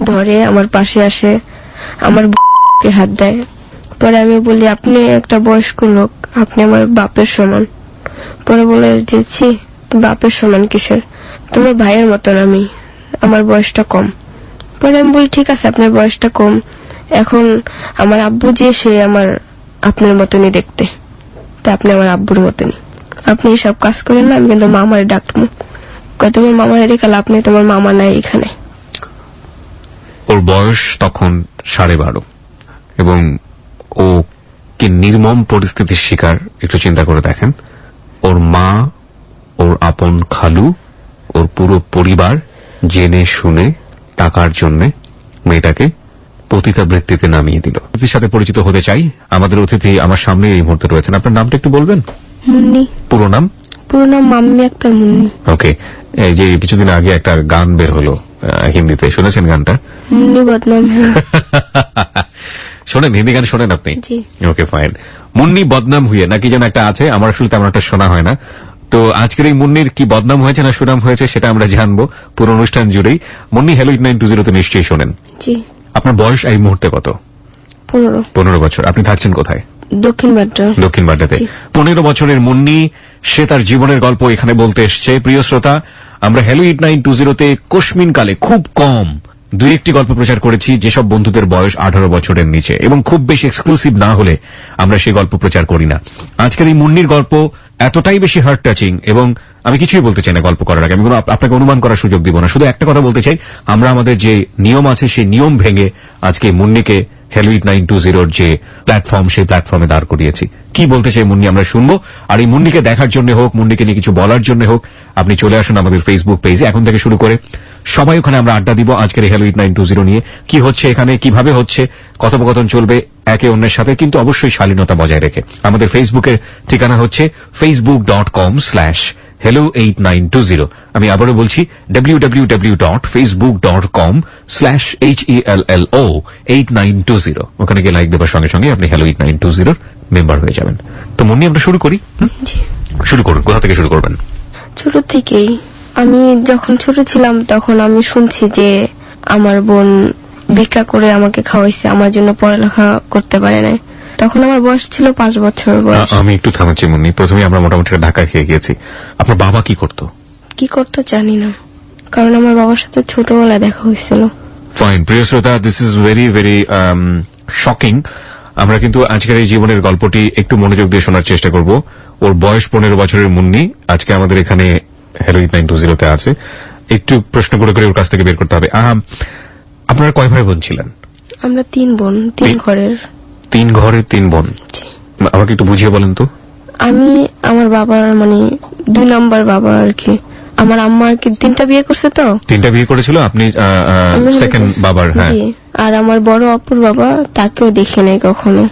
ধরে আমার পাশে আসে, আমার বুকে হাত দেয়। পরে আমি বলি, আপনি একটা বয়স্ক লোক, আপনি আমার বাপের সমান। পরে বলে যে, ছি, বাপের সমান কিসের, তোমার ভাইয়ের মতন আমি, আমার বয়সটা কম। পরে আমি বলি, ঠিক আছে, আপনার বয়সটা কম, এখন আমার আব্বু যে সে আমার আপনার মতনই দেখতে, তা আপনি আমার আব্বুর মতনই, আপনি এসব কাজ করেন না, আমি কিন্তু মামারে ডাকবো। তোমার মামার রেখে লাভ নেই, তোমার মামা নাই এখানে। ওর বয়স তখন 12.5 এবং ও কি নির্মম পরিস্থিতির শিকার একটু চিন্তা করে দেখেন। ওর মা, ওর আপন খালু, ওর পুরো পরিবার জেনে শুনে টাকার জন্য মেয়েটাকে পতিতাবৃত্তিতে নামিয়ে দিল। অতিথির সাথে পরিচিত হতে চাই। আমাদের অতিথি আমার সামনে এই মুহূর্তে রয়েছেন। আপনার নামটা একটু বলবেন? মুন্নি। পুরো নাম? পুরো নাম মাম্মি আক্তার মুন্নি। ওকে। এই যে কিছুদিন আগে একটা গান বের হলো হিন্দিতে, শুনেছেন গানটা? মুন্নি বদনাম হ্যাঁ। শোনেন, হিন্দি গান শোনেন আপনি? জি। ওকে, ফাইন। মুন্নি বদনাম হুয়ে নাকি যেন একটা আছে, আমার আসলে তেমন একটা শোনা হয় না। তো আজকের এই মুন্নির কি বদনাম হয়েছে না সুনাম হয়েছে সেটা আমরা জানবো পুরো অনুষ্ঠান জুড়েই। মুন্নি, হ্যালো 8920 তে নিশ্চয়ই শোনেন। জি। আপনার বয়স এই মুহূর্তে কত? 15 বছর। আপনি থাকছেন কোথায়? দক্ষিণ বাড্ডা। দক্ষিণ বাড্ডাতে। 15 বছরের মুন্নি, সে তার জীবনের গল্প এখানে বলতে এসছে। প্রিয় শ্রোতা, আমরা হ্যালো 8920 তে কোশমিন কালে খুব কম 2-1টি গল্প প্রচার করেছি যেসব বন্ধুদের বয়স 18 বছরের নিচে, এবং খুব বেশি এক্সক্লুসিভ না হলে আমরা সেই গল্প প্রচার করি না। আজকের এই মুন্নির গল্প এতটাই বেশি হার্ট টাচিং, এবং আমি কিছুই বলতে চাই না গল্প করার আগে, আমি কোনো আপনাকে অনুমান করার সুযোগ দিব না। শুধু একটা কথা বলতে চাই, আমরা আমাদের যে নিয়ম আছে সেই নিয়ম ভেঙে আজকে মুন্নিকে হ্যালো 8920 যে প্ল্যাটফর্ম, সেই প্ল্যাটফর্মে দাঁড় করিয়েছি। কি বলতে চাই মুন্নি আমরা শুনবো। আর এই মুন্নিকে দেখার জন্য হোক, মুন্নিকে নিয়ে কিছু বলার জন্য হোক, আপনি চলে আসুন আমাদের ফেসবুক পেজে। এখন থেকে শুরু করে সবাই ওখানে আমরা আড্ডা দিব আজকের হ্যালো 8920 নিয়ে। কি হচ্ছে এখানে, কিভাবে হচ্ছে, কথোপকথন চলবে একে অন্যের সাথে, কিন্তু অবশ্যই শালীনতা বজায় রেখে। আমাদের ফেসবুকের ঠিকানা হচ্ছে facebook.com/hello8920। আমি আবারও বলছি, www.facebook.com/HELLO8920। ওখানে গিয়ে লাইক দেবার সঙ্গে সঙ্গে আপনি হ্যালো 8920 মেম্বার হয়ে যাবেন। তো মুন্নি, আমরা শুরু করি। শুরু করুন, কোথা থেকে শুরু করবেন? ছোট থেকেই আমি যখন ছোট ছিলাম তখন আমি শুনছি যে আমার বোন ভিক্ষা করে আমাকে খাওয়াইছে, আমার জন্য পড়ালেখা করতে পারে না। তখন আমার বয়স ছিল 5 বছর বয়স। আমি একটু থামাচ্ছি মুন্নি, প্রথমে আমরা মোটামুটি ঢাকা খেয়ে গিয়েছি। আপনার বাবা কি করতো? কি করতো জানি না, কারণ আমার বাবার সাথে ছোটবেলায় দেখা হয়েছিল। ফাইন। প্রিয় শ্রোতা, this is very very shocking. আমরা কিন্তু আজকের এই জীবনের গল্পটি একটু মনোযোগ দিয়ে শোনার চেষ্টা করব। ওর বয়স 15 বছরের মুন্নি আজকে আমাদের এখানে হ্যালো 8920 তে আছে। একটু প্রশ্ন করে করে ওর কাছ থেকে বের করতে হবে। আপনারা কয় ভাই বোন ছিলেন? আমরা 3 বোন, 3 ঘরের। 3 ঘরের 3 বোন। আমাকে একটু বুঝিয়ে বলেন তো। আমি আমার বাবার মানে 2 নাম্বার বাবা আর কি। আমার আম্মা আর কি 3টা বিয়ে করছে, তো 3টা বিয়ে করেছিল, আপনি সেকেন্ড বাবার। হ্যাঁ। আর আমার বড় আপুর বাবা, তাকেও দেখে নাই কখনো।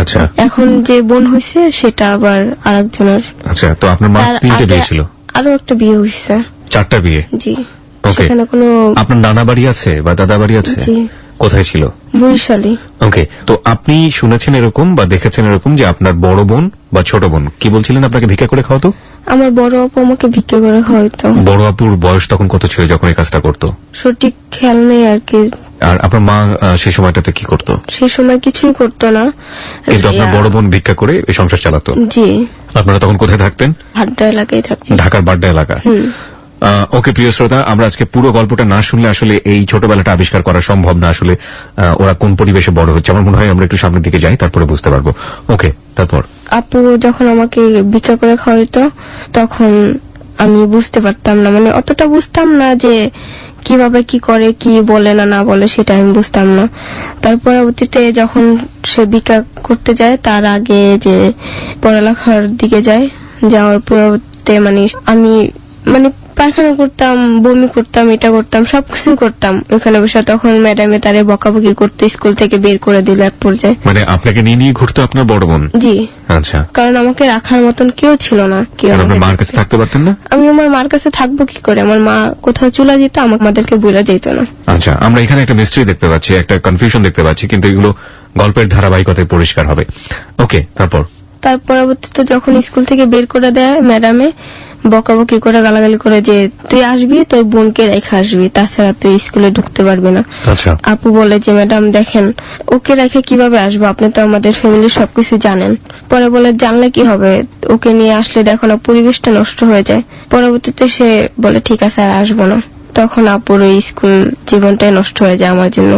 আচ্ছা। এখন যে বোন হইছে সেটা আবার আরেকজনের। আচ্ছা, তো আপনার মা 3টে বিয়ে ছিল? আরো একটা বিয়ে হইছে। 4টা বিয়ে? জি। ওকে। সেখানে কোনো আপনার নানা বাড়ি আছে বা দাদা বাড়ি আছে? জি। কোথায় ছিল? বরিশালে। ওকে। তো আপনি শুনেছেন এরকম বা দেখেছেন এরকম যে আপনার বড় বোন বা ছোট বোন, কি বলছিলেন, আপনাকে ভিক্ষা করে খাওয়াতো? আমার বড় আপু আমাকে ভিক্ষা করে খাওয়াইতো। বড় আপুর বয়স তখন কত ছিল যখন এই কাজটা করতো? সঠিক খেয়াল নেই আর কি। আর আপনার মা সেই সময়টাতে কি করতো? সেই সময় কিছুই করতো না, কিন্তু আপনার বড় বোন ভিক্ষা করে এই সংসার চালাতো? জি। আপনারা তখন কোথায় থাকতেন? বাড্ডা এলাকায় থাকতেন। ঢাকার বাড্ডা এলাকা। ওকে। প্রিয় শ্রোতা, আমরা আজকে পুরো গল্পটা না শুনলে আসলে এই ছোটবেলাটা আবিষ্কার করা সম্ভব না। আসলে ওরা কোন পরিবেশে বড় হচ্ছে, আমার মনে হয় আমরা একটু সামনের দিকে যাই, তারপরে বুঝতে পারবো। ওকে, তারপর? আপু যখন আমাকে ভিক্ষা করে খাওয়াইতো তখন আমি বুঝতে পারতাম না, মানে অতটা বুঝতাম না যে কিভাবে কি করে, কি বলে না না বলে, সেটা আমি বুঝতাম না। তারপর পরবর্তীতে যখন সে ভিক্ষা করতে যায়, তার আগে যে পড়ালেখার দিকে যায়, যাওয়ার পরবর্তীতে মানে আমি মানে পায়খানা করতাম, বমি করতাম, এটা করতাম, সবকিছু করতাম ওখানে বসে। তখন ম্যাডামে তারে বকাবকি করতে স্কুল থেকে বের করে দিল এক পর্যায়ে। মানে আপনাকে নিয়ে নিয়ে ঘুরতো আপনার বড় বোন? জি। আচ্ছা। কারণ আমাকে রাখার মতন কেউ ছিল না। আপনার মার কাছে থাকতে পারতেন না? আমি আমার মার কাছে থাকবো কি করে? আমার মা কোথাও চলে যেত, আমাদেরকে বলে যেত না। আচ্ছা, আমরা এখানে একটা মিস্ট্রি দেখতে পাচ্ছি, একটা কনফিউশন দেখতে পাচ্ছি, কিন্তু এগুলো গল্পের ধারাবাহিকতায় পরিষ্কার হবে। ওকে, তারপর? তার পরবর্তীতে যখন স্কুল থেকে বের করে দেয় ম্যাডামে, বকাবকি করে গালাগালি করে যে তুই আসবি তোর বোনকে রেখে আসবি, তাছাড়া তুই স্কুলে ঢুকতে পারবি না। আচ্ছা, আপু বলে যে ম্যাডাম দেখেন ওকে রেখে কিভাবে আসবো, আপনি তো আমাদের ফ্যামিলির সবকিছু জানেন। পরে বলে জানলে কি হবে, ওকে নিয়ে আসলে দেখো না পরিবেশটা নষ্ট হয়ে যায়। পরবর্তীতে সে বলে ঠিক আছে আর আসবো না। তখন আপুর ওই স্কুল জীবনটাই নষ্ট হয়ে যায় আমার জন্য।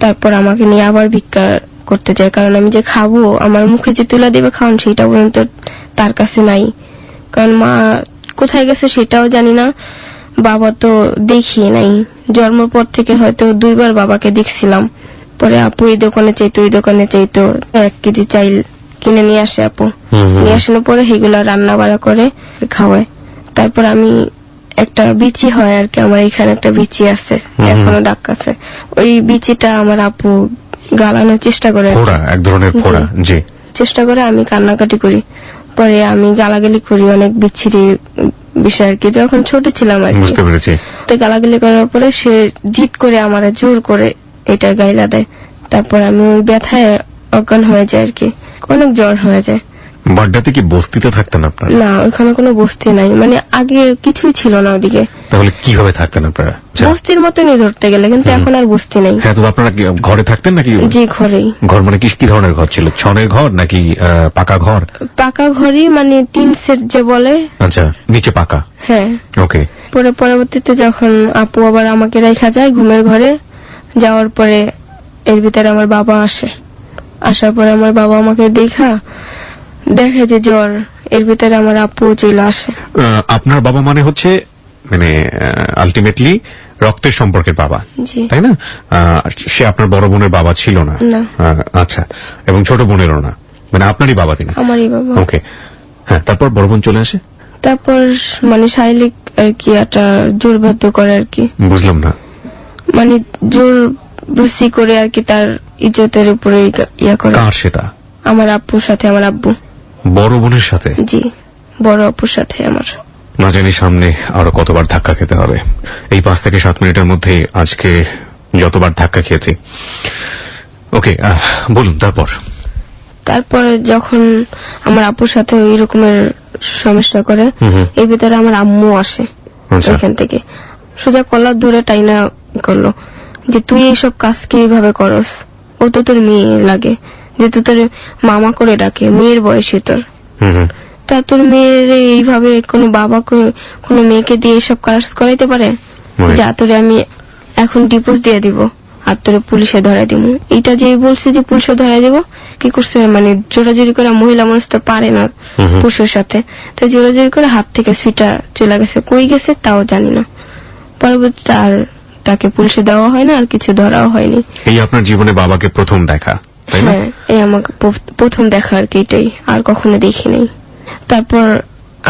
তারপর আমাকে নিয়ে আবার ভিক্ষা করতে যায়, কারণ আমি যে খাবো আমার মুখে যে তুলে দেবে খাওয়ান সেটা পর্যন্ত তার কাছে নাই। কারণ মা কোথায় গেছে সেটাও জানি না, বাবা তো দেখিয়ে নাই। জন্মের পর থেকে হয়তো 2 বার বাবাকে দেখছিলাম। পরে আপু এই দোকানে চাইতো ওই দোকানে চাইতো, 1 কেজি চাইল কিনে নিয়ে আসে আপু। নিয়ে আসানোর পরে সেগুলো রান্না বাড়া করে খাওয়ায়। তারপর আমি একটা বিচি হয় আর কি, আমার এখানে একটা বিচি আছে, এখনো ডাক আছে। ওই বিচিটা আমার আপু গালানোর চেষ্টা করে, ফোড়া, এক ধরনের ফোড়া। জি, চেষ্টা করে, আমি কান্নাকাটি করি। পরে আমি গালাগালি করি, অনেক বিচ্ছিরি বিষয় আর কি, যখন ছোট ছিলাম আর কি। বুঝতে পেরেছি। তো গালাগালি করার পরে সে জিদ করে আমার জোর করে এটা গাইলা দেয়। তারপর আমি ওই ব্যথায় অজ্ঞান হয়ে যায় আর কি, অনেক জ্বর হয়ে যায়। বাড্ডাতে কি বস্তিতে থাকতেন আপনারা? না, ওখানে কোনো বস্তি নাই, মানে আগে কিছুই ছিল না ওদিকে। তাহলে কিভাবে থাকতেন আপনারা? বস্তির মতনই ধরতে গেলে, কিন্তু এখন আর বস্তি নেই। হ্যাঁ, তো আপনারা কি ঘরে থাকতেন নাকি? জি, ঘরেই। ঘর মানে কি ধরনের ঘর ছিল? ছনের ঘর নাকি পাকা ঘর? পাকা ঘরই, মানে 3 সেট যে বলে। আচ্ছা, নিচে পাকা। হ্যাঁ। ওকে। পরে পরবর্তীতে যখন আপু আবার আমাকে রেখা যায় ঘুমের ঘরে, যাওয়ার পরে এর ভিতরে আমার বাবা আসে। আসার পরে আমার বাবা আমাকে দেখে যে জ্বর, এর ভিতরে আমার আপু চলে আসে। আপনার বাবা মানে হচ্ছে মানে আলটিমেটলি রক্তের সম্পর্কের বাবা, জি। তাই না? সে আপনার বড় বোনের বাবা ছিল না? না। আচ্ছা, এবং ছোট বোনেরও না, মানে আপনারই বাবা তিনি? আমারই বাবা। ওকে। হ্যাঁ, তারপর বড় বোন চলে আসে? তারপর মানে শারীরিক আর কি একটা জোরবাধ্য করে আর কি, বুঝলাম না। মানে জোর বুঝি করে আর কি, তার ইজ্জতের উপরে ইয়া করে। কার সেটা? আমার আব্বুর সাথে, আমার আব্বু। বড় বোনের সাথে? জি, বড় আপুর সাথে আমার। না জানি সামনে আরো কতবার ধাক্কা খেতে হবে। এই 5 থেকে 7 মিনিটের মধ্যে আজকে যতবার ধাক্কা খেয়েছি। ওকে, বলুন তারপর। তারপর যখন আমার আপুর সাথে ওই রকমের সমস্যা করে, এর ভিতরে আমার আম্মু আসে এখান থেকে, সোজা কলার ধরে টাইনা করলো যে তুই এইসব কাজ কিভাবে করস, ও তো তোর মেয়ে লাগে, যেহেতু তোর মামা করে ডাকে, মেয়ের বয়সী তোর, তা তোর মেয়ের এইভাবে কোনো বাবা কোনো মেয়েকে দিয়ে এইসব কাজ করাইতে পারে? যা তোরে আমি এখন ডিভোর্স দিয়ে দিব আর তোরে পুলিশে ধরাই দিব। এইটা যে বলছে যে পুলিশে ধরাই দিব, কি করছে মানে জোরাজোরি করে, মহিলা মানুষ তো পারে না পুরুষের সাথে, তো জোরাজোরি করে হাত থেকে সুইটা চলে গেছে, কই গেছে তাও জানি না। পরবর্তীতে আর তাকে পুলিশে দেওয়া হয় না, আর কিছু ধরাও হয়নি। এই আপনার জীবনে বাবাকে প্রথম দেখা, তাই না? হ্যাঁ, এই আমাকে প্রথম দেখা আর কি, এটাই, আর কখনো দেখি নাই। তারপর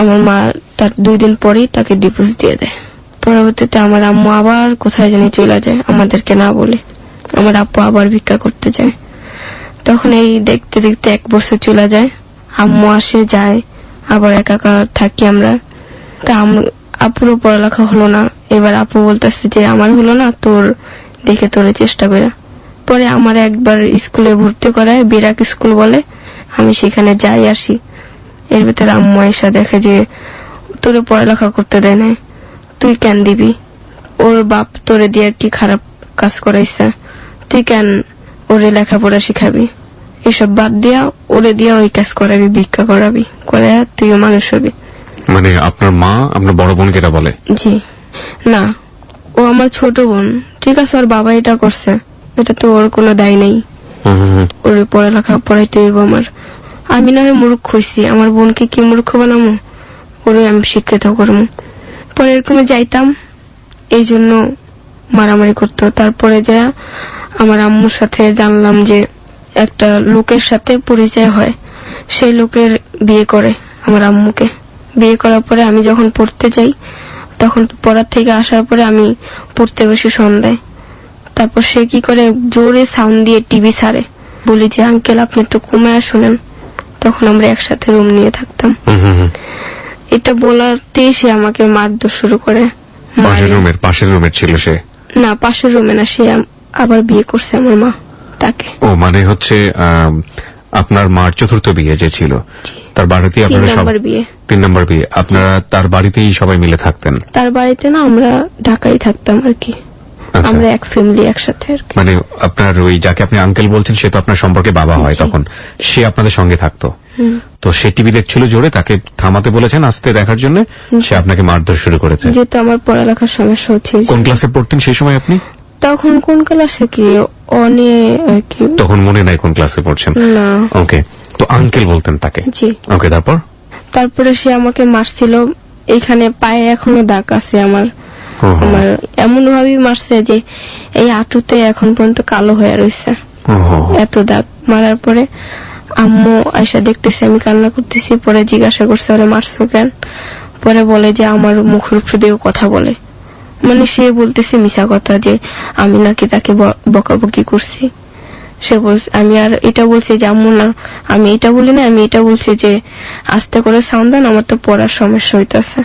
আমার মা তার 2 দিন পরেই তাকে ডিভোর্স দিয়ে দেয়। পরবর্তীতে আমার আম্মু আবার কোথায় জানি চলে যায় আমাদেরকে না বলে। আমার আব্বু আবার ভিক্ষা করতে যায়। তখন এই দেখতে দেখতে 1 বছর চলে যায়। আম্মু আসে যায়, আবার একা থাকি আমরা। তা আপুরও পড়ালেখা হলো না। এবার আপু বলতেছে যে আমার হলো না, তোর দেখে তোরে চেষ্টা করে। পরে আমার একবার স্কুলে ভর্তি করায়, বিরাক স্কুল বলে, আমি সেখানে যাই আসি। এর ভিতরে আম্মু এসে দেখে যে তোরে পড়ালেখা করতে দেয় না, তুই কেন দিবি, ওর বাপ তোরে দিয়ে কি খারাপ কাজ করাইছে, তুই কেন ওরে লেখাপড়া শিখাবি, এসব বাদ দিয়া ওরে দিয়া ওই কাজ করাবি, ভিক্ষা করাবি, করে তুইও মানুষ হবি। মানে আপনার মা আপনার বড় বোনকে এটা বলে? জি না, ও আমার ছোট বোন, ঠিক আছে, ওর বাবা এটা করছে, এটা তো ওর কোনো দায় নেই, ওর পড়ালেখা পড়াইতে হইব আমার। আমি না হয় মূর্খ হইছি, আমার বোনকে কি মূর্খ বানামো, ওরে আমি শিক্ষিত করবো। পরে এরকমে যাইতাম, এই জন্য মারামারি করতো। তারপরে যা আমার আম্মুর সাথে জানলাম যে একটা লোকের সাথে পরিচয় হয়, সেই লোকের বিয়ে করে আমার আম্মুকে। বিয়ে করার পরে আমি যখন পড়তে যাই, তখন পড়ার থেকে আসার পরে আমি পড়তে বসে সন্ধ্যায়। তারপর সে কি করে, জোরে সাউন্ড দিয়ে টিভি ছাড়ে, বলি যে আঙ্কেল আপনি একটু কমে শুনেন। তখন আমরা একসাথে রুম নিয়ে থাকতাম। এটা বলাতে সে আমাকে মারধর শুরু করে। পাশের রুমের ছিল সে? না, পাশের রুমে না, সে আবার বিয়ে করছে আমার মা তাকে। ও মানে হচ্ছে আপনার মার 4র্থ বিয়ে যে ছিল, তার বাড়িতে তিন আপনারা সব নম্বর বিয়ে। 3 নম্বর বিয়ে, আপনারা তার বাড়িতেই সবাই মিলে থাকতেন? তার বাড়িতে না, আমরা ঢাকায় থাকতাম আর কি। আচ্ছা, আমরা এক ফ্যামিলি একসাথে আর কি। মানে আপনার ওই যাকে আপনি আঙ্কেল বলছেন সে তো আপনার সম্পর্কে বাবা হয় জি। তখন, সে আপনাদের সঙ্গে থাকতো। হুম। তো সে টিভি দেখছিল জোরে, তাকে থামাতে বলেছেন আসতে দেখার জন্য, সে আপনাকে মারধর শুরু করেছে। যেহেতু আমার পড়ালেখার সমস্যা হচ্ছে, কোন ক্লাসে পড়তেন সেই সময় আপনি? তখন কোন ক্লাসে কি অনে আর কি, তখন মনে নাই কোন ক্লাসে পড়ছেন। না। ওকে, তো আঙ্কেল বলতেন তাকে? জি। ওকে, তারপর? তারপরে সে আমাকে মারছিল, এখানে পায়ে এখনো দাগ আছে আমার। ওহো, আমার এমন ভাবেই মারছে যে এই হাঁটুতে এখন পর্যন্ত কালো হয়ে রয়েছে, ওহো, এত দাগ। মারার পরে আম্মু আয়সা দেখতেছে আমি কান্না করতেছি, পরে জিজ্ঞাসা করছে ওরে মারছো কেন? পরে বলে যে আমার মুখের উপর দিয়েও কথা বলে, মানে সে বলতেছে মিশা কথা যে আমি নাকি তাকে বকাবকি করছি। সে বলছে, আমি আর এটা বলছি যে আম্মু না, আমি এটা বলি না, আমি এটা বলছি যে আস্তে করে সাউন্ড দেন, আমার তো পড়ার সমস্যা হইতেছে।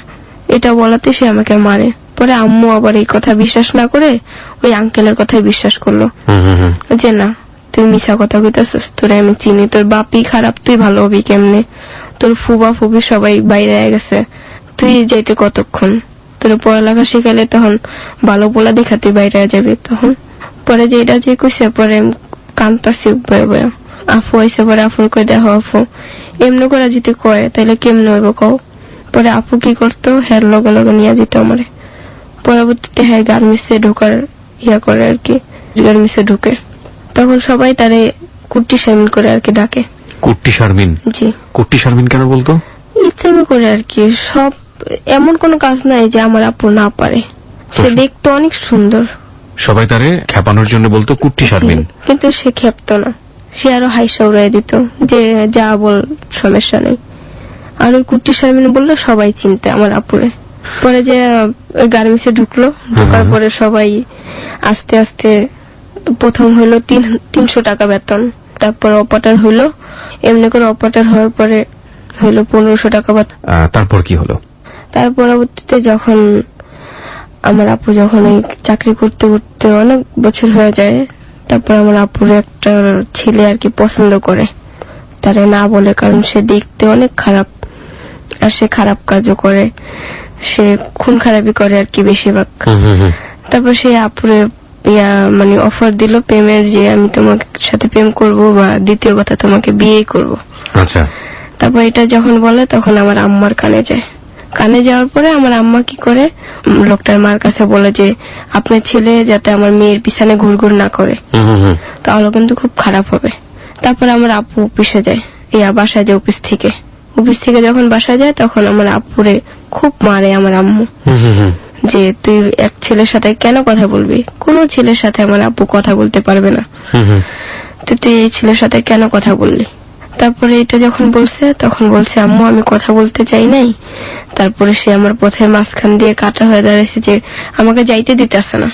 এটা বলাতে সে আমাকে মারে। পরে আম্মু আবার এই কথা বিশ্বাস না করে ওই আঙ্কেলের কথাই বিশ্বাস করলো, হুম, হুম, হুম। যে না তুই মিশা কথা কইতাছিস, তোরে আমি চিনি, তোর বাপই খারাপ, তুই ভালো হবি কেমনে? তোর ফুবা ফুবি সবাই বাইরে গেছে, তুই যাইতে কতক্ষণ? তোর পড়ালেখা শিখালে তখন ভালো বলা দেখা তুই বাইরে যাবি তখন। পরে যে এটা যে কইছে, পরে কান্তাছি বয়ে বয়ে। আফু আইসে, পরে আফুর কই দেখো আপু এমনি করে যদি কয় তাহলে কেমনে হইব কও? পরে আপু কি করতো, হ্যার লগে লগে নিয়ে যেত আমারে। পরবর্তীতে হ্যাঁ গার্মেন্টসে ঢোকার ইয়া করে আর কি, গার্মেন্টসে ঢুকে তখন সবাই তারে কুট্টি শামিল করে আর কি ডাকে। কুট্টি শারমিন? জি। কুট্টি শারমিন কেন বলতো? ইচ্ছামি করে আর কি, সব এমন কোন কাজ নাই যে আমার আপু না পারে। সে দেখতে অনেক সুন্দর, সবাই তারে খেপানোর জন্য বলতো কুট্টি শারমিন। জি, কিন্তু সে খেপতো না, সে আরো হাইসা উড়াই দিত যে যা বল সমস্যা নেই। আর ওই কুট্টি শারমিন বললে সবাই চিনতে আমার আপুরে। পরে যে গার্মেন্টসে ঢুকলো, ঢোকার পরে সবাই আস্তে আস্তে প্রথম হইলো 300 টাকা বেতন, তারপর অপারেটর হইলো, এমনি করে অপারেটর হওয়ার পরে হইলো 1500 টাকা বেতন। তারপর কি হলো? তার পরবর্তীতে যখন আমার আপু যখন এই চাকরি করতে করতে অনেক বছর হয়ে যায়, তারপর আমার আপুর একটা ছেলে আর কি পছন্দ করে, তারে না বলে, কারণ সে দেখতে অনেক খারাপ আর সে খারাপ কাজও করে, সে খুন খারাপি করে আর কি বেশিরভাগ। তারপর সে আপুরে মানে অফার দিল প্রেমের, যে আমি তোমার সাথে প্রেম করব বা দ্বিতীয় কথা তোমাকে বিয়ে করব। আচ্ছা। তারপর এটা যখন বলে তখন আমার আম্মার কানে যায়। কানে যাওয়ার পরে আমার আম্মা কি করে, লোকটার মার কাছে বলে যে আপনার ছেলে যাতে আমার মেয়ের পিছনে ঘুরঘুর না করে, তাহলে কিন্তু খুব খারাপ হবে। তারপর আমার আপু অফিসে যায়, বাসায় যায় অফিস থেকে যখন বাসায় যায় তখন আমার আপুরে খুব মারে আমার আম্মু, যে তুই এক ছেলের সাথে কেন কথা বলবি? কোনো ছেলের সাথে আমার আপু কথা বলতে পারবে না, তো তুই এই ছেলের সাথে কেন কথা বললি? তারপরে এটা যখন বলছে তখন বলছে আম্মু আমি কথা বলতে চাই নাই। তারপরে সে আমার পথের মাঝখান দিয়ে কাটা হয়ে দাঁড়াইছে, যে আমাকে যাইতে দিতেছে না।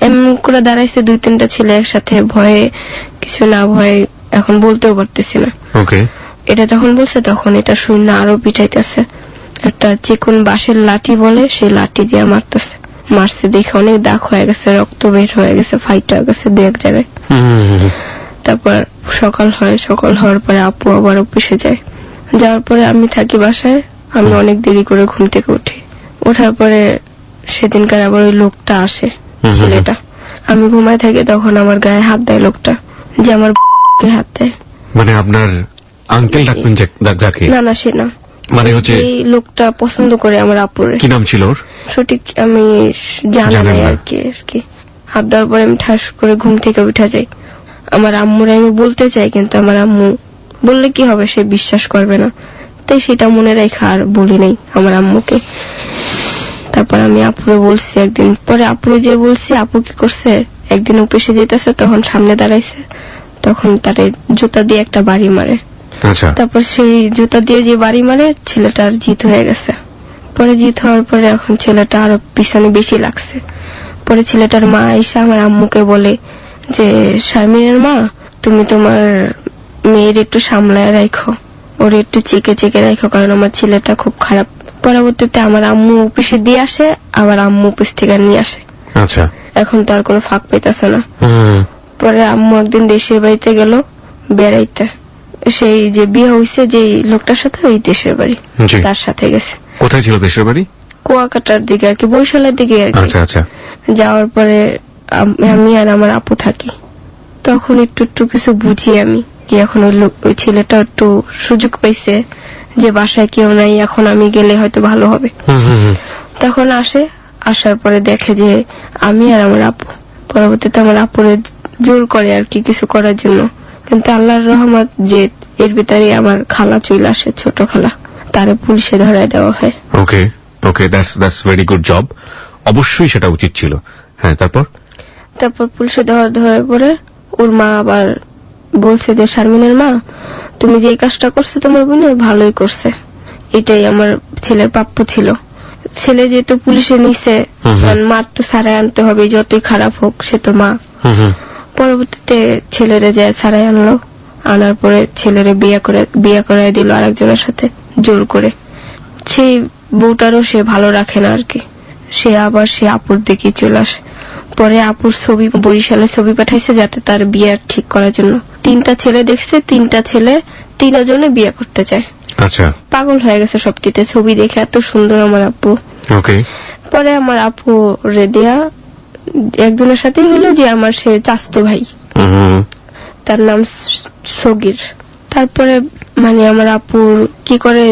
এমন করে দাঁড়াইছে 2-3টা ছেলে একসাথে, ভয়ে কিছু না, ভয়ে এখন বলতেও পারতেছি না। এটা যখন বলছে তখন এটা শুনে আরো পিটাইতেছে, একটা চিকন বাঁশের লাঠি বলে সেই লাঠি দিয়ে মারছে দেখে অনেক দাগ হয়ে গেছে, রক্ত বের হয়ে গেছে, ফাইট হয়ে গেছে 2-1 জায়গায়। তারপর সকাল হওয়ার পরে আপু আবার অফিসে যায়, যাওয়ার পরে আমি থাকি বাসায়। আমি অনেক দেরি করে ঘুম থেকে উঠি, ওঠার পরে সেদিনকার আবার ওই লোকটা আসে, ছেলেটা। আমি ঘুমায় থাকি, তখন আমার গায়ে হাত দেয় লোকটা, যে আমার হাত দেয়। মানে আপনার আঙ্কেল ডাকবেন যাকে? না সে না, মানে হচ্ছে এই লোকটা পছন্দ করে আমার আপুরে। কি নাম ছিল ওর? সঠিক আমি জানা নাই আর কি। হাত দেওয়ার পরে আমি ঠাস করে ঘুম থেকে উঠে যাই। আমার আম্মুরে আমি বলতে চাই, কিন্তু আমার আম্মু বললে কি হবে, সে বিশ্বাস করবে না, তাই সেটা মনে রেখে আর বলি নাই আমার আম্মুকে। তারপর আমি আপুরে বলছি একদিন, পরে আপুরে যে বলছি, আপু কি করছে, একদিন অফিসে যেতেছে তখন সামনে দাঁড়াইছে, তখন তারে জুতা দিয়ে একটা বাড়ি মারে। তারপর সেই জুতা দিয়ে যে বাড়ি মারে, ছেলেটার জিত হয়ে গেছে। পরে জিত হওয়ার পরে এখন ছেলেটা আরো পিছনে বেশি লাগছে। পরে ছেলেটার মা এসে আমার আম্মুকে বলে যে শারমিনের মা, তুমি তোমার মেয়ের একটু সামলায় রাখো, ওর একটু চেকে রাখো, কারণ আমার ছেলেটা খুব খারাপ। পরবর্তীতে আমার আম্মু অফিসে দিয়ে আসে, আবার আম্মু অফিস থেকে নিয়ে আসে। আচ্ছা। এখন তো আর কোনো ফাঁক পাইতেছে না। পরে আম্মু একদিন দেশের বাড়িতে গেল বেড়াইতে, সেই যে বিয়ে হয়েছে যে লোকটার সাথে ওই দেশের বাড়ি, জি। তার সাথে গেছে কোথায় ছিল দেশের বাড়ি? কুয়াকাটার দিকে আর কি, বরিশালের দিকে আর কি। আচ্ছা আচ্ছা। যাওয়ার পরে আমি আর আমার আপু থাকি। তখন একটু একটু কিছু বুঝি আমি, কি এখন ওই ছেলেটা একটু সুযোগ পাইছে যে বাসায় কেউ নাই, এখন আমি গেলে হয়তো ভালো হবে। তখন আসার পরে দেখে যে আমি আর আমার আপু, পরবর্তীতে আমার আপুরে জোর করে আর কি কিছু করার জন্য, কিন্তু আল্লাহর রহমত যে এর ভিতরে আমার খালা চলে আসে, ছোট খালা, তারে পুলিশে ধরায় দেওয়া হয়। ওকে ওকে, দ্যাটস ভেরি গুড জব। অবশ্যই সেটা উচিত ছিল। হ্যাঁ, তারপর পুলিশে ধরার পরে ওর মা আবার বলছে যে শারমিনের মা, তুমি যে কাজটা করছো তোমার বোন ভালোই করছে, এটাই আমার ছেলের প্রাপ্য ছিল। ছেলে যেহেতু পুলিশে নিছে, মার তো ছাড়াই আনতে হবে, যতই খারাপ হোক, সে তো মা। পরবর্তীতে ছেলেরে যায় ছাড়াই আনলো, আনার পরে ছেলেরে বিয়ে করাই দিল আরেকজনের সাথে জোর করে। সেই বউটারও সে ভালো রাখে না আর কি, সে আপুর দিকে চলে আসে। পরে আপুর ছবি, বরিশালে ছবি পাঠাইছে যাতে তার বিয়ে ঠিক করার জন্য। 3টা ছেলে দেখছে, 3টা ছেলে 3 জনে বিয়ে করতে চায়। আচ্ছা, পাগল হয়ে গেছে সবটিতে, ছবি দেখে এত সুন্দর আমার আপু। ওকে। পরে আমার আপু রেডিয়া একজনের সাথেই হলো, যে আমার সে চাচতো ভাই, তার নাম সগির। তারপরে মানে আমার আপুর কি করে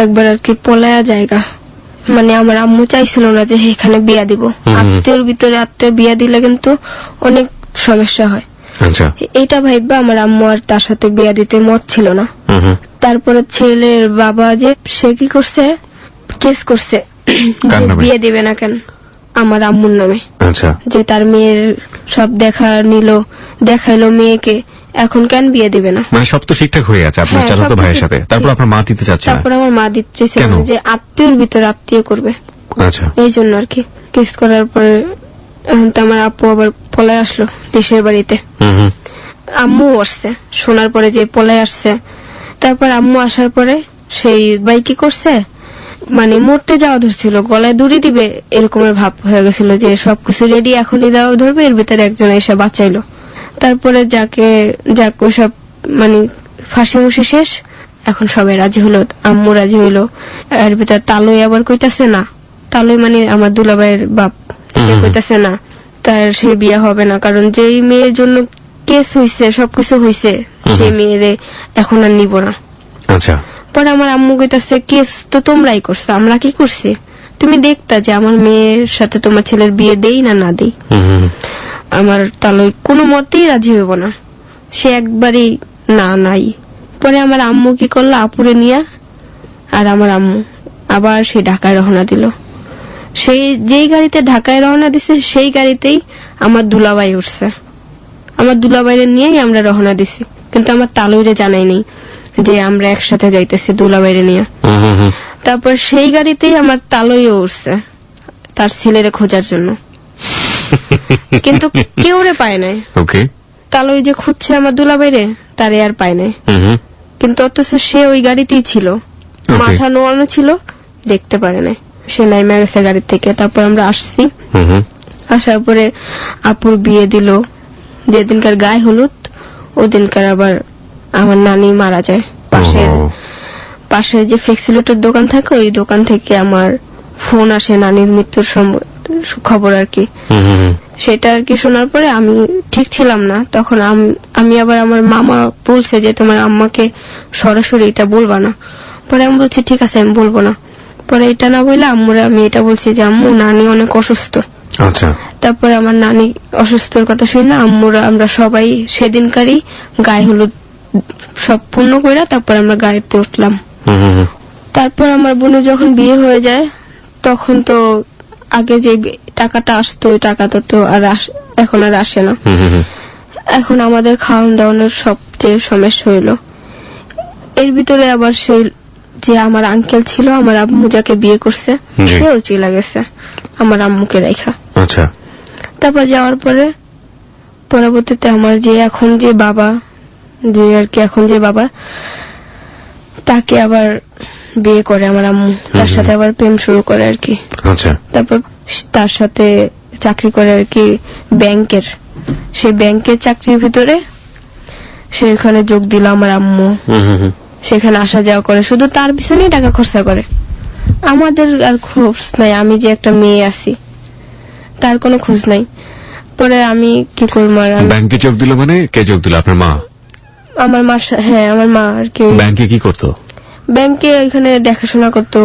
একবার আর কি পলায়া জায়গা, মানে আমার আম্মু চাইছিল না যে এখানে বিয়া দিব। আত্মীয়র ভিতরে আত্মীয় বিয়া দিলে কিন্তু অনেক সমস্যা হয়। আচ্ছা, এইটা ভাইবা আমার আম্মু আর তার সাথে বিয়া দিতে মত ছিল না। তারপরে ছেলের বাবা যে সে কি করছে, কেস করছে বিয়ে দিবে না কেন আমার আম্মুর নামে। আচ্ছা, যে তার মেয়ের সব দেখাইলো মেয়েকে, এখন কেন বিয়ে দিবে না। মানে সব তো ঠিকঠাক হয়ে আছে আপনার চাচাতো ভাইয়ের সাথে, তারপর আপনার মা দিতে চাচ্ছে না। তারপর আমার মা দিতে চাইছে যে আত্মীয়র ভিতরে আত্মীয় করবে। আচ্ছা, এই জন্য আর কি কেস করার পরে এখন তো আমার আপু আবার পলায় আসলো দেশের বাড়িতে। আম্মু আসছে শোনার পরে যে পলায় আসছে। তারপর আম্মু আসার পরে সেই ভাই কি করছে, মানে মরতে যাওয়া ধরছিল, গলায় দড়ি দিবে এরকমের ভাব হয়ে গেছিল, যে সবকিছু রেডি, এখনই দেওয়া ধরবে, এর ভিতরে একজন এসে বাঁচাইলো। তারপরে যাক ওসব মানে ফাঁসি মুসি শেষ, এখন সবাই রাজি হলো, আম্মু রাজি হইলো। এর ভিতর তালই আবার কইতাছে না, তালই মানে আমার দুলাভাইয়ের বাপ, সে কইতাছে না তার সে বিয়ে হবে না, কারণ যেই মেয়ের জন্য কেস হইছে, সবকিছু হইছে, সেই মেয়েরে এখন আর নিব না। আচ্ছা, পরে আমার আম্মু কইতাছে কেস তো তোমরাই করছো, আমরা কি করছি, তুমি দেখতা যে আমার মেয়ের সাথে তোমার ছেলের বিয়ে দেই না না দেই। আমার তালই কোনো মতেই রাজি হইব না, সে একবারই নাই। পরে আমার আম্মু কি করলো, আপুরে নিয়া আর আমার আম্মু আবার সে ঢাকায় রওনা দিল। সেই যেই গাড়িতে ঢাকায় রওনা দিছে সেই গাড়িতেই আমার দুলাভাই উঠছে। আমার দুলাভাইরে নিয়েই আমরা রওনা দিছি, কিন্তু আমার তালুইরে জানাই নেই যে আমরা একসাথে যাইতেছি দুলাভাইরে নিয়ে। তারপর সেই গাড়িতেই আমার তালইও উঠছে তার ছেলেরে খোঁজার জন্য, কিন্তু কেউ রে পায় নাই। ওকে, তালই যে খুঁজছে আমার দুলাভাইরে, তারে আর পায় নাই, কিন্তু অথচ সে ওই গাড়িতেই ছিল, মাথা নোয়ানো ছিল, দেখতে পারে নাই, সে নাইমা গেছে গাড়ি থেকে। তারপর আমরা আসছি, আসার পরে আপুর বিয়ে দিল। যেদিনকার গায়ে হলুদ ওদিনকার আবার আমার নানি মারা যায়। পাশের যে ফ্লেক্সিলোটার দোকান থাকে, ওই দোকান থেকে আমার ফোন আসে নানির মৃত্যুর খবর আর কি। সেটা আর কি শোনার পরে আমি ঠিক ছিলাম না, তখন আমি আবার আমার মামা বলছে যে তোমার আম্মাকে সরাসরি এটা বলবা না। পরে আমি বলছি ঠিক আছে আমি বলবো না। পরে এটা না বললে আম্মুরে আমি এটা বলছি যে আম্মু নানি অনেক অসুস্থ। আচ্ছা, তারপরে আমার নানি অসুস্থর কথা শুনে আমরা সবাই সেদিনকারই গায়ে হলুদ সব পূর্ণ করে তারপর আমরা গাড়িতে উঠলাম। তারপর আমার বোনের যখন বিয়ে হয়ে যায়, তখন তো আগে যে টাকাটা আসতো ওই টাকাটা তো আর এখন আর আসে না। এখন আমাদের খাওয়ান দাওয়ানোর সবচেয়ে সমস্যা হইলো। এর ভিতরে আবার সেই যে আমার আঙ্কেল ছিল, আমার আম্মু যাকে বিয়ে করছে, সেও চলে গেছে আমার আম্মুকে রেখা। আচ্ছা, তারপর যাওয়ার পরে পরবর্তীতে আমার যে এখন যে বাবা, যে আর কি এখন যে বাবা, তাকে আবার বিয়ে করে আমার আম্মু, তার সাথে আবার প্রেম শুরু করে আর কি। আচ্ছা, তারপর তার সাথে চাকরি করে আর কি ব্যাংকের। সেই ব্যাংকের চাকরির ভিতরে সেখানে যোগ দিল আমার আম্মু। সেখানে আসা যাওয়া করে, শুধু তার পিছনেই টাকা খরচা করে। আমাদের আর খোঁজ নাই, আমি যে একটা মেয়ে আছি তার কোনো খোঁজ নাই। পরে আমি কি করবো, আর ব্যাংকে যোগ দিল মানে কে যোগ দিল? আপনার মা? আমার মা, হ্যাঁ আমার মা আর কি। ব্যাংকে কি করতো? ব্যাংকে ওইখানে দেখাশোনা করতো,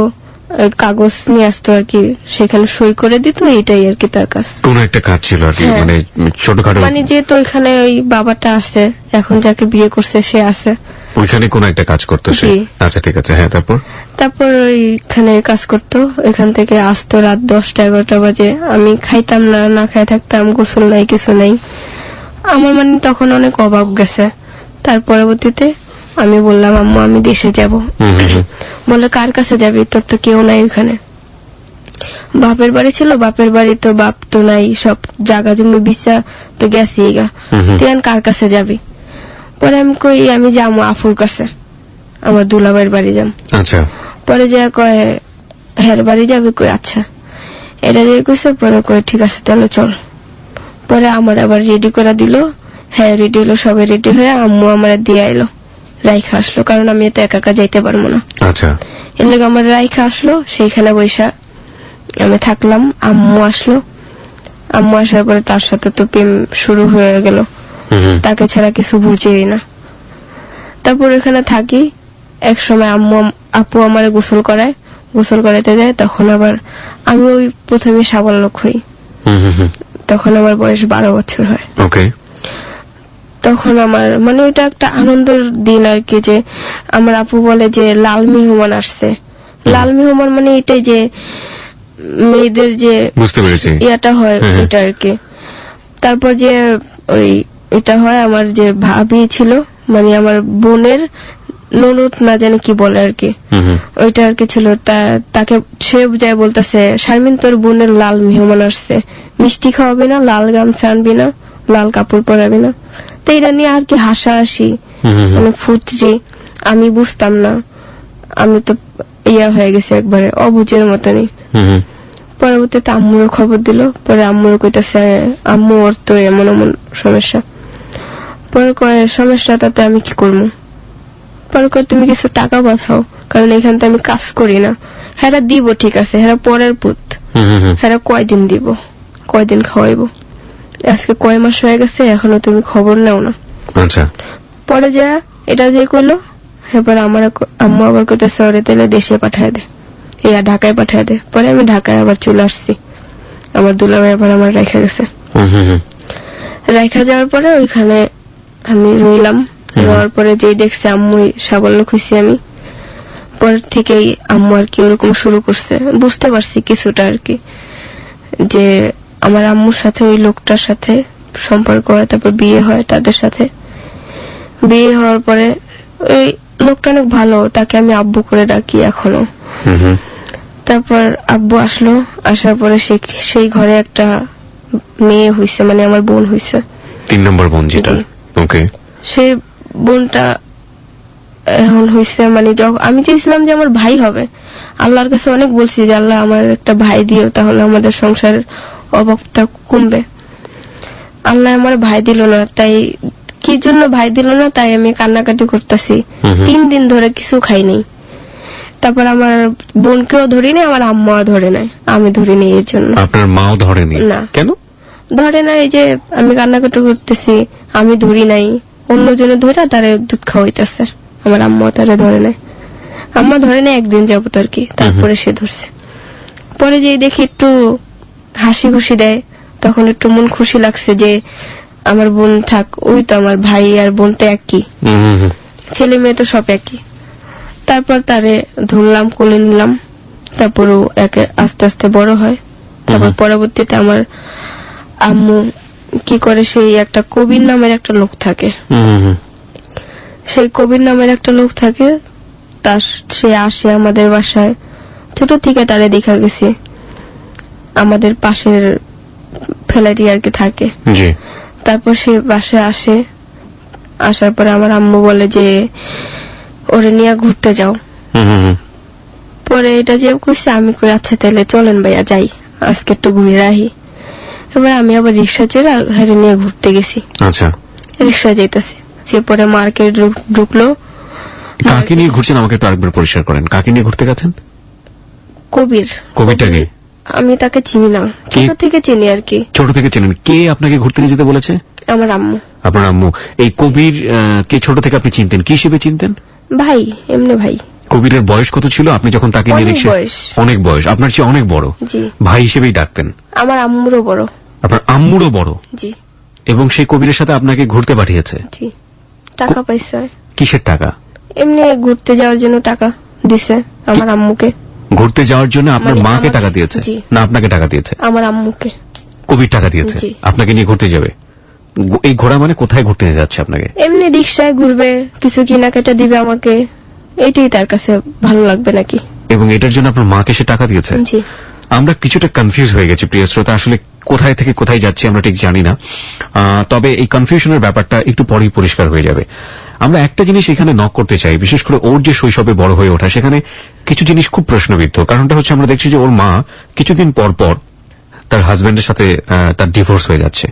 কাগজ নিয়ে আসতো আর কি, সেখানে সই করে দিত, এইটাই আর কি তার কাজ। কোন একটা কাজ ছিল আর কি, হ্যাঁ। মানে ছোটখাটো? মানে যেহেতু ওইখানে ওই বাবাটা আছে, এখন যাকে বিয়ে করছে সে আছে, ওইখানে কোন একটা কাজ করতো সে? জি। আচ্ছা ঠিক আছে, হ্যাঁ তারপর? তারপর ওইখানে কাজ করতো, এখান থেকে আসতো রাত 10টা-11টা বাজে। আমি খাইতাম না, না খাই থাকতাম, গোসল নাই কিছু নাই। আমার মানে তখন অনেক অভাব গেছে। তার পরবর্তীতে আমি বললাম আম্মু আমি দেশে যাব। বলে কার কাছে যাবি, তোর তো কেউ নাই ওখানে। বাপের বাড়ি ছিল, বাপের বাড়ি তো বাপ তো নাই, সব জায়গা জমি বিচা তো গেছি গা, তুই আর কার কাছে যাবি? পরে আমি কই আমি যাবো আফুর কাছে, আমার দুলাভাইয়ের বাড়ি যাম। আচ্ছা। পরে যা কয় হের বাড়ি যাবি, কই আচ্ছা এটা যে কইছে। পরে কয় ঠিক আছে তাহলে চল। পরে আমার আবার রেডি করে দিল, হ্যাঁ রেডি হলো, সবাই রেডি হয়ে আম্মু আমার দিয়ে আইলো, রাইখা আসলো, কারণ আমি তো একা একা যাইতে পারবো না। আচ্ছা। এর লাগে আমার রাইখা আসলো, সেইখানে বৈশা আমি থাকলাম। আম্মু আসলো, আম্মু আসার পরে তার সাথে তো প্রেম শুরু হয়ে গেল, তাকে ছাড়া কিছু বুঝেই না। তারপর এখানে থাকি, এক সময় আপু আমার গোসল করায়, গোসল করাইতে যায়, তখন আবার আমি ওই প্রথমে সাবালক হই। তখন আমার বয়স 12 বছর হয়। ওকে। তখন আমার মানে ওইটা একটা আনন্দের দিন আর কি, যে আমার আপু বলে যে লাল মেহমান আসছে। লাল মেহমান মানে এটাই যে মেয়েদের যে বুঝতে পেরেছি ইয়াটা হয় এটা আর কি। তারপর যে ওই এটা হয়, আমার যে ভাবি ছিল মানে আমার বোনের ননদ না জানি কি বলে আর কি, ওইটা আর কি ছিল। তাকে সে যায় বলতেছে শারমিন তোর বোনের লাল মেহমান আসছে, মিষ্টি খাওয়াবি না, লাল গামছা আনবি না, লাল কাপড় পরাবি না। তো এটা নিয়ে আর কি হাসাহাসি, মানে ফুটছি। আমি বুঝতাম না, আমি তো ইয়া হয়ে গেছে একবারে অবুঝের মতনই। পরবর্তীতে আম্মুরও খবর দিল, পরে আম্মুর কইতেছে আম্মু ওর তো এমন এমন সমস্যা। পরে কয় সমস্যা তাতে আমি কি করবো? পরে কয় তুমি কিছু টাকা পাঠাও, কারণ এখান থেকে আমি কাজ করি না। হ্যাঁ দিব, ঠিক আছে, হ্যাঁ পরের পুত, হ্যাঁ কয়দিন দিব, কয়দিন খাওয়াইবো, আজকে কয় মাস হয়ে গেছে এখনো তুমি খবর নাও না। আচ্ছা। পরে যা এটা যে করলো, এবার আমার আম্মু আবার কইতেছে ওরে তাহলে দেশে পাঠায় দে, ইয়া ঢাকায় পাঠায় দে। পরে আমি ঢাকায় আবার চলে আসছি, আমার দুলাভাই আবার আমার রেখা গেছে। রেখা যাওয়ার পরে ওইখানে আমি রইলাম। রওয়ার পরে যেই দেখছে আম্মু সাবল্য খুশি আমি, পর থেকেই আম্মু আর কি ওরকম শুরু করছে। বুঝতে পারছি কিছুটা আর কি, যে আমার আম্মুর সাথে ওই লোকটার সাথে সম্পর্ক হয়, তারপর বিয়ে হয় তাদের সাথে। বিয়ে হওয়ার পরে ওই লোকটা অনেক ভালো, তাকে আমি আব্বু করে ডাকি এখনো। তারপর আব্বু আসলো, আসার পরে সেই ঘরে একটা মেয়ে হইছে, মানে আমার বোন হইছে, 3 নম্বর বোন যেটা। ওকে। সেই বোনটা এখন হইছে, মানে আমি চেয়েছিলাম যে আমার ভাই হবে, আল্লাহর কাছে অনেক বলছি যে আল্লাহ আমার একটা ভাই দিও, তাহলে আমাদের সংসারের অভাবটা কমবে। আল্লাহ আমার ভাই দিল না, তাই কি জন্য ভাই দিল না তাই আমি কান্নাকাটি করতেছি। 3 দিন ধরে কিছু খাইনি। তারপর আমার বোনকেও ধরিনি, আমার আম্মাও ধরে নাই, আমি ধরিনি। এর জন্য আপনার মাও ধরেনি? না। কেন ধরে নাই? যে আমি কান্নাকাটি করতেছি, আমি ধরি নাই, অন্যজনে ধরে তারে দুধ খাওয়াইতেছে, আমার আম্মাও তারে ধরে নাই। আম্মা ধরে নাই একদিন যাবত আর কি, তারপরে সে ধরছে। পরে যে দেখি একটু হাসি খুশি দেয়, তখন একটু মন খুশি লাগছে যে আমার বোন থাক, ওই তো আমার ভাই আর বোন তো একই, ছেলে মেয়ে তো সব একই। তারপর তারে ধরলাম, কোলে নিলাম, তারপরও একে আস্তে আস্তে বড় হয়। তারপর পরবর্তীতে আমার আম্মু কি করে, সেই একটা কবির নামের একটা লোক থাকে, সেই কবির নামের একটা লোক থাকে, সে আসে আমাদের বাসায়। ছোট থেকে তারে দেখা গেছি, আমাদের পাশের ফ্ল্যাটে আর কি থাকে। তারপর সে বাসায় আসে, আসার পরে আমার আম্মু বলে যে ওরে নিয়ে ঘুরতে যাও। পরে এটা যে কইছে, আমি কই আচ্ছা তাহলে চলেন ভাইয়া যাই, আজকে একটু ঘুরে আহি। এবার আমি আবার রিক্সা চেড়ে হেরে নিয়ে ঘুরতে গেছি। আচ্ছা। রিক্সা যাইতেছি, ঢুকছে, পরে মার্কেট ঢুকলো। কাকে নিয়ে ঘুরছেন আমাকে একটু আরেকবার পরিষ্কার করেন, কাকে নিয়ে ঘুরতে গেছেন? কবির। কবিরটাকে আমি তাকে চিনি না, ছোট থেকে চিনি আর কি। ছোট থেকে চেনেন? কে আপনাকে ঘুরতে নিয়ে যেতে বলেছে? আমার আম্মু। আপনার আম্মু। এই কবির কে ছোট থেকে আপনি চিনতেন, কি হিসেবে চিনতেন? ভাই, এমনি ভাই। কবিরের বয়স কত ছিল আপনি যখন তাকে নিয়ে অনেক রিকশা? বয়স। অনেক বয়স, আপনার চেয়ে অনেক বড়। জি। ভাই হিসেবেই ডাকতেন? আমার আম্মুরও বড়। আপনার আম্মুরও বড়? জি। এবং সেই কবিরের সাথে আপনাকে ঘুরতে পাঠিয়েছে? জি। টাকা পাইছে। কিসের টাকা? এমনি ঘুরতে যাওয়ার জন্য টাকা দিছে আমার আম্মুকে। ঘুরতে যাওয়ার জন্য আপনার মানে মাকে আমাকে- টাকা দিয়েছে? জি। না আপনাকে টাকা দিয়েছে? আমার আম্মুকে। কবির টাকা দিয়েছে জি। আপনাকে নিয়ে ঘুরতে যাবে? এই ঘোড়া মানে কোথায় ঘুরতে নিয়ে যাচ্ছে আপনাকে? এমনি রিক্সায় ঘুরবে, কিছু কেনাকাটা দিবে আমাকে, এটাই তার কাছে ভালো লাগবে নাকি। এবং এটার জন্য আপনার মাকে সে টাকা দিয়েছে? জি। আমরা কিছুটা কনফিউজ হয়ে গেছি প্রিয় শ্রোতা, আসলে কোথায় থেকে কোথায় যাচ্ছি আমরা ঠিক জানি না। তবে এই কনফিউশনের ব্যাপারটা একটু পরেই পরিষ্কার হয়ে যাবে। আমরা একটা জিনিস এখানে নক করতে চাই, বিশেষ করে ওর যে শৈশবে বড় হয়ে ওঠা, সেখানে কিছু জিনিস খুব প্রশ্নবিদ্ধ। কারণটা হচ্ছে আমরা দেখছি যে ওর মা কিছুদিন পর পর তার হাজবেন্ডের সাথে তার ডিভোর্স হয়ে যাচ্ছে।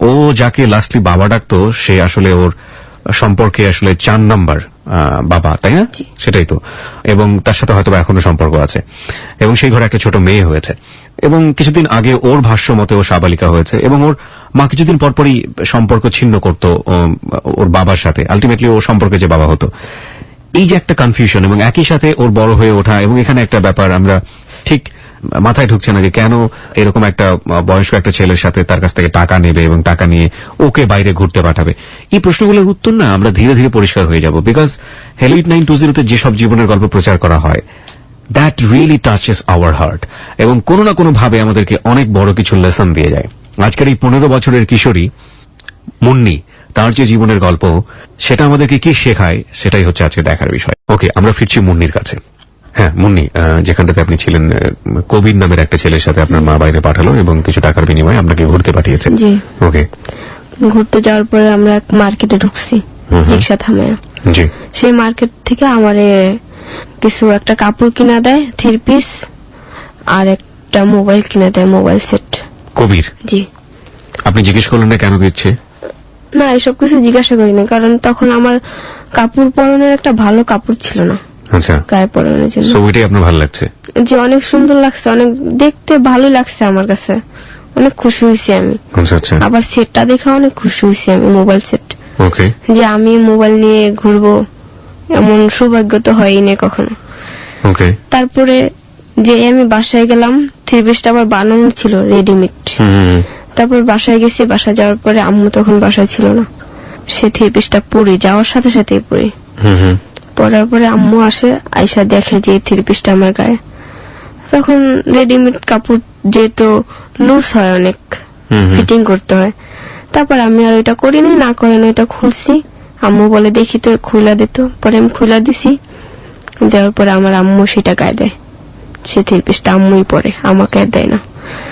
ও যাকে লাস্টলি বাবা ডাকতো সে আসলে ওর সম্পর্কে আসলে 4 নাম্বার বাবা, তাই না? জি। সেটাই তো। এবং তার সাথে হয়তো এখনো সম্পর্ক আছে, এবং সেই ঘরে একটা ছোট মেয়ে হয়েছে। এবং কিছুদিন আগে ওর ভাষ্য মতে ও সাবালিকা হয়েছে, এবং ওর মা কিছুদিন পরপরই সম্পর্ক ছিন্ন করত ওর বাবার সাথে। আলটিমেটলি ও সম্পর্কে যে বাবা হতো। এই যে একটা কনফিউশন, এবং একই সাথে ওর বড় হয়ে ওঠা, এবং এখানে একটা ব্যাপার আমরা ঠিক মাথায় ঢুকছে না যে কেন এরকম একটা বয়স্ক একটা ছেলের সাথে তার কাছ থেকে টাকা নেবে এবং টাকা নিয়ে ওকে বাইরে ঘুরতে পাঠাবে। এই প্রশ্নগুলোর উত্তর না আমরা ধীরে ধীরে পরিষ্কার হয়ে যাব, বিকজ হ্যালো 8920 তে যেসব জীবনের গল্প প্রচার করা হয়, that really touches hour heart, এবং কোনো না কোনো ভাবে আমাদেরকে অনেক বড় কিছু লেসন দিয়ে যায়। আজকের এই 15 বছরের কিশোরী মুন্নি, তার যে জীবনের গল্প, সেটা আমাদেরকে কি শেখায় সেটাই হচ্ছে আজকে দেখার বিষয়। ওকে, আমরা ফিরছি মুন্নির কাছে। হ্যাঁ মুন্নি, যেখানটাতে আপনি ছিলেন, কবির নামের একটা ছেলের সাথে আপনার মা বাইরে পাঠালো এবং কিছু টাকার বিনিময়ে আপনাকে ঘুরতে পাঠিয়েছে। জি। ওকে। ঘুরতে যাওয়ার পরে আমরা এক মার্কেটে ঢুকছি, রিক্সা থামে। জি। সেই মার্কেট থেকে আমারে কিছু একটা কাপড় কিনা দেয়, 3 পিস, আর একটা মোবাইল কিনা দেয়, মোবাইল সেট। কবির? জি। আপনি জিজ্ঞেস করলেন না কেন দিচ্ছে? না, এসব কিছু জিজ্ঞাসা করিনি, কারণ তখন আমার কাপড় পরনের একটা ভালো কাপড় ছিল না আচ্ছা, গায়ে পরানোর জন্য। সো ওইটাই আপনার ভালো লাগছে? যে অনেক সুন্দর লাগছে, অনেক দেখতে ভালো লাগছে আমার কাছে, অনেক খুশি হয়েছি আমি। আচ্ছা আচ্ছা। আবার সেটটা দেখে অনেক খুশি হয়েছি আমি, মোবাইল সেট। ওকে। যে আমি মোবাইল নিয়ে ঘুরবো এমন সৌভাগ্য তো হয়নি কখনো। ওকে। তারপরে যে আমি বাসায় গেলাম, 3 পিসটা আবার বানানো ছিল রেডিমেড। তারপর বাসায় গেছি, বাসায় যাওয়ার পরে আম্মু তখন বাসায় ছিল না, সে 3 পিসটা পরে যাওয়ার সাথে সাথেই পরে। পরার পরে আম্মু আসে, আয়সা দেখে যে 3 পিসটা আমার গায়ে। তখন রেডিমেড কাপড় যেহেতু লুজ হয়, অনেক ফিটিং করতে হয়। তারপর আমি আর ওইটা করিনি, না করেন ওইটা খুলছি। আম্মু বলে দেখি তো, খুলা দিত। পরে আমি খুলা দিছি, দেওয়ার পরে আমার আম্মু সেটা গায়ে দেয়। সে 3 পিসটা আম্মুই পরে, আমাকে আর দেয় না।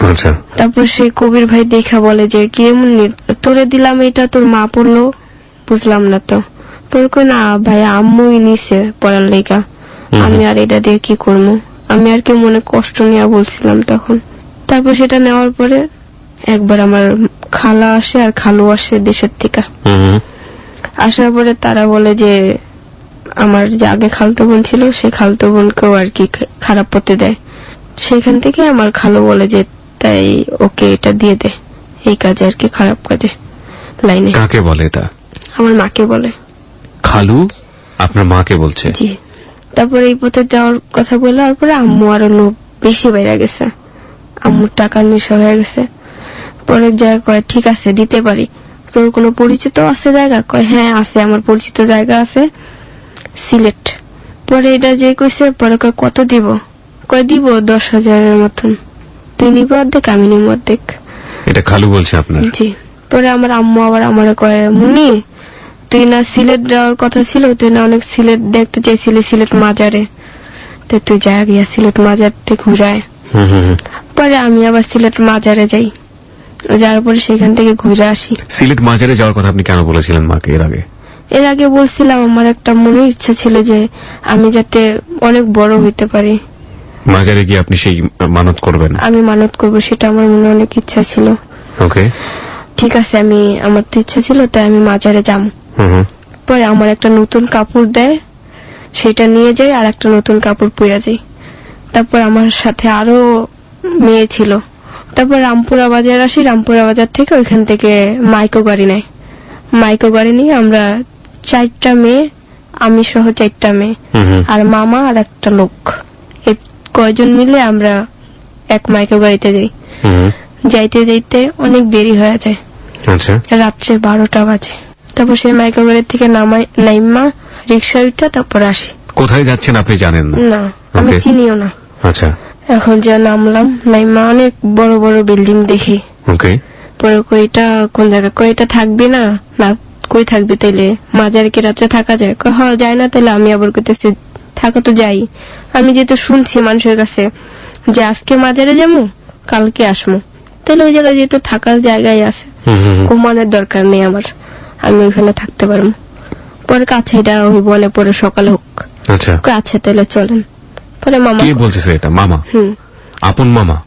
আচ্ছা। তারপর সেই কবির ভাই দেখা বলে যে কি এমন তোরে দিলাম, এটা তোর মা পড়লো, বুঝলাম না তো। পরে কই না ভাই, আম্মুই নিছে পড়ার লেগা, আমি আর এটা দিয়ে কি করবো। আমি আর কি মনে কষ্ট নিয়ে বলছিলাম তখন। তারপর সেটা নেওয়ার পরে একবার আমার খালা আসে আর খালু আসে দেশের থেকে। আসার পরে তারা বলে যে আমার যে আগে খালতো বোন ছিল, সে খালতো বোনকেও আর কি খারাপ পথে দেয়। সেখান থেকে আমার খালু বলে যে তাই ওকে এটা দিয়ে দে, এই কাজে আর কি, খারাপ কাজে লাইনে। কাকে বলে এটা? আমার মাকে বলে। খালু আপনার মাকে বলছে? জি। তারপরে এই পথে দেওয়ার কথা বলার পরে আম্মু আরো লোভ বেশি বেড়ে গেছে, আম্মুর টাকার নেশা হয়ে গেছে। পরে যা কয় ঠিক আছে দিতে পারি, তোর কোনো পরিচিত আছে জায়গা? কয় হ্যাঁ আছে, আমার পরিচিত জায়গা আছে সিলেট। পরে এটা যে কইছে, পরে কয় কত দিব? কয় দিব 10,000-এর মতন, তুই নিবি অর্ধেক, আমি নিব অর্ধেক। এটা খালু বলছে আপনার? জি। পরে আমার আম্মু আবার আমারে কয় মুনি, তুই না সিলেট যাওয়ার কথা ছিল, তুই না অনেক সিলেট দেখতে চাইছিলি, সিলেট মাজারে, তো তুই যা গিয়া সিলেট মাজার থেকে ঘুরায়। পরে আমি আবার সিলেট মাজারে যাই, যাওয়ার পরে সেখান থেকে ঘুরে আসি। সিলেট মাজারে যাওয়ার কথা আপনি কেন বলেছিলেন মাকে এর আগে? এর আগে বলছিলাম আমার একটা মনের ইচ্ছা ছিল যে আমি যাতে অনেক বড় হইতে পারি, মাজারে গিয়ে আপনি সেই মানত করবেন? আমি মানত করবো, সেটা আমার মনে অনেক ইচ্ছা ছিল। ওকে। ঠিক আছে, আমার তো ইচ্ছা ছিল, তাই আমি মাজারে যাম। পরে আমার একটা নতুন কাপড় দেয়, সেটা নিয়ে যাই আর একটা নতুন কাপড় পরে যাই। তারপর আমার সাথে আরো মেয়ে ছিল। তারপর রামপুরা বাজার আসি, রামপুরা বাজার থেকে ওইখান থেকে মাইক্রো গাড়ি নেয়। মাইক্রো গাড়ি নিয়ে আমরা 4টা মেয়ে, আমি সহ 4টা মেয়ে আর মামা আর একটা লোক, এই কয়জন মিলে আমরা এক মাইক্রো গাড়িতে যাই। যাইতে যাইতে অনেক দেরি হয়ে যায়, আচ্ছা, রাত্রে 12টা বাজে। তারপর সেই মাইক্রো গাড়ি থেকে নাইমা রিক্সা উঠা তারপর আসি। কোথায় যাচ্ছেন আপনি জানেন না? না, আমি চিনিও না। আচ্ছা, এখন যা নামলাম, নাইমা অনেক বড় বড় বিল্ডিং দেখি। ওকে। পরে কইটা কোন জায়গা, কইটা থাকবি না? না, কই থাকবি তাইলে? মাজারে কি রাত্রে থাকা যায়? হ্যাঁ যায় না। তাহলে আমি আবার কইতেছি থাকা তো যাই। আমি যেহেতু শুনছি মানুষের কাছে যে আজকে মাজারে যাবো, কালকে আসবো, তাহলে ওই জায়গায় যেহেতু থাকার জায়গায় আছে, ঘুমানোর দরকার নেই আমার, আমি ওইখানে থাকতে পারবো। পরে কাছে এটা হইব না, পরে সকালে হোক। আচ্ছা, আচ্ছা তাহলে চলেন। পরে মামা কে বলতেছে এটা? মামা? আপন মামা?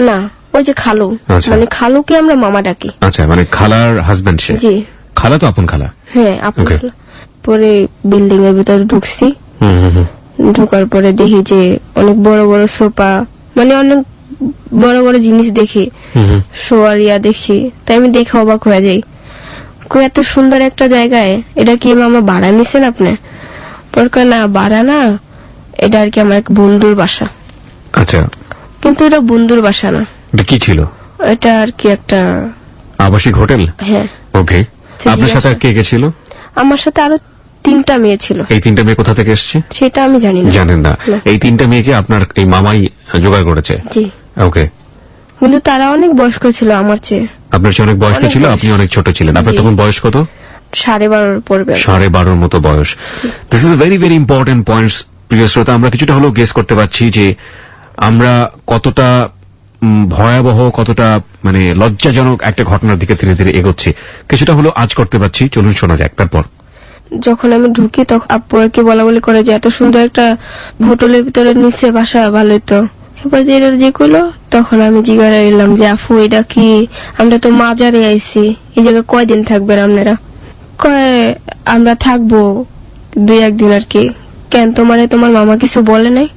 না, ওই যে খালু। মানে খালুকে আমরা মামা ডাকি। আচ্ছা, মানে খালার হাজবেন্ড সে? জি। খালা তো আপন খালা? হ্যাঁ, আপন খালা। পরে বিল্ডিং এর ভিতরে ঢুকছি। ঢোকার পরে দেখি যে অনেক বড় বড় সোফা, মানে অনেক বড় বড় জিনিস দেখি, শোয়ারিয়া দেখি। তাই আমি দেখে অবাক হয়ে যাই, এত সুন্দর একটা জায়গায় এটা কি মামা ভাড়া নিছেন আপনি? পরে না, ভাড়া না, এটা আর কি আমার এক বন্ধুর বাসা। আচ্ছা, কিন্তু এটা বন্ধুর বাসা না। এটা কি ছিল? এটা আর কি একটা আবাসিক হোটেল? হ্যাঁ। ওকে। আপনার সাথে আর কে কে ছিল? আমার সাথে আরো 3টা মেয়ে ছিল। এই 3টা মেয়ে কোথা থেকে এসছে? সেটা আমি জানি না। জানেন না? এই 3টা মেয়েকে আপনার এই মামাই জোগাড় করেছে? জি। ওকে। কিন্তু তারা অনেক বয়স্ক ছিল আমার চেয়ে। আপনার চেয়ে অনেক বয়স্ক ছিল, আপনি অনেক ছোট ছিলেন। আপনার তখন বয়স কত? 12.5 পড়বে। 12.5 মতো বয়স। This is very very important points. প্রিয় শ্রোতা, আমরা কিছুটা হলেও গেস করতে পারছি যে আমরা কতটা ভয়াবহ, কতটা মানে লজ্জাজনক একটা ঘটনার দিকে ধীরে ধীরে এগোচ্ছি। কিছুটা হলেও আজ করতে পারছি। চলুন শোনা যাক। তারপর যখন আমি ঢুকি তখন আপু আর কি বলা বলি করে যে এত সুন্দর একটা হোটেলের ভিতরে নিচে বাসা, ভালোই তো। এবার যে করলো, তখন আমি জিজ্ঞাসা এলাম যে আপু এটা কি? আমরা তো মাজারে আইছি, এই জায়গায় কয়দিন থাকবেন আপনারা? কয় আমরা থাকবো 2-1 দিন আর কি। কেন, তোমার মামা কিছু বলে নাই?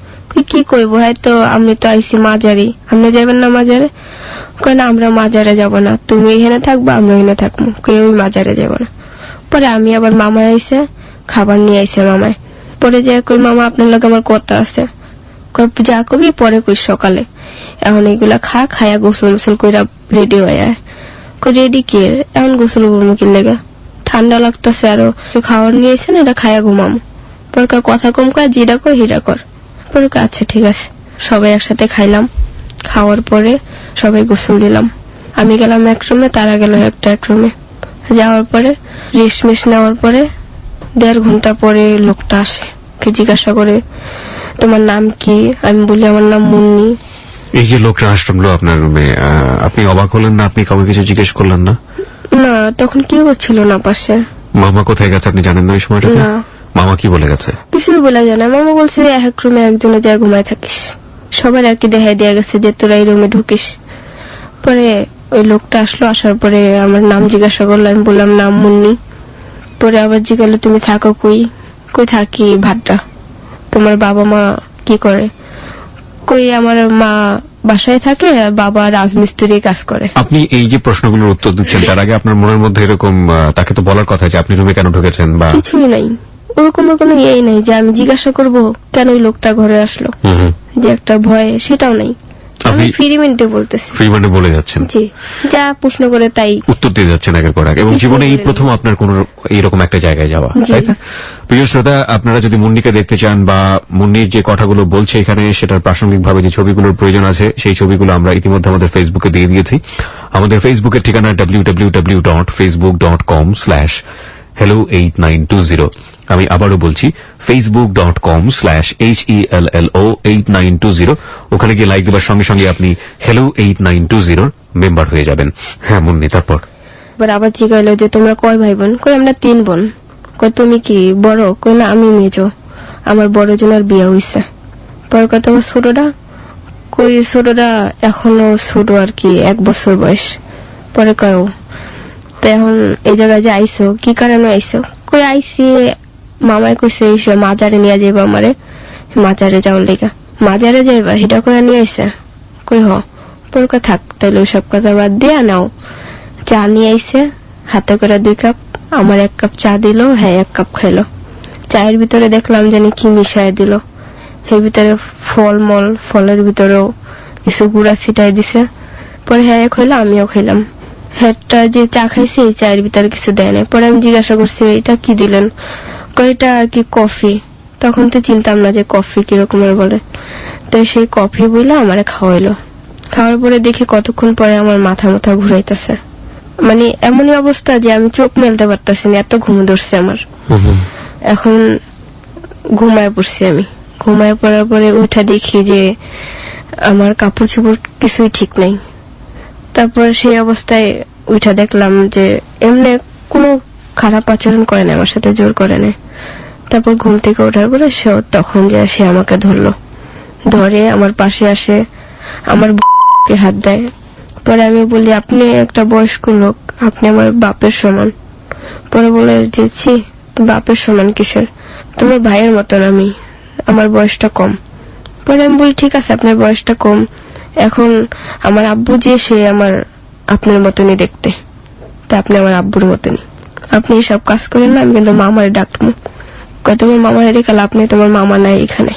কি কইব, হয়তো আমি তো আইছি মাজারে, আপনি যাবেন না মাজারে? কয় না, আমরা মাজারে যাব না, তুমি এখানে থাকবো, আমরা এখানে থাকবো, কেউ মাজারে যাব না। পরে আমি আবার মামা আইসে খাবার নিয়ে আইসে মামায়। পরে যে কই মামা আপনার লোক আমার কথা আছে। যা কবি পরে কই সকালে। এখন এইগুলা খায়া গোসল কইরা রেডি হয়ে রেডি কি এখন গোসল করবো কি লেগে? ঠান্ডা লাগতেছে, আরো খাবার নিয়ে এসে না, এটা খায়া ঘুমাম। পরে কথা কম কয়, যেটা কর হিরা কর। পরে আচ্ছা ঠিক আছে। সবাই একসাথে খাইলাম। খাওয়ার পরে সবাই গোসল দিলাম। আমি গেলাম এক রুমে, তারা গেল এক রুমে। যাওয়ার পরে রেস্ট মেশ নেওয়ার পরে 1.5 ঘন্টা পরে লোকটা আসে, জিজ্ঞাসা করে তোমার নাম কি? আমি বলি আমার নাম মুন্নি। এই যে লোকটা আসলো আপনার রুমে, আপনি অবাক হলেন না? আপনি কাউকে কিছু জিজ্ঞেস করলেন না? না, তখন কেউ ছিল না পাশে। মামা কোথায় গেছে আপনি জানেন না ওই সময়টাতে? না। মামা কি বলে গেছে? কিছুই বলে যায় না। মামা বলছে এক রুমে একজনে যায় ঘুমায় থাকিস, সবার আর কি দেখাই দেয়া গেছে যে তোরা এই রুমে ঢুকিস। পরে ওই লোকটা আসলো, আসার পরে আমার নাম জিজ্ঞাসা করলো, আমি বললাম নাম মুন্নি। পরে আবার জিজ্ঞাসা তুমি থাকো কই? কই থাকি ভাড্ডা। তোমার বাবা মা কি করে? কই আমার মা বাসায় থাকে, বাবা রাজমিস্ত্রি কাজ করে। আপনি এই যে প্রশ্নগুলোর উত্তর দিচ্ছেন তার আগে আপনার মনের মধ্যে এরকম তাকে তো বলার কথা যে আপনি রুমে কেন ঢুকেছেন বা কিছুই নাই, ওরকম কোনো ইয়েই নাই যে আমি জিজ্ঞাসা করব কেন ওই লোকটা ঘরে আসলো, যে একটা ভয়, সেটাও নাই। আমি ফ্রি মাইন্ডে বলতেছি, ফ্রি মাইন্ডে বলে যাচ্ছেন। জি, যা প্রশ্ন করে তাই উত্তর দিয়ে যাচ্ছেন একের পর এক, এবং জীবনে এই প্রথম আপনার কোন এইরকম একটা জায়গায় যাওয়া, তাই না? প্রিয় শ্রোতা, আপনারা যদি মুন্নিকে দেখতে চান বা মুন্নির যে কথাগুলো বলছে এখানে সেটার প্রাসঙ্গিকভাবে যে ছবিগুলোর প্রয়োজন আছে সেই ছবিগুলো আমরা ইতিমধ্যে আমাদের ফেসবুকে দিয়ে দিয়েছি। আমাদের ফেসবুকের ঠিকানা www.facebook.com/hello8920। আমি আবারও বলছি facebook.com/HELLO8920। ওখানে গিয়ে লাইক দেবার সঙ্গে সঙ্গে আপনি hello8920 মেম্বার হয়ে যাবেন। হ্যাঁ মুন্নি, তারপর আবার জিজ্ঞাসা যে তোমরা কয় ভাই বোন? কই আমরা 3 বোন। কই তুমি কি বড়? কই না আমি মেজো, আমার বড় জনের বিয়ে হইছে। পরে কত আমার ছোটটা? কই ছোটটা এখনো ছোট আর কি, 1 বছর বয়স। পরে কয় তো এখন এই জায়গায় যে আইসো কি কারণে আইসো? কই আইসি, মামাই কইছে এসে মাজারে নিয়ে যাইবা আমারে, মাজারে যাওয়ার লেগা। মাজারে যাইবা হিটা করে নিয়ে আইসা, কই হ। পরে কই থাক তাইলে ওইসব কথা বাদ দিয়া নাও। চা নিয়ে আইসে হাতে করে 2 কাপ, আমার 1 কাপ চা দিল, হ্যাঁ 1 কাপ খাইলো। চায়ের ভিতরে দেখলাম জানি কি মিশাই দিল, এর ভিতরে ফলের ভিতরেও কিছু গুঁড়া ছিটাই দিছে। পরে হ্যাঁ খাইলো, আমিও খাইলাম। হ্যাঁটা যে চা খাইছে এই চায়ের ভিতরে কিছু দেয় না। পরে আমি জিজ্ঞাসা করছি এটা কি দিলেন, এটা আর কি কফি। তখন তো চিনতাম না যে কফি কিরকমের বলে। তো সেই কফি বইলে আমারে খাওয়াইলো। খাওয়ার পরে দেখি কতক্ষণ পরে আমার মাথা ঘুরাইতেছে, মানে এমনই অবস্থা যে আমি চোখ মেলতে পারতেছি না, এত ঘুম ধরছে আমার। এখন ঘুমায় পড়ছি। আমি ঘুমায় পড়ার পরে উঠে দেখি যে আমার কাপড় চোপড় কিছুই ঠিক নাই। তারপর সেই অবস্থায় উঠে দেখলাম যে এমনি কোনো খারাপ আচরণ করে না আমার সাথে, জোর করে না। তারপর ঘুম থেকে ওঠার পরে তখন যে সে আমাকে ধরে আমার পাশে আসে, আমার কে হাত দেয়। পরে আমি বলি আপনি একটা বয়স্ক লোক, আপনি আমার বাপের সমান। পরে বলে যে ছি, বাপের সমান কিসের, তোমার ভাইয়ের মতন আমি, আমার বয়সটা কম। পরে আমি বলি ঠিক আছে আপনার বয়সটা কম, এখন আমার আব্বু যে সে আমার আপনার মতনই দেখতে, তা আপনি আমার আব্বুর মতনই, আপনি সব কাজ করেন না, আমি কিন্তু মামারে ডাকবো। কয় তোমার মামারে রেখাল, আপনি তোমার মামা নাই এখানে।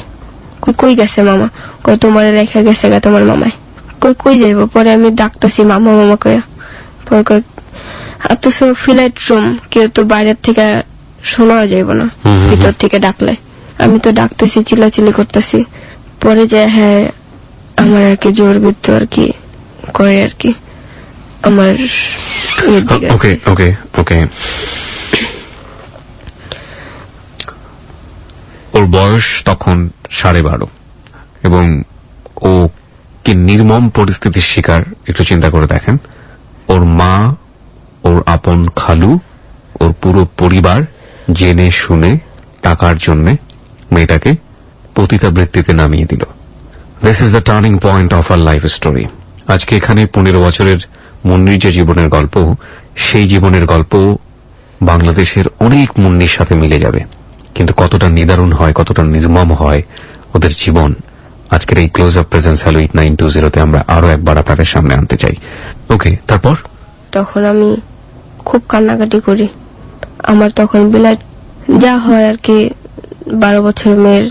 কই গেছে মামা, কয় তোমার রেখা গেছে গা তোমার মামায়। কই যাইব। পরে আমি ডাকতেছি মামা কয়া। পরে কয় অথচ ফ্লাইট রুম, কেউ তো বাইরের থেকে শোনা যাইব না ভিতর থেকে ডাকলে। আমি তো ডাকতেছি, চিল্লাচিল্লি করতেছি। পরে যে হ্যাঁ আমার আর কি জোর বিদ্য আর কি করে আর কি আমার ওকে ওকে ওকে। ওর বয়স তখন 12.5 এবং ও কি নির্মম পরিস্থিতির শিকার একটু চিন্তা করে দেখেন। ওর মা, ওর আপন খালু, ওর পুরো পরিবার জেনে শুনে টাকার জন্য মেয়েটাকে পতিতাবৃত্তিতে নামিয়ে দিল। This is the turning point of our life story. আজকে এখানে 15 বছরের মুন্নির যে জীবনের গল্প, সেই জীবনের গল্প বাংলাদেশের অনেক মুন্নির সাথে মিলে যাবে। কিন্তু কতটা নিদারুণ হয়, কতটা নির্মম হয় ওদের জীবন, আজকের এই ক্লোজ আপ প্রেজেন্স হ্যালো 8920 আমরা আরো একবার আপনাদের সামনে আনতে চাই। ওকে, তারপর তখন আমি খুব কান্নাকাটি করি। আমার তখন বিলাট যা হয় আর কি 12 বছরের মেয়ের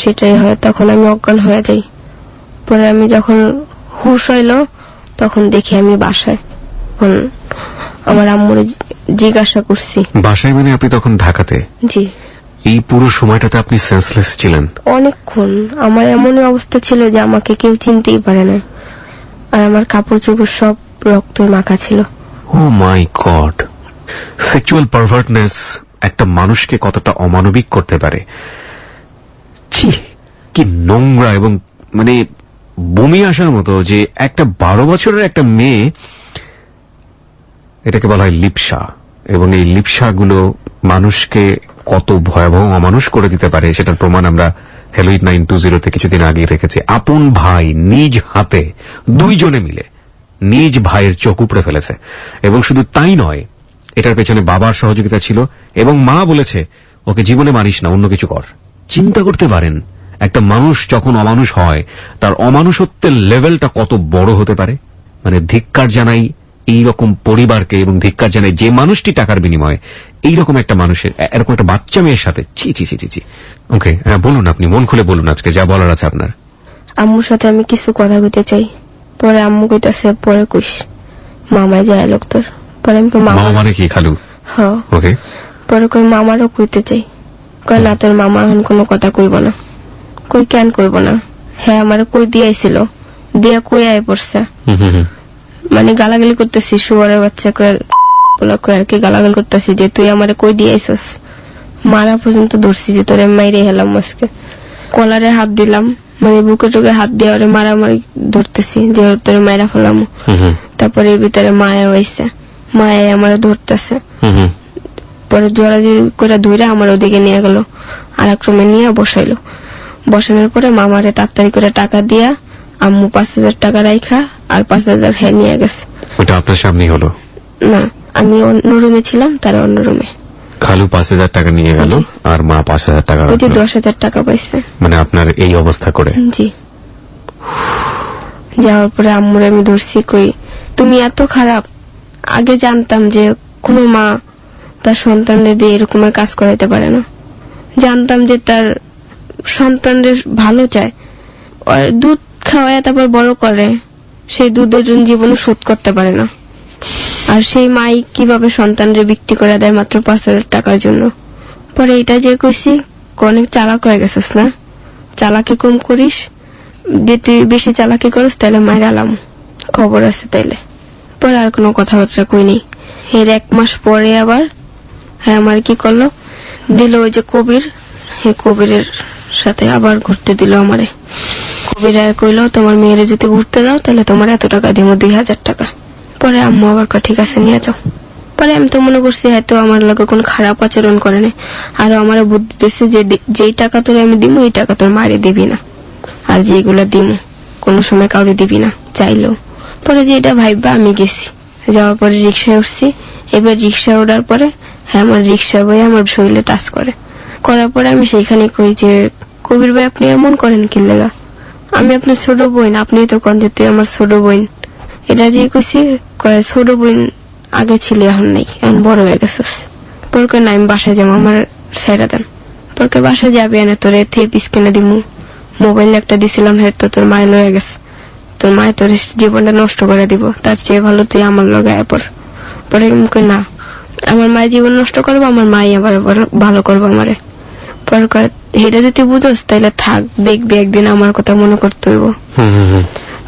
সেটাই হয়। তখন আমি অজ্ঞান হয়ে যাই। পরে আমি যখন হুঁশ হইল তখন দেখি আমি বাসায়। আমার আম্মুরে জিজ্ঞাসা করছি। বাসায় মানে আপনি তখন ঢাকাতে? জি। এই পুরো সময়টাতে আপনি সেন্সলেস ছিলেন? অনেকক্ষণ। আমার এমনই অবস্থা ছিল যে আমাকে কেউ চিনতেই পারে না, আর আমার কাপড় চোপড় সব রক্ত মাখা ছিল। ও মাই গড। সেক্সুয়াল পারভার্টনেস একটা মানুষকে কতটা অমানবিক করতে পারে। ছি, কি নোংরা এবং মানে বমি আসার মতো যে একটা 12 বছরের একটা মেয়ে, এটাকে বলা হয় লিপ্সা, এবং এই লিপ্সাগুলো মানুষকে কত ভয়াবহ অমানুষ করে দিতে পারে সেটার প্রমাণ আমরা হ্যালো 8920 কিছুদিন আগে রেখেছি। আপন ভাই নিজ হাতে 2 জনে মিলে নিজ ভাইয়ের চোখ উপড়ে ফেলেছে। এবং শুধু তাই নয়, এটার পেছনে বাবার সহযোগিতা ছিল এবং মা বলেছে ওকে জীবনে মারিস না, অন্য কিছু কর। চিন্তা করতে পারেন একটা মানুষ যখন অমানুষ হয় তার অমানুষত্বের লেভেলটা কত বড় হতে পারে। মানে ধিক্কার জানাই এইরকম পরিবারকে, এবং ধিক্কার জানাই যে মানুষটি টাকার বিনিময়ে এইরকম একটা মানুষের, এরকম একটা বাচ্চা মেয়ের সাথে। ছি ছি ছি ছি। ওকে, হ্যাঁ বলুন, আপনি মন খুলে বলুন আজকে যা বলার আছে আপনার। আম্মুর সাথে আমি কিছু কথা কইতে চাই। পরে আম্মু কইতাছে পরে কইস, মামাই যায় লোক তোর। পরে আমি মামা মানে কি, খালু? হ্যাঁ। ওকে। পরে কই মামারও কইতে চাই। কই না তোর মামা এখন কোনো কথা কইব না। কই কেন কইব না? হ্যাঁ আমার কই দিয়েছিল, দিয়া কই আয় পড়ছে। মানে গালাগালি করতেছি, শুয়ারের বাচ্চা কই আর কি গালাগালি করতেছি যে তুই আমারে কই দিয়েছিস। মারা পর্যন্ত ধরছি যে তোরে মাইরে হেলাম আজকে। কলারে হাত দিলাম, মানে বুকে টুকে হাত দিয়ে ওরে মারামারি ধরতেছি যে তোরে মাইরা ফেলাম। তারপরে এর ভিতরে মায়া হয়েছে, মায়া আমার ধরতেছে। পরে জোরাজি করে ধরে আমার ওদিকে নিয়ে গেল, আর এক রুমে নিয়ে বসাইলো। বসানোর পরে মামারে তাড়াতাড়ি করে টাকা দিয়া আম্মু 5,000 টাকা রাইখা আর 5,000 হ্যাঁ নিয়ে গেছে। ওটা আপনার সামনেই হলো? না, আমি অন্য রুমে ছিলাম, তারা অন্য রুমে। খালু 5,000 টাকা নিয়ে গেল জি। আর মা 5,000 টাকা ওই যে রাখলো। 10,000 টাকা পাইছে। মানে আপনার এই অবস্থা করে। জি। যাওয়ার পরে আম্মুরে আমি ধরছি, কই তুমি এত খারাপ। আগে জানতাম যে কোনো মা তার সন্তানদের দিয়ে এরকমের কাজ করাইতে পারে না। জানতাম যে তার সন্তানদের ভালো চায়, আর দুধ খাওয়ায় তারপর বড় করে, সেই দুধের জীবনে শোধ করতে পারে না। আর সেই মাই কিভাবে সন্তানদের বিক্রি করে দেয় মাত্র 5,000 টাকার জন্য। পরে এটা যে কইছি, অনেক চালাক হয়ে গেছিস না, চালাকি কম করিস, যে তুই বেশি চালাকি করিস তাহলে মাইরালাম, খবর আছে তাইলে। পরে আর কোনো কথাবার্তা কইনি। এর 1 মাস পরে আবার হ্যাঁ আমার কি করলো, দিল ওই যে কবির, হে কবিরের সাথে আবার ঘুরতে দিল আমারে। কবির কইলো তোমার মেয়েরে যদি ঘুরতে দাও তাহলে তোমার এত টাকা দিব, 2,000 টাকা। পরে আম্মু আবার কয় ঠিক আছে নিয়ে যাও। পরে আমি তো মনে করছি হয়তো আমার লগে কোন খারাপ আচরণ করে না, আর আমার বুদ্ধি দিচ্ছে যে যেই টাকা তোর আমি দিব এই টাকা তোর মারে দিবি না, আর যেগুলো দিব কোনো সময় কাউরে দিবি না চাইলো। পরে যে এটা ভাইবা আমি গেছি, যাওয়ার পরে রিক্সায় উঠছি। এবার রিক্সা ওঠার পরে হ্যাঁ আমার রিক্সা বই আমার শরীরে টাচ করে, করার পরে আমি সেইখানে কই যে কবির ভাই আপনি এমন করেন কি লেগা, আমি আপনার ছোট বোন, আপনি তো কন যে তুই আমার ছোট বোন। এটা যে কইছি, কয় ছোট বোন আগে ছিল এখন নেই, এখন বড় হয়ে গেছিস। পরকে না আমি বাসায় যাবো, আমার ছেড়ে দেন। পরকে বাসায় যাবি না, তোর থেপিস কিনে দিমু, মোবাইল একটা দিছিলাম হয়তো তোর মায়ের লয়ে গেছে, তোর মায়ের তোর জীবনটা নষ্ট করে দিব, তার চেয়ে ভালো তুই আমার লগে আয় পর। পরে মুখে না, আমার মায়ের জীবন নষ্ট করবো, আমার মাই আবার ভালো করবো আমারে। পরে কয় এটা যদি বুঝোস তাইলে থাক, দেখবি একদিন আমার কথা মনে করতে হইব।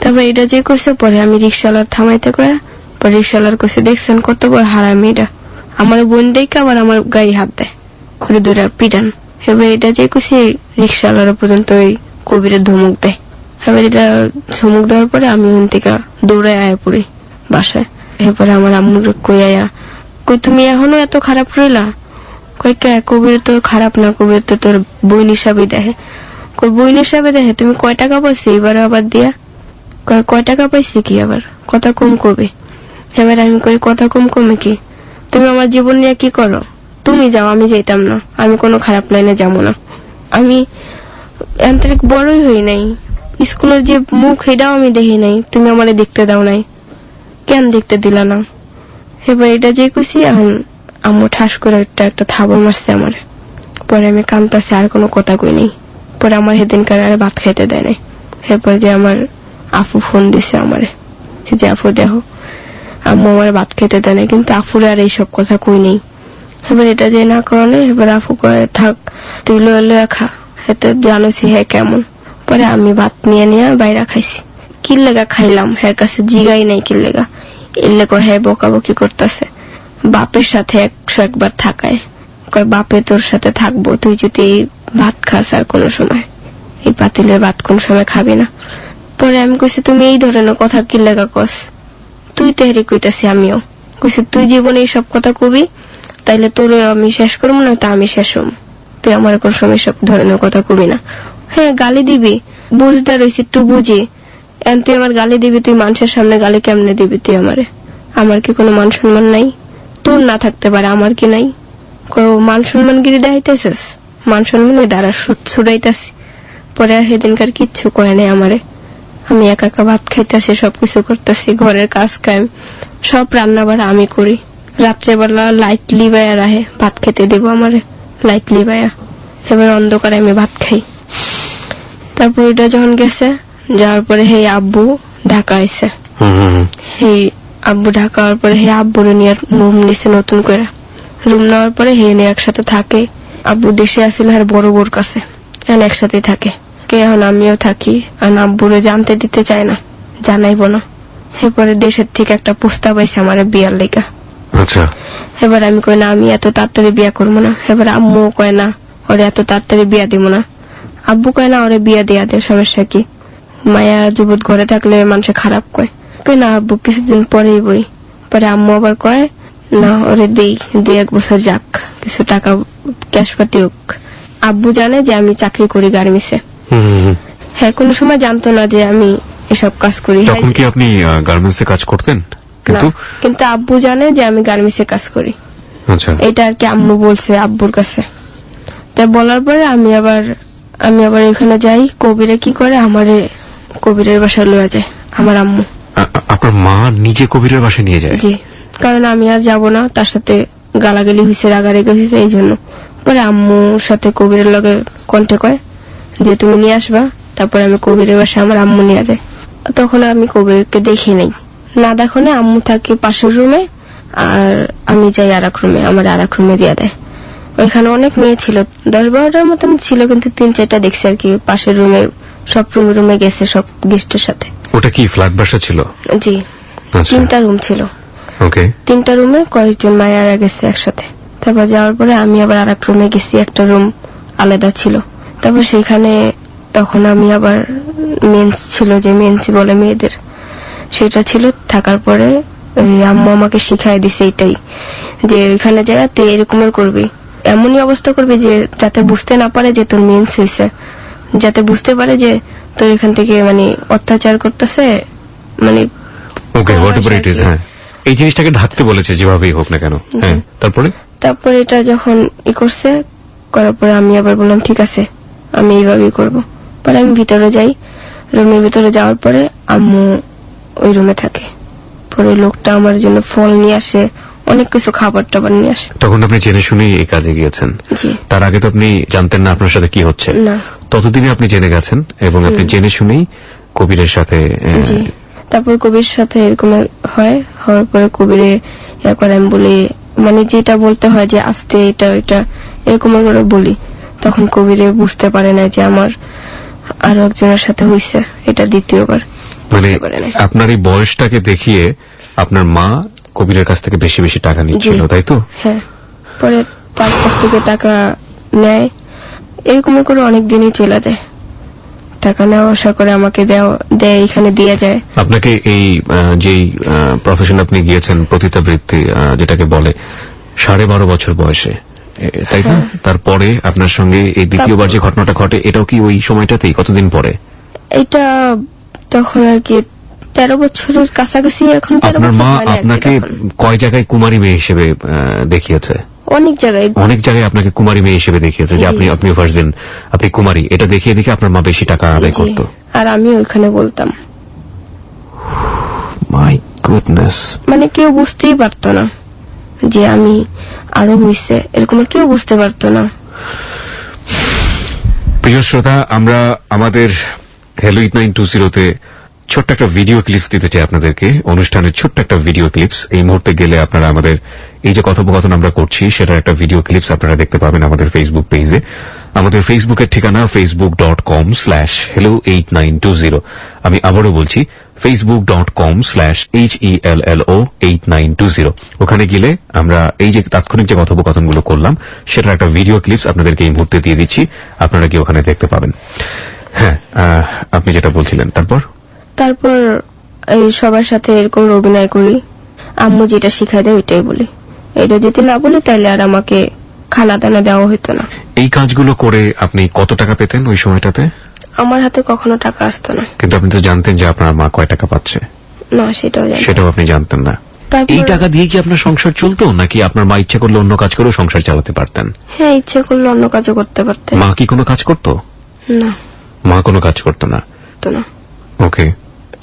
তারপর এটা যে কইছে, পরে আমি রিক্সাওয়ালার থামাইতে কয়া, পরে রিক্সাওয়ালার কইছে দেখছেন কত বড় হারামি এটা, আমার বোন দেখে আবার আমার গায়ে হাত দেয়, ওরে দুটা পিটান। এবার এটা যে কইছে রিক্সাওয়ালার পর্যন্ত ওই কবিরের ধমক দেয়। এবার এটা ধমক দেওয়ার পরে আমি ওখান থেকে দৌড়ে আয়া পড়ি বাসায়। এরপরে আমার আম্মুর কই আয়া, কই তুমি এখনো এত খারাপ রইলা? কই কে, কবির তো খারাপ না, কবির তো তোর বোন হিসাবে দেখে। কই বোন হিসাবে দেখে? তুমি কয় টাকা পাইছি এবার আবার দিয়া? কয় টাকা পাইছি কি আবার, কথা কম কবে? এবার আমি কই কথা কম কমে কি, তুমি আমার জীবন নিয়ে কি করো? তুমি যাও, আমি যেতাম না, আমি কোনো খারাপ লাইনে যাবো না। আমি আন্তরিক বড়ই হই নাই, স্কুলের যে মুখ এটাও আমি দেখি নাই, তুমি আমারে দেখতে দাও নাই, কেন দেখতে দিলা না? এবার এটা যে কইছি, এখন আম্মু ঠাস করে একটা থাবর মারছে আমারে। পরে আমি কাঁদতাছি, আর কোনো কথা কই নাই। পরে আমার সেদিনকার আর ভাত খাইতে দেয় নাই। এরপর যে আমার আফু ফোন দিছে আমারে, যে আফু দেখো আম্মু আমার ভাত খেতে দেয় না, কিন্তু আফুরে আর এইসব কথা কই নেই। এবার এটা যে না করলে, এবার আফু কয়ে থাক তুই লয়ে খা, এতে জানোছি হ্যাঁ কেমন। পরে আমি ভাত নিয়ে বাইরে খাইছি। কি লেগা খাইলাম হ্যাঁ কাছে জিগাই নাই কি লেগা, এর লেগা হ্যাঁ বকাবকি করতেছে, বাপের সাথে 101 বার থাকায়। কয় বাপে তোর সাথে থাকবো, তুই যদি এই ভাত খাস আর কোনো সময়, এই পাতিলের ভাত কোন সময় খাবি না। পরে আমি কইছি তুমি এই ধরনের কথা কি লেগা কস, তুই তেহরি কইতাছি আমিও। কইছি তুই জীবনে এইসব কথা কবি, তাইলে তোর আমি শেষ করবো না, তা আমি শেষ হম, তুই আমার কোন সময় সব ধরনের কথা কবি না। হ্যাঁ গালি দিবি, বুঝতে রয়েছি একটু বুঝি, এখন তুই আমার গালি দিবি, তুই মানুষের সামনে গালি কেমনে দিবি তুই আমারে? আমার কি কোনো মান সম্মান নাই? তোর না থাকতে পারে, আমার কি নাই? মান সম্মান গিরি দেখাইতেছিস, মান সম্মানের দ্বারা ছুড়াইতেছি। পরে আর সেদিনকার কিচ্ছু কয় নাই আমারে। আমি একা একা ভাত খাইতেছি, সবকিছু করতেছি, ঘরের কাজ কাম সব রান্না বাড়া আমি করি। রাত্রেবেলা লাইট লিবাইয়া রাহে, ভাত খেতে দেব আমারে লাইট লিবাইয়া। এবার অন্ধকারে আমি ভাত খাই। তারপর ওইটা যখন গেছে, যাওয়ার পরে হে আব্বু ঢাকা আইছে। এই আব্বু ঢাকা হওয়ার পরে হে আব্বুরে নিয়ে রুম নিছে নতুন করে। রুম নেওয়ার পরে হে নিয়ে একসাথে থাকে। আব্বু দেশে আসলে আর বড় বোর কাছে, এখন একসাথে থাকে। এখন আমিও থাকি, আর আব্বুরে জানতে দিতে চায় না, জানাইবো না। এরপরে দেশের থেকে একটা প্রস্তাব আইছে আমার বিয়ার লেগা। আচ্ছা। এবার আমি কই না, আমি এত তাড়াতাড়ি বিয়া করবো না। এবার আম্মু কয় না, ওরে এত তাড়াতাড়ি বিয়া দিব না। আব্বু কয় না, ওরে বিয়া দেয়া দে, সমস্যা কি? মায়া যুবত ঘরে থাকলে মানুষে খারাপ কয়। কই না আব্বু কিছুদিন পরেই বই। পরে আম্মু আবার কয় না, ওরে দেই, 2-1 বছর যাক, কিছু টাকা ক্যাশ পাতি হোক। আব্বু জানে যে আমি চাকরি করি গার্মেন্টসে। হ্যাঁ, কোনো সময় জানতো না যে আমি এসব কাজ করি। তখন কি আপনি গার্মেন্টসে কাজ করতেন? কিন্তু আব্বু জানে যে আমি গার্মেন্টসে কাজ করি। আচ্ছা, এটা আর কি আম্মু বলছে আব্বুর কাছে। তাই বলার পরে আমি আবার এখানে যাই। কবিরে কি করে, আমারে কবিরের বাসায় লয়ে যায় আমার আম্মু। আপনার মা নিজে কবিরের বাসায় নিয়ে যায়? জি, কারণ আমি আর যাব না, তার সাথে গালাগালি হয়েছে, রাগারাগি হয়েছে, এই জন্য। পরে আম্মুর সাথে কবিরের লগে কন্ট্যাক্ট হয় যে তুমি নিয়ে আসবা। তারপরে আমি কবিরের বাসায় আমার আম্মু নিয়ে যায়। তখন আমি কবিরকে দেখি নাই, না দেখো না, আম্মু থাকে পাশের রুমে আর আমি যাই আর এক রুমে, আমার আর এক রুমে দিয়ে দেয়। ওইখানে অনেক মেয়ে ছিল, 10-12টার মতন ছিল, কিন্তু 3-4টা দেখছি আর কি পাশের রুমে, সব রুমে গেছে সব গেস্টের সাথে। ওটা কি ফ্ল্যাট বাসা ছিল? জি, 3টা রুম ছিল। ওকে, 3টা রুমে কয়েকজন মায়েরা গেছে একসাথে। তারপর যাওয়ার পরে আমি আবার আর এক রুমে গেছি, একটা রুম আলাদা ছিল। তারপর সেখানে তখন আমি আবার মেন্স ছিল, যে মেন্সি বলে মেয়েদের, সেটা ছিল। থাকার পরে ওই আম্মু আমাকে শিখাই দিছে এটাই, যে ওইখানে যায় তুই এরকমের করবি, এমনই অবস্থা করবি যে যাতে বুঝতে না পারে যে তোর মেন্স হয়েছে, যাতে বুঝতে পারে যে তোর এখান থেকে মানে অত্যাচার করতেছে, মানে ওকে, হোয়াটএভার ইট ইজ। হ্যাঁ, এই জিনিসটাকে ঢাকতে বলেছে যেভাবেই হোক না কেন। হ্যাঁ, তারপরে এটা যখন করছে, করার পরে আমি আবার বললাম ঠিক আছে আমি এইভাবেই করব। পরে আমি ভিতরে যাই, রুমের ভিতরে যাওয়ার পরে আম্মু ওই রুমে থাকে। পরে লোকটা আমার জন্য ফল নিয়ে আসে, অনেক কিছু খাবার টাবার নিয়ে আসে। তখন আপনি জেনে শুনেই এই কাজে গিয়েছেন? জি। তার আগে তো আপনি জানতেন না আপনার সাথে কি হচ্ছে? না। ততদিনে আপনি জেনে গেছেন এবং আপনি জেনে শুনেই কবিরের সাথে? জি। তারপর কবির সাথে এরকম হওয়ার পরে কবিরে করে আমি বলি, মানে যেটা বলতে হয় যে আস্তে এটা ওইটা এরকম করে বলি। তখন কবিরে বুঝতে পারে না যে আমার আরো একজনের সাথে হয়েছে, এটা দ্বিতীয়বার। মানে আপনার এই বয়সটাকে দেখিয়ে আপনার মা কবিরের কাছ থেকে বেশি বেশি টাকা নিচ্ছিল, তাই তো? হ্যাঁ। পরে তার কাছ থেকে টাকা নেয়, এরকম করে অনেক দিনই চলে যায়। টাকা নেওয়া আশা করে আমাকে দেয়, এখানে দিয়ে যায়। আপনাকে এই যেই প্রফেশন আপনি গিয়েছেন, পতিতাবৃত্তি যেটাকে বলে, 12.5 বছর বয়সে, তাই না? তারপরে আপনার সঙ্গে এই দ্বিতীয়বার যে ঘটনাটা ঘটে, এটাও কি ওই সময়টাতেই? কতদিন পরে? এটা তখন আর কি 13 বছরের কাছাকাছি। এখন আপনার মা আপনাকে কয় জায়গায় কুমারী মেয়ে হিসেবে দেখিয়েছে? অনেক জায়গায় আপনাকে কুমারী মেয়ে হিসেবে দেখিয়েছে, যে আপনি ভার্জিন, আপনি কুমারী। এটা দেখিয়ে দেখে আপনার মা বেশি টাকা আদায় করতো, আর আমি ওইখানে বলতাম। My goodness. মানে কেউ বুঝতেই পারতো না যে আমি আরো হইছে, এরকম কেউ বুঝতে পারতো না। প্রিয় শ্রোতা, আমরা আমাদের হ্যালো 8920-তে ছোট্ট একটা ভিডিও ক্লিপস দিতে চাই আপনাদেরকে, অনুষ্ঠানের ছোট্ট একটা ভিডিও ক্লিপস। এই মুহূর্তে গেলে আপনারা আমাদের এই যে কথোপকথন আমরা করছি সেটার একটা ভিডিও ক্লিপস আপনারা দেখতে পাবেন আমাদের ফেসবুক পেজে। আমাদের ফেসবুকের ঠিকানা facebook.com/hello8920। আমি আবারও বলছি, facebook.com/HELLO8920। ওখানে গেলে আমরা এই যে তাৎক্ষণিক যে কথোপকথনগুলো করলাম সেটার একটা ভিডিও ক্লিপস আপনাদেরকে এই মুহূর্তে দিয়ে দিচ্ছি, আপনারা কি ওখানে দেখতে পাবেন। হ্যাঁ, আপনি যেটা বলছিলেন। তারপর এই সবার সাথে এরকম অভিনয় করি, আম্মু যেটা শিখাই দেয় ওইটাই বলি। এটা যদি না বলি তাহলে আর আমাকে খানা দানা দেওয়া হতো না। এই কাজগুলো করে আপনি কত টাকা পেতেন ওই সময়টাতে? আমার হাতে কখনো টাকা আসতো না। কিন্তু আপনি তো জানতেন যে আপনার মা কয় টাকা পাচ্ছে? না, সেটাও আপনি জানতেন না। এই টাকা দিয়ে কি আপনার সংসার চলতো, নাকি আপনার মা ইচ্ছা করলে অন্য কাজ করেও সংসার চালাতে পারতেন? হ্যাঁ, ইচ্ছা করলে অন্য কাজও করতে পারতেন। মা কি কোনো কাজ করতো? না, মা কোনো কাজ করতো না। ওকে।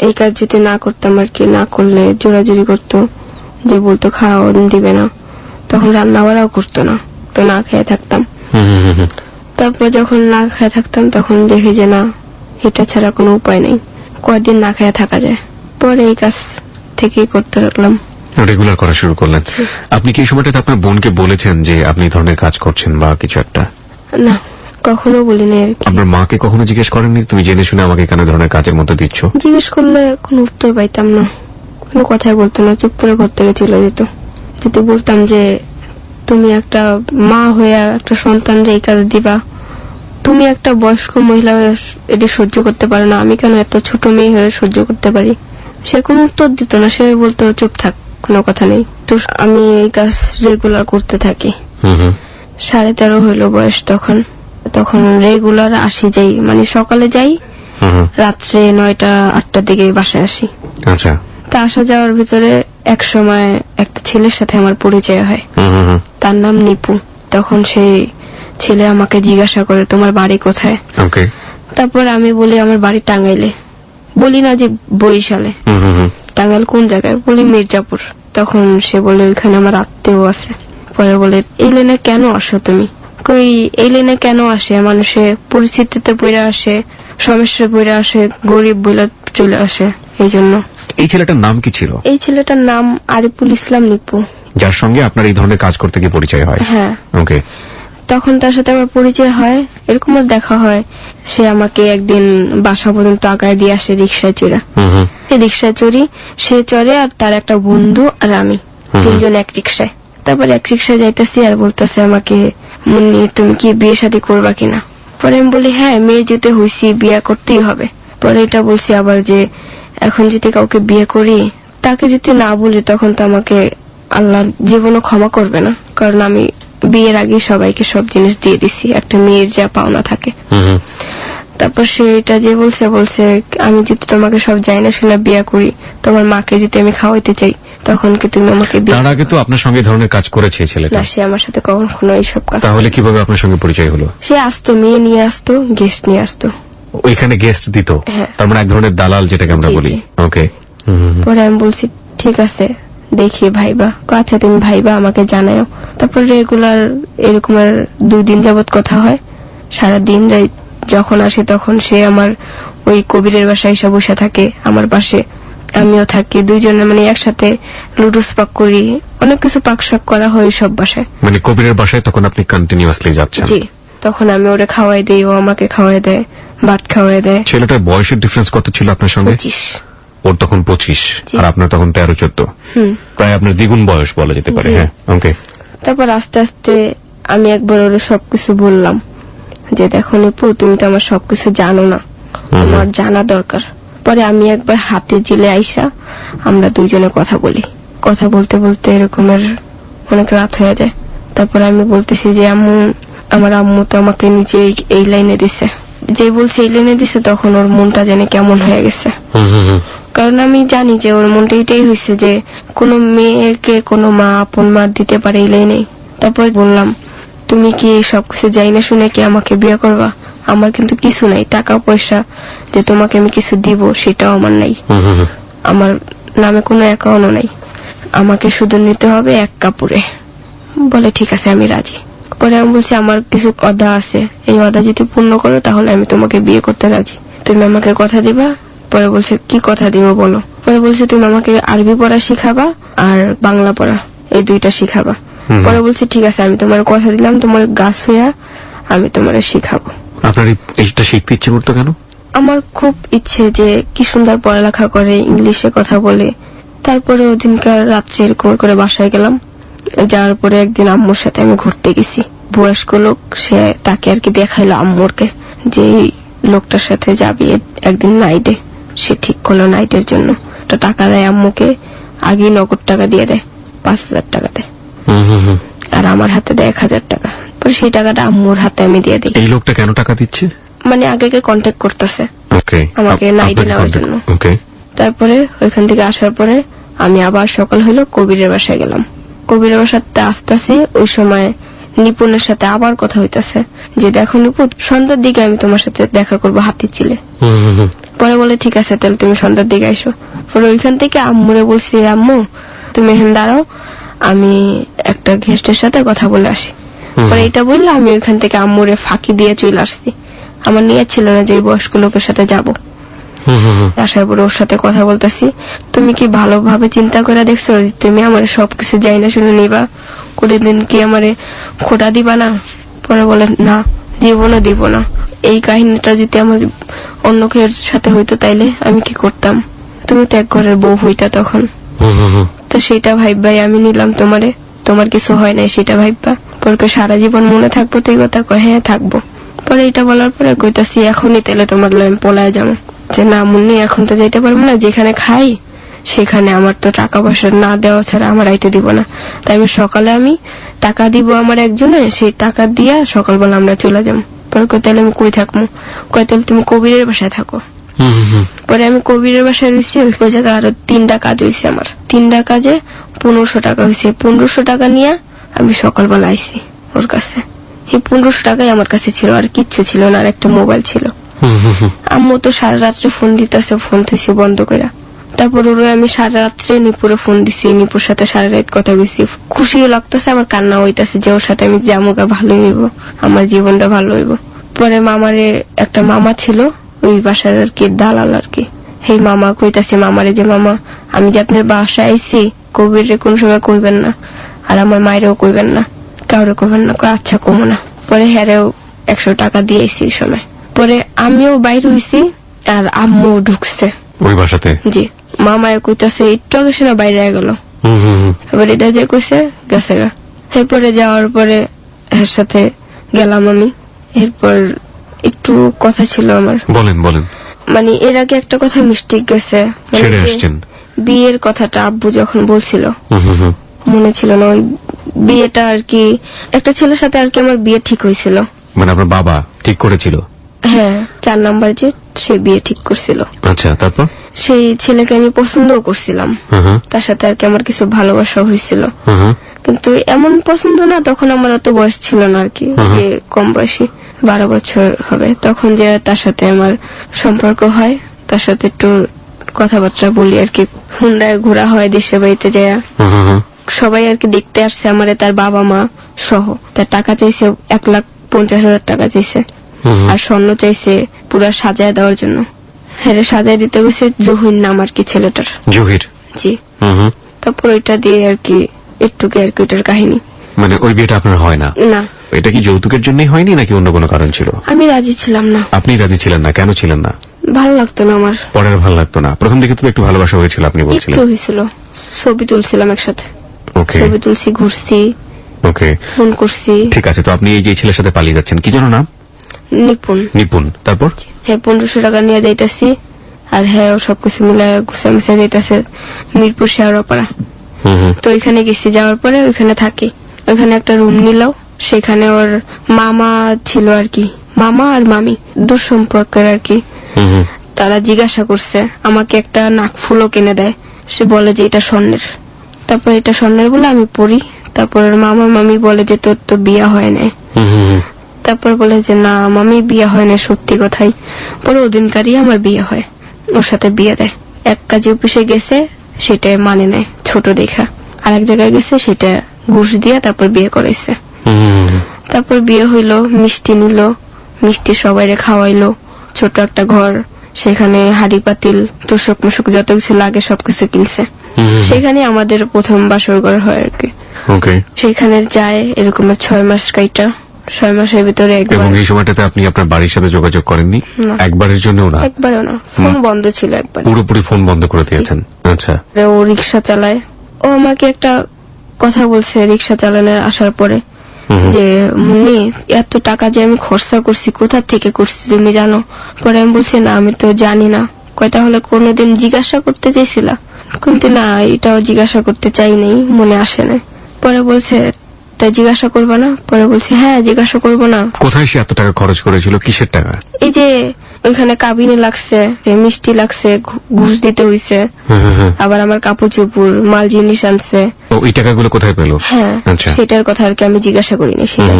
এই কাজ যদি না করতাম আর কি, না করলে জোরাজুরি করতো, যে বলতো খাওয়া দিবে না, তখন রান্না বাড়াও করতো না, তো না খেয়ে থাকতাম। তারপর যখন না খেয়ে থাকতাম তখন দেখি যে না, এটা ছাড়া কোনো উপায় নেই, কয়দিন না খেয়ে থাকা যায়। পরে এই কাজ থেকেই করতে লাগলাম, রেগুলার করা শুরু করলেন। আপনি কি এই সময়টাতে আপনার বোনকে বলেছেন যে আপনি এই ধরনের কাজ করছেন বা কিছু একটা? না, কখনো বলিনি। আপনার মাকে কখনো জিজ্ঞেস করেননি তুমি জেনে শুনে আমাকে কেন ধরনের কাজের মধ্যে দিচ্ছ? জিজ্ঞেস করলে কোনো উত্তর পাইতাম না, কোনো কথাই বলতো না, চুপ করে ঘর থেকে চলে যেত। যদি বলতাম যে তুমি একটা মা হয়ে একটা সন্তানরে এই কাজ দিবা, তুমি একটা বয়স্ক মহিলা হয়ে এটা সহ্য করতে পারো না, আমি কেন এত ছোট মেয়ে হয়ে সহ্য করতে পারি? সে কোনো উত্তর দিত না, সে বলতো চুপ থাক, কোনো কথা নেই। তো আমি এই কাজ রেগুলার করতে থাকি। 13.5 হইলো বয়স তখন রেগুলার আসি, যাই, মানে সকালে যাই, রাত্রে 9টা 8টার দিকে বাসায় আসি। আচ্ছা। তা আসা যাওয়ার ভিতরে এক সময় একটা ছেলের সাথে আমার পরিচয় হয়, হুম হুম হুম। তার নাম নিপু। তখন সেই ছেলে আমাকে জিজ্ঞাসা করে তোমার বাড়ি কোথায়। ওকে। তারপর আমি বলি আমার বাড়ি টাঙ্গাইলে, বলি না যে বরিশালে। হুম হুম হুম। টাঙ্গাইল কোন জায়গায়, বলি মির্জাপুর। তখন সে বলে ওইখানে আমার আত্মীয় আছে। পরে বলে এই লাইনে কেন আসো তুমি? কই এই লাইনে কেন আসে? মানুষে পরিস্থিতিতে পড়ে আসে, সমস্যায় পড়ে আসে, গরিব বলে চলে আসে। এই জন্য। এই ছেলেটার নাম কি ছিল এই ছেলেটার নাম আরিফুল ইসলাম নিপু। যার সঙ্গে আপনার এই ধরনের কাজ করতে গিয়ে পরিচয় হয়? হ্যাঁ। ওকে। তখন তার সাথে আমার পরিচয় হয়, এরকম আর দেখা হয়। সে আমাকে একদিন বাসা পর্যন্ত আগায় দিয়ে আসে রিক্সায় চড়ে। হুম হুম রিক্সায় চড়ি, সে চড়ে আর তার একটা বন্ধু আর আমি, তিনজন এক রিক্সায়। তারপরে এক রিক্সায় যাইতেছি আর বলতেছে আমাকে, মুন্নি তুমি কি বিয়ে শাদী করবা কিনা? পরে আমি বলি হ্যাঁ, মেয়ে যেতে হইছি, বিয়ে করতেই হবে। পরে এটা বলছি আবার যে এখন যদি কাউকে বিয়ে করি, তাকে যদি না বলি তখন তো আমাকে আল্লাহ জীবনও ক্ষমা করবে না, কারণ আমি বিয়ের আগে সবাইকে সব জিনিস দিয়ে দিছি, একটা মেয়ের যা পাওনা থাকে। হুম হুম। তারপর সে এটা যে বলছে আমি যদি তোমাকে সব যাই না শুনে বিয়ে করি, তোমার মাকে যদি আমি খাওয়াইতে চাই, তখন কি তুমি আমাকে বিয়ে? তার আগে তো আপনার সঙ্গে এই ধরনের কাজ করেছে এই ছেলেটা। না, সে আমার সাথে কখনো এইসব কাজ। তাহলে কিভাবে আপনার সঙ্গে পরিচয় হলো? সে আসতো, মেয়ে নিয়ে আসতো, গেস্ট নিয়ে আসতো। ওইখানে গেস্ট দিত? হ্যাঁ। তার মানে এক ধরনের দালাল, যেটাকে আমরা জি, বলি। জি। ওকে। পরে আমি বলছি ঠিক আছে, দেখি ভাইবা। আচ্ছা তুমি ভাইবা আমাকে জানাও। তারপর রেগুলার এরকম 2 দিন যাবত কথা হয়। সারাদিন যখন আসে তখন সে আমার ওই কবিরের বাসায় এসে বসে থাকে, আমার পাশে আমিও থাকি। দুইজনে মানে একসাথে লুডুস পাক করি, অনেক কিছু পাক শাক করা হয় সব বাসায়। মানে কবিরের বাসায় তখন আপনি কন্টিনিউয়াসলি যাচ্ছেন? জি। তখন আমি ওরে খাওয়াই দিই, ও আমাকে খাওয়াই দেয়, ভাত খাওয়াই দেয়। ছেলেটার বয়সের ডিফারেন্স কত ছিল আপনার সঙ্গে? 25। ওর তখন 25 জি। আর আপনার তখন 13-14। প্রায় আপনার দ্বিগুণ বয়স বলা যেতে পারে। জি। হ্যাঁ। ওকে। তারপর আস্তে আস্তে আমি একবার ওরে সবকিছু বললাম যে দেখো নিপু, তুমি তো আমার সবকিছু জানো না, তোমার জানা দরকার। পরে আমি একবার হাতে জিলে আইসা আমরা দুইজনে কথা বলি। কথা বলতে বলতে এরকমের অনেক রাত হয়ে যায়। তারপর আমি বলতেছি যে আমার আম্মু তো আমাকে নিচে এই লাইনে দিছে। যে বলছে এই লাইনে দিছে, তখন ওর মনটা জানি কেমন হয়ে গেছে। কারণ আমি জানি যে ওর মনটা এটাই হয়েছে যে কোনো মেয়েকে কোনো মা আপন মা দিতে পারে এই লাইনে। তারপর বললাম তুমি কি সবকিছু যাই না শুনে কি আমাকে বিয়ে করবা? আমার কিন্তু কিছু নাই, টাকা পয়সা যে তোমাকে আমি কিছু দিব সেটাও আমার নাই, আমার নামে কোনো অ্যাকাউন্টও নাই, আমাকে শুধু নিতে হবে এক কাপড়ে। বলে ঠিক আছে আমি রাজি। পরে আমি বলছি আমার কিছু ওয়াদা আছে, এই ওয়াদা যদি পূর্ণ করো তাহলে আমি তোমাকে বিয়ে করতে রাজি, তুমি আমাকে কথা দিবা? পরে বলছে কি কথা দিব বলো? পরে বলছে তুমি আমাকে আরবি পড়া শিখাবা আর বাংলা পড়া, এই 2টা শিখাবা। পরে বলছে ঠিক আছে, আমি তোমার কথা দিলাম, তোমার গাছ হইয়া আমি তোমার শিখাবো। আপনার এইটা শিখতে ইচ্ছে করতো কেন? আমার খুব ইচ্ছে যে কি সুন্দর পড়ালেখা করে, ইংলিশে কথা বলে। তারপরে ওদিনকার রাত্রে এরকম করে বাসায় গেলাম। যাওয়ার পরে একদিন আম্মুর সাথে আমি ঘুরতে গেছি। বয়স্ক লোক, সে তাকে আর কি দেখাইলো আম্মুরকে যে এই লোকটার সাথে যাবি একদিন নাইটে। সে ঠিক করলো নাইটের জন্য। একটা টাকা দেয় আম্মুকে, আগে নগদ টাকা দিয়ে দেয়, 5,000 টাকা দেয়, আর আমার হাতে দেয় 1,000 টাকা। পরে সেই টাকাটা আম্মুর হাতে আমি দিয়ে দিই। এই লোকটা কেন টাকা দিচ্ছে? মানে আগেকে কন্ট্যাক্ট করতেছে আমাকে নাইটে নেওয়ার জন্য। তারপরে ওইখান থেকে আসার পরে আমি আবার সকাল হইলো কবিরের বাসায় গেলাম। কবিরের বাসাতে আসতেছি, ওই সময় নিপুণের সাথে আবার কথা হইতাছে যে দেখো নিপুণ, সন্ধ্যার দিকে আমি তোমার সাথে দেখা করবো হাতিরঝিলে। পরে বলে ঠিক আছে তাহলে তুমি সন্ধ্যার দিকে আইসো। পরে ওইখান থেকে আম্মুরে বলছি আম্মু তুমি এখানে দাঁড়াও, আমি একটা গেস্টের সাথে কথা বলে আসি। পরে এটা বললে আমি ওইখান থেকে আম্মুরে ফাঁকি দিয়ে চলে আসছি। আমার নিয়ে ছিল না যে বয়স্ক লোকের সাথে যাব। আসার পরে ওর সাথে কথা বলতেছি, তুমি কি ভালোভাবে চিন্তা করে দেখছো তুমি আমার সবকিছু যাই না শুনে নিবা? কোনদিন কি আমারে খোটা দিবা না? পরে বলে না, জীবনও দিব না। এই কাহিনীটা যদি আমার অন্য কেউ সাথে হইতো তাইলে আমি কি করতাম? তুমি তো এক ঘরের বউ হইতা তখন। তো সেটা ভাইবাই আমি নিলাম তোমারে, তোমার কিছু হয় নাই সেটা ভাইবা। পরে সারা জীবন মনে থাকবো তো এই কথা? হ্যাঁ থাকবো। পরে এটা বলার পরে কইতাছি এখনই তাহলে তোমার লয় পলায় যাবো। যে না মুন্নি, এখন তো যাইতে পারবো না, যেখানে খাই সেখানে আমার তো টাকা পয়সা না দেওয়া ছাড়া আমার আইতে দিব না। তাই আমি সকালে আমি টাকা দিব আমার একজনে, সেই টাকা দিয়া সকালবেলা আমরা চলে যাবো। পরে কই তাহলে আমি কই থাকবো? কই তাহলে তুমি কবিরের বাসায় থাকো। পরে আমি কবিরের বাসায় রয়েছি, ওই জায়গায় আরো 3টা কাজ হয়েছে আমার। 3টা কাজে 1500 টাকা হয়েছে। 1500 টাকা নিয়ে আমি সকালবেলা আইছি ওর কাছে। এই 1500 টাকাই আমার কাছে ছিল, আর কিচ্ছু ছিল না, আর একটা মোবাইল ছিল। আম্মু তো সারা রাত্রে ফোন দিতেছে, ফোন থুইছি বন্ধ করে। তারপর ওরে আমি সারা রাত্রে নিপুরে ফোন দিছি, নিপুর সাথে সারা রাত কথা বলছি। খুশিও লাগতেছে, আবার কান্না হইতাছে যে ওর সাথে আমি জামুকা ভালো হইব, আমার জীবনটা ভালো হইব। পরে মামারে একটা মামা ছিল ওই বাসার আর কি দালাল আর কি, সেই মামা কইতাছে মামারে যে মামা আমি যে আপনার বাসায় আইছি, কবিরে কোন সময় কইবেন না, আর আমার মায়েরও কইবেন না, কাউরে কইবেন না। আচ্ছা কমো না। পরে হ্যারেও 100 টাকা দিয়েছি এই সময়। পরে আমিও বাইরে হইছি আর আম্মু ঢুকছে ওই বাসাতে। জি, মামায় কইতাছে একটু আগে শোনা বাইরে গেল। এবার এটা যে কইছে গেছে গা। এরপরে যাওয়ার পরে এর সাথে গেলাম আমি। এরপর একটু কথা ছিল আমার। বলেন বলেন। মানে এর আগে একটা কথা মিস্টেক গেছে, মানে ছেড়ে যে আসছেন। বিয়ের কথাটা আব্বু যখন বলছিল মনে ছিল না, ওই বিয়েটা আর কি একটা ছেলের সাথে আর কি আমার বিয়ে ঠিক হয়েছিল। মানে আপনার বাবা ঠিক করেছিল? হ্যাঁ, 4 নাম্বার যে সে বিয়ে ঠিক করছিল। আচ্ছা, তারপর? সেই ছেলেকে আমি পছন্দও করছিলাম, তার সাথে আর কি আমার কিছু ভালোবাসা হয়েছিল। কিন্তু এমন পছন্দ না, তখন আমার অত বয়স ছিল না আর কি, যে কম বয়সী 12 বছর হবে। তখন যে তার সাথে আমার সম্পর্ক হয়, তার সাথে একটু কথাবার্তা বলি আর কি, হুন্ডায় ঘোরা হয় দেশের বাড়িতে যায়। সবাই আর কি দেখতে আসছে আমারে, তার বাবা মা সহ। তার টাকা চাইছে 1,50,000 টাকা চাইছে, আর স্বর্ণ চাইছে পুরা সাজায় দেওয়ার জন্য। হ্যাঁ, সাজায় দিতে গেছে জহির নাম আর কি ছেলেটার। জহির? জি। তারপর ওইটা দিয়ে আর কি একটুকে আর কি ওইটার কাহিনী। মানে ওই বিয়েটা আপনার হয় না? না। এটা কি যৌতুকের জন্যই হয়নি নাকি অন্য কোনো কারণ ছিল? আমি রাজি ছিলাম না। আপনি রাজি ছিলেন না? কেন ছিলেন না? ভালো লাগতো না আমার। পরে আর ভালো লাগতো না? প্রথম দিকে তো একটু ভালোবাসা হয়েছিল আপনি বলছিলেন। একটু হয়েছিল, ছবি তুলছিলাম একসাথে। ওকে। ছবি তুলছি, ঘুরছি, ওকে, ফোন করছি। ঠিক আছে। তো আপনি এই যে ছেলের সাথে পালিয়ে যাচ্ছেন, কি যেন নাম? নিপুণ। নিপুণ। তারপর? হ্যাঁ, 1500 টাকা নিয়ে যাইতেছি, আর হ্যাঁ ও সবকিছু মিলায় গুছা মিশা যাইতেছে মিরপুর শেওড়াপাড়া। তো ওইখানে গেছি, যাওয়ার পরে ওইখানে থাকি। ওইখানে একটা রুম নিল, সেখানে ওর মামা ছিল আর কি, মামা আর মামি দূর সম্পর্কের আর কি। তারা জিজ্ঞাসা করছে আমাকে, একটা নাকফুলও কিনে দেয়, সে বলে যে এটা স্বর্ণের। তারপর এটা স্বর্ণের বলে আমি পড়ি। তারপর ওর মামা মামি বলে যে তোর তো বিয়ে হয় নাই। তারপর বলে যে না মামি বিয়ে হয় না, সত্যি কথাই। পরে ওদিনকারই আমার বিয়ে হয়, ওর সাথে বিয়ে দেয়। এক কাজে অফিসে গেছে, সেটা মানে নেয় ছোট দেখা। আর এক জায়গায় গেছে, সেটা ঘুষ দিয়ে তারপর বিয়ে করাইছে। তারপর বিয়ে হইলো, মিষ্টি নিল, মিষ্টি সবাই খাওয়াইলো, ছোট একটা ঘর, সেখানে হাড়ি পাতিল তোষক মোষক যত কিছু লাগে সবকিছু কিনছে। সেখানে আমাদের প্রথম বাসর ঘর হয় আর কি। সেখানে যায় এরকম 6 মাস কাইটা, 6 মাসের ভিতরে একবার। এবং এই সময়টাতে আপনি আপনার বাড়ির সাথে যোগাযোগ করেননি? একবারের জন্যও না? একবারও না, ফোন বন্ধ ছিল একবার। পুরোপুরি ফোন বন্ধ করে দিয়েছেন? আচ্ছা। ও রিক্সা চালায়, ও আমাকে একটা কথা বলছে রিক্সা চালানোর আসার পরে, যে মুন্নি এত টাকা যে আমি খরচা করছি কোথা থেকে করছি তুমি জানো? পরে আমি বলছি না আমি তো জানি না। কয় তাহলে কোনোদিন জিজ্ঞাসা করতে চাইছিলা? কিন্তু না, এটাও জিজ্ঞাসা করতে চাই নাই, মনে আসে না। পরে বলছে তাই জিজ্ঞাসা করবা না? পরে বলছি হ্যাঁ জিজ্ঞাসা করবো না। কোথায় সে এত টাকা খরচ করেছিল? কিসের টাকা? এই যে ওইখানে কাবিনে লাগছে, মিষ্টি লাগছে, ঘুষ দিতে হইছে, আবার আমার কাপড় চোপড় মাল জিনিস আনছে। ওই টাকাগুলো কোথায় পেল? হ্যাঁ, সেটার কথা আর কি আমি জিজ্ঞাসা করিনি সেটা।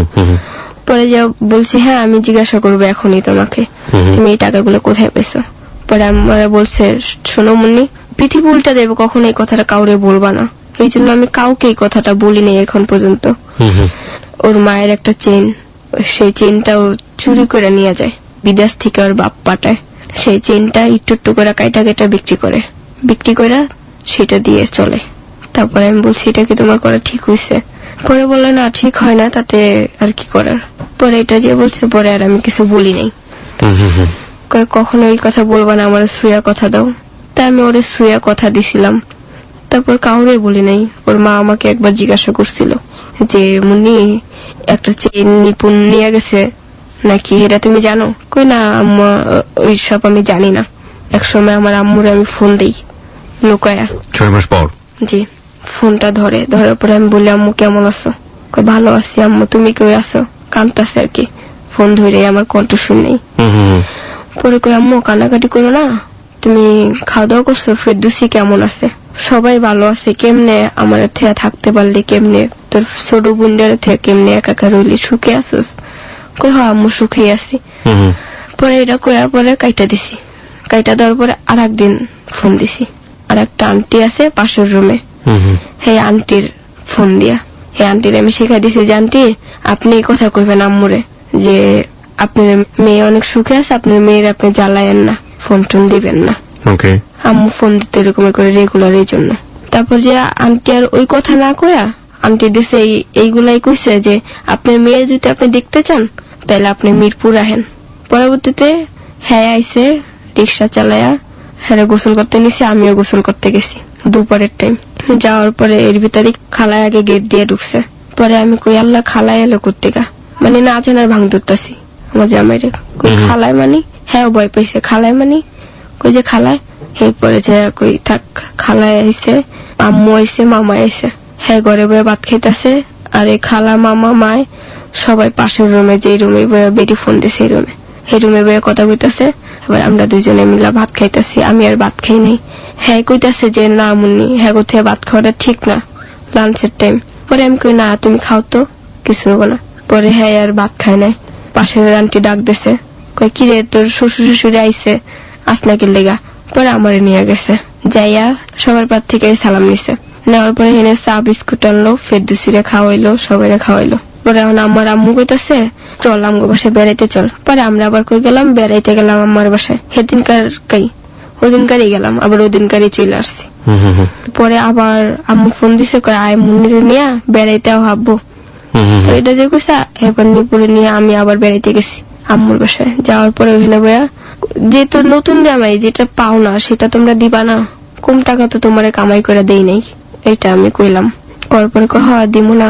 পরে যা বলছি হ্যাঁ আমি জিজ্ঞাসা করবো এখনই তোমাকে, তুমি এই টাকাগুলো কোথায় পেছো? পরে আমার বলছে শোনো মুন্নি, পৃথিবী উল্টা দেবে, কখনো এই কথাটা কাউরে বলবা না। এই জন্য আমি কাউকে এই কথাটা বলিনি এখন পর্যন্ত। ওর মায়ের একটা চেন, সেই চেনটাও চুরি করে নিয়ে যায় বিদেশ থেকে, ওর বাপ পাঠায়। সেই চেনটা একটু একটু করে কাইটা কেটা বিক্রি করে, বিক্রি করে সেটা দিয়ে চলে। তারপরে আমি বলছি এটা কি তোমার করা ঠিক হয়েছে? পরে বললো না ঠিক হয় না, তাতে আর কি করার। পরে এটা যে বলছে, পরে আর আমি কিছু বলি নাই। কখনো এই কথা বলবা না, আমার সুয়া কথা দাও। তাই আমি ওরে সুয়া কথা দিছিলাম। তারপর কাউরে বলি নাই। ওর মা আমাকে একবার জিজ্ঞাসা করছিল যে মুন্নি একটা চেন নিপুণ নিয়ে গেছে নাকি, এটা তুমি জানো? কই না আম্মা, ওই সব আমি জানি না। একসময় আমার আম্মুরে আমি ফোন দিই লুকায়া। 6 মাস পর? জি। ফোনটা ধরার পরে আমি বলি আম্মু কেমন আছো? কই ভালো আছি আম্মু, তুমি কই আছো? কাঁদতাছে আর কি, ফোন ধরে আমার কণ্ঠ শুনেই। পরে কই আম্মু কান্নাকাটি করো না, তুমি খাওয়া দাওয়া করছো, ফেরদৌসী কেমন আছে? সবাই ভালো আছে, কেমনে আমার থেকে থাকতে পারলি, কেমনে তোর ছোট বোনদের থেকে কেমনে একা রইলি, সুখে আছিস? কই হ্যাঁ আম্মু সুখেই আছি। পরে এটা কয়া পরে কাইটা দিছি, কাইটা দেওয়ার পরে আর একদিন ফোন দিছি, আর একটা আন্টি আছে পাশের রুমে, সেই আন্টির ফোন দিয়া এই আন্টির আমি শিখাই দিছি যে আন্টি আপনি এই কথা কইবেন আম্মুরে যে আপনার মেয়ে অনেক সুখে আছে, আপনার মেয়ের আপনি জ্বালায়েন না, ফোন টোন দিবেন না। ওকে। আম্মু ফোন দিতে এরকম করে রেগুলার এই জন্য। তারপর যে আন্টি আর ওই কথা না কয়া আন্টি দিছে এইগুলাই কইছে যে আপনার মেয়ে যদি আপনি দেখতে চান তাহলে আপনি মিরপুর আহেন। পরবর্তীতে হ্যাঁ আইসে রিক্সা চালায়া, হ্যাঁ গোসল করতে নিছি, আমিও গোসল করতে গেছি দুপুরের টাইম। যাওয়ার পরে এর ভিতরে খালায় আগে গেট দিয়ে ঢুকছে। পরে আমি কই আল্লাহ খালায় এলো কোত্থেকা, মানে না জানার ভাঙ ধরতাছি আমার জামাইরে। কই খালায় মানি? হ্যাঁ ভয় পাইছে। খালায় মানি? কই যে খালায়। এরপরে যে কই থাক, খালায় আইসে, আম্মু আইসে, মামা আইসে, হ্যাঁ ঘরে বয়ে ভাত খাইতেছে। আর এই খালা মামা মায় সবাই পাশের রুমে, যে রুমে বয়ে বেটি ফোন দিছে এই রুমে বয়ে কথা কইতাছে। এবার আমরা দুইজনে মিলা ভাত খাইতেছি, আমি আর ভাত খাই নাই। হ্যাঁ কইতাছে যে না মুন্নি, হ্যাঁ কোথায় ভাত খাওয়াটা ঠিক না লাঞ্চের টাইম। পরে আমি কই না তুমি খাও তো, কিছু হবো না। পরে হ্যাঁ আর ভাত খায় নাই। পাশের আন্টি ডাক দিছে, কই কি রে তোর শ্বশুর শাশুড়ি আইসে, আসনাকের লেগা। পরে আমারে নিয়ে গেছে, যাইয়া সবার পার থেকে সালাম নিছে। নেওয়ার পরে এনে চা বিস্কুট আনলো, ফেরদৌসিরে খাওয়াইলো, সবাইরে খাওয়াইলো। পরে এখন আমার আম্মু কইতাছে চল আমগো বাসায় বেড়াইতে চল। পরে আমরা আবার কই গেলাম, বেড়াইতে গেলাম আমার বাসায়। ওদিনকারই গেলাম, আবার ওদিনকারই চলে আসছি। পরে আবার আম্মু ফোন দিছে, কয় আয় মুন্নিরে নিয়ে বেড়াইতে হাববো। এটা যে কইসা এবার নিপুরে নিয়ে আমি আবার বেড়াইতে গেছি আম্মুর বাসায়। যাওয়ার পরে ওখানে বইয়া যে তোর নতুন জামাই যেটা পাও না সেটা তোমরা দিবা না, কম টাকা তো তোমারে কামাই করে দেই নাই, এটা আমি কইলাম। করার পরে কয় হ্যাঁ দিমু না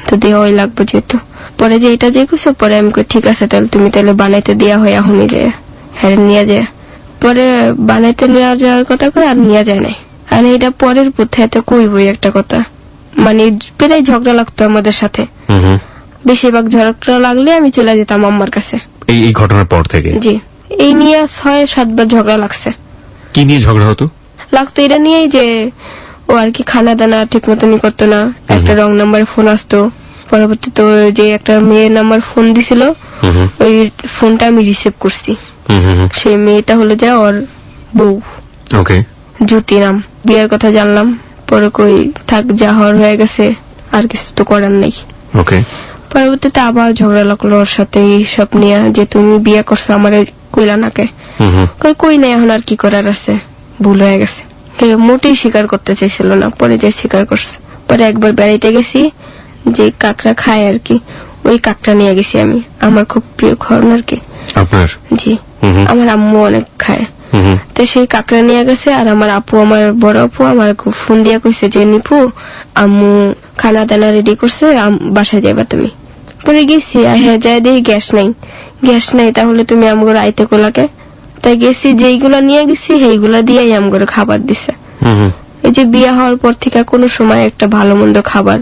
তো দেওয়াই লাগবে যেহেতু। পরে যে এটা যে কইছে, পরে আমি কই ঠিক আছে তাহলে তুমি তাহলে বানাইতে দেওয়া হয় এখনই যে হ্যাঁ নিয়ে যায়। পরে বানাইতে নিয়ে যাওয়ার কথা কই আর নিয়ে যায় নাই। আর এটা পরের পথে এত কইবই একটা কথা, মানে প্রায় ঝগড়া লাগতো আমাদের সাথে। বেশিরভাগ ঝগড়া লাগলে আমি চলে যেতাম আম্মার কাছে। এই ঘটনার পর থেকে? জি, এই নিয়ে 6-7 বার ঝগড়া লাগছে। কি নিয়ে ঝগড়া হতো? লাগতো এটা নিয়েই যে ও আর কি খানা দানা ঠিক মতনই করতো না, একটা রং নাম্বারে ফোন আসতো। পরবর্তীতে যে একটা মেয়ের নাম্বার ফোন দিছিল, ওই ফোনটা আমি রিসিভ করছি। সেই মেয়েটা হলো যে ওর বউ, ওকে, জ্যোতি নাম। বিয়ের কথা জানলাম, পরে কই থাক যা হওয়ার হয়ে গেছে, আর কিছু তো করার নেই। ওকে। পরবর্তীতে আবার ঝগড়া লাগলো ওর সাথে এইসব নিয়ে, যে তুমি বিয়ে করছো আমারে কইলা নাকে। কই নাই, এখন আর কি করার আছে, ভুল হয়ে গেছে। মোটেই স্বীকার করতে চাইছিল না, পরে যে স্বীকার করছে। পরে একবার বেড়াইতে গেছি, যে কাকড়া খায় আর কি, ওই কাকড়া নিয়ে গেছি আমি, আমার খুব প্রিয় খাওয়ান আর কি। আপনার? জি, আমার আম্মু অনেক খায়। তো সেই কাকড়া নিয়ে গেছে। আর আমার আপু, আমার বড় আপু আমার ফোন দিয়া কইছে যে নিপু আম্মু খানা দানা রেডি করছে, বাসায় যাইবা তুমি। পরে গেছি, হ্যাঁ যাই দেখি গ্যাস নাই, তাহলে তুমি আমগো আইতে কোলাকে। তাই গেছি, যেইগুলা নিয়ে গেছি সেইগুলা দিয়েই আমগো খাবার দিছে। এই যে বিয়ে হওয়ার পর থেকে কোনো সময় একটা ভালো মন্দ খাবার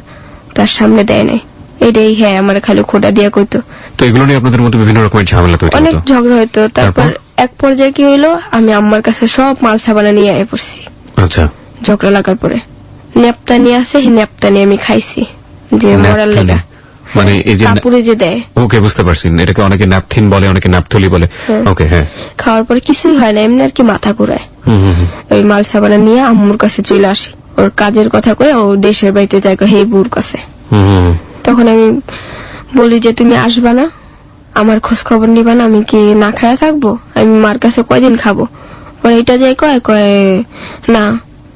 তার সামনে দেয় নাই, এটাই হ্যাঁ আমার খালি খোটা দিয়া কইতো। তো এগুলো নিয়ে আপনাদের মধ্যে বিভিন্ন রকমের ঝামেলা তৈরি হতো? অনেক ঝগড়া হইতো। তারপর এক পর্যায়ে কি হইলো, আমি আম্মার কাছে সব মাল সাবানা নিয়ে আয় পড়ছি। আচ্ছা। ঝগড়া লাগার পরে নেপটা নিয়ে আসে, নেপটা নিয়ে আমি খাইছি, যে মরার লেগা, মানে এই যে কাপড়ে যে দেয়। ওকে, বুঝতে পারছি। এটাকে অনেকে ন্যাপথিন বলে, অনেকে ন্যাপথলি বলে। ওকে, হ্যাঁ। খাওয়ার পরে কিছুই হয় না, এমনি আর কি মাথা ঘুরায়। ওই মাল সাবানা নিয়ে আম্মুর কাছে চলে আসি, ওর কাজের কথা কয়ে ও দেশের বাড়িতে যায় হে বুর কাছে। তখন আমি বলি যে তুমি আসবা না, আমার খোঁজ খবর নিবা না, আমি কি না খায়া থাকবো, আমি মার কাছে কয়দিন খাবো। পরে এটা যাই কয় না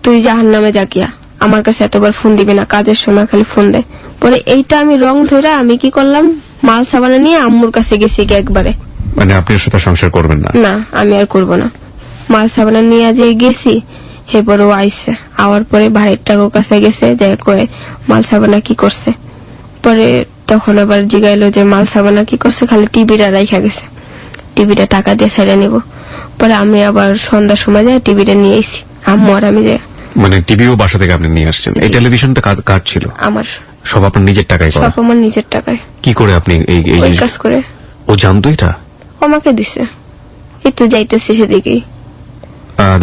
তুই জাহান্নামে যা গিয়া, আমার কাছে এতবার ফোন দিবি না, কাজের সময় খালি ফোন দেয়। পরে এইটা আমি রং ধরে আমি কি করলাম, মাল সাবানা নিয়ে আম্মুর কাছে গেছি একবারে। মানে আপনি ওর সাথে সংসার করবেন না? না, আমি আর করবো না। মাল সাবানা নিয়ে যে গেছি, এরপর ও আইসে, আওয়ার পরে বাড়ির টাকার কাছে গেছে, যাই কয়ে মাল সাবানা কি করছে। পরে তখন আবার জিগাইলো যে মাল সাবানা কি করছে, খালি টিভিটা রাইখা গেছে, টিভিটা টাকা দিয়ে ছেড়ে নিব। পরে আমি আবার সন্ধ্যার সময় যাই টিভিটা নিয়ে এসি, আম্মু আর আমি যাই। মানে টিভিও বাসা থেকে আপনি নিয়ে আসছেন? এই টেলিভিশনটা কার ছিল? আমার। সব আপনার নিজের টাকায় করা? সব আমার নিজের টাকায়। কি করে আপনি এই কাজ করে? ও জানতো এটা? আমাকে দিছে। এই তো যাইতেছি সেদিকেই।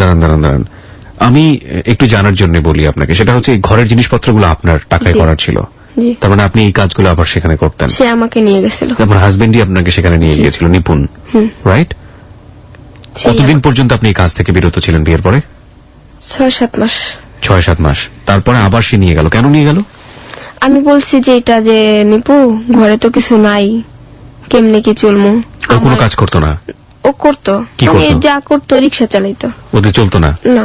দাঁড়ান আমি একটু জানার জন্য বলি আপনাকে, সেটা হচ্ছে এই ঘরের জিনিসপত্রগুলো আপনার টাকায় জি। করার ছিল, জি, তার মানে আপনি এই কাজগুলো আবার সেখানে করতেন। সে আমাকে নিয়ে গেছিল। আপনার হাজবেন্ডই আপনাকে সেখানে নিয়ে জি। গিয়েছিল, নিপুণ, হুম, রাইট? সেই কতদিন পর্যন্ত আপনি এই কাজ থেকে বিরত ছিলেন বিয়ের পরে? 6-7 মাস। 6-7 মাস। তারপরে আবার সে নিয়ে গেল, কেন নিয়ে গেল? আমি বলছি যে এটা যে নিপু ঘরে তো কিছু নাই, কেমনে কি চলমু। ও কোনো আমার- কাজ করতো না? ও করতো, কি মানে করতো? যা করতো রিক্সা চালাইতো। ওদের চলতো না? না,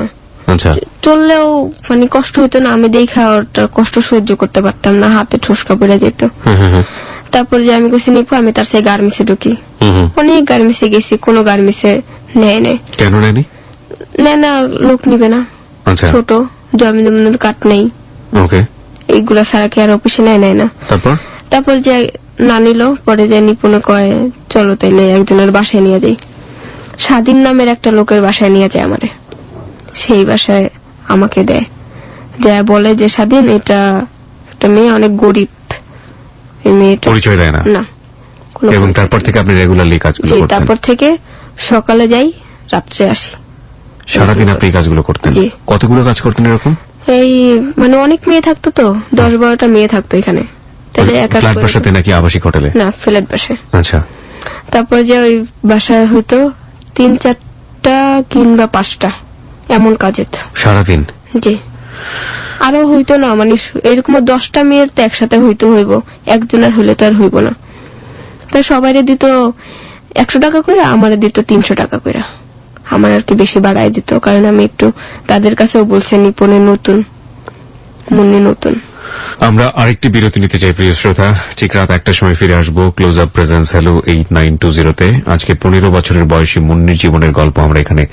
আচ্ছা, চললেও মানে কষ্ট হইতো না, আমি দেখা ওটা কষ্ট সহ্য করতে পারতাম না, হাতে ঠোসকা পড়ে যেত। হুম। তারপর যে আমি কইছি নিপু আমি তার সেই গার্মেন্টসে ঢুকি। হুম। অনেক গার্মেন্টসে গেছি, কোনো গার্মেন্টসে নেয় কেন নেয়নি? না, লোক নিবে না, আচ্ছা, ছোট জমি জমি কাট নেই, ওকে। এইগুলা সারা কি আর অফিসে নেয় না। তারপর যে না নিল, পরে যে নিপুণে কয় চলো তাইলে একজনের বাসায় নিয়ে যাই। স্বাধীন নামের একটা লোকের বাসায় নিয়ে যায় আমারে। সেই বাসায় আমাকে দেয়, যা বলে যে স্বাধীন এটা একটা মেয়ে অনেক গরিব, এই মেয়েটা পরিচয় দেয় না? না কোনো এবং পরিচয় তারপর নেই। থেকে আপনি রেগুলারলি কাজগুলো জি, করতেন? তারপর থেকে সকালে যাই, রাত্রে আসি। সারাদিন আপনি এই কাজগুলো করতেন? জি। কতগুলো কাজ করতেন এরকম? এই মানে অনেক মেয়ে থাকতো তো, 10-12টা মেয়ে থাকতো এখানে, তাহলে এক এক ফ্ল্যাট করে- বাসাতে নাকি আবাসিক হোটেলে? না, ফ্ল্যাট বাসায়। আচ্ছা, তারপর যে ওই বাসায় হয়তো 3-4টা কিংবা 5টা এমন কাজ হতো সারাদিন? জি। আরো হইতো না, মানে এরকম 10টা মেয়ের তো একসাথে হইব, একজনের হইলে তো আর হইব না। তাই সবাইরে দিত 100 টাকা করে, আমারে দিত 300 টাকা করে। আমার আর কি বেশি বাড়াই দিত, কারণ আমি একটু তাদের কাছেও বলছে নিপুণে নতুন, মুন্নি নতুন। আমরা আরেকটি বিরতি নিতে চাই প্রিয় শ্রোতা। ঠিক রাত 1টার সময় ফিরে আসবো ক্লোজ আপ প্রেজেন্স হ্যালো 8920-তে। আজকে 15 বছরের বয়সী মুন্নির জীবনের গল্প আমরা এখানে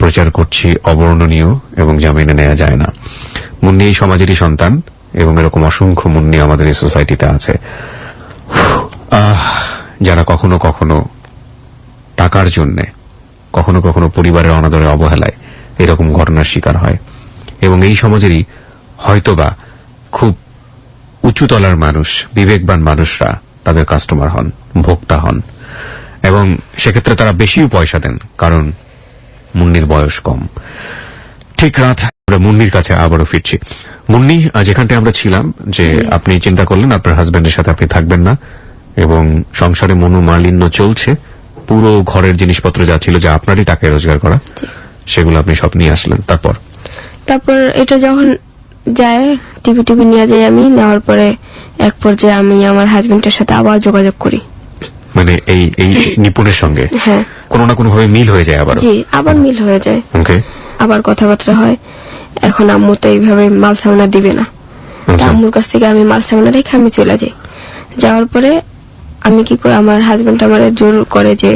প্রচার করছি, অবর্ণনীয় এবং যা মেনে নেওয়া যায় না। মুন্নি এই সমাজেরই সন্তান এবং এরকম অসংখ্য মুন্নি আমাদের এই সোসাইটিতে আছে, যারা কখনো কখনো টাকার জন্যে, কখনো কখনো পরিবারের অনাদরে অবহেলায় এরকম ঘটনার শিকার হয়। এবং এই সমাজেরই হয়তোবা খুব উঁচুতলার মানুষ, বিবেকবান মানুষরা তাদের কাস্টমার হন, ভোক্তা হন, এবং সেক্ষেত্রে তারা বেশিও পয়সা দেন, কারণ মুন্নির বয়স কম। ঠিক রাত আমরা মুন্নির কাছে আবারও ফিরছি। মুন্নি, যেখানটায় আমরা ছিলাম, যে আপনি চিন্তা করলেন আপনার হাজবেন্ডের সাথে আপনি থাকবেন না এবং সংসারে মনোমালিন্য চলছে, পুরো ঘরের জিনিসপত্র যা ছিল, যা আপনারই টাকায় রোজগার করা, সেগুলো আপনি সব নিয়ে আসলেন। তারপর এটা যখন যায়, টিভি নিয়ে যাই, আমি নেওয়ার পরে এক পর্যায়ে আমি আমার হাজবেন্ডের সাথে আবার যোগাযোগ করি। মানে এই নিপুণের সঙ্গে হ্যাঁ, কোনো না কোনো ভাবে মিল হয়ে যায় আবার? জি, আবার মিল হয়ে যায়, ওকে। আবার কথাবার্তা হয়। এখন আম্মু তো এইভাবে মাল সামনা দিবে না, তা আম্মুর কাছ থেকে আমি মাল সামনা রেখে আমি চলে যাই। যাওয়ার পরে আমি কি করি, আমার হাজবেন্ড আমার জোর করে যে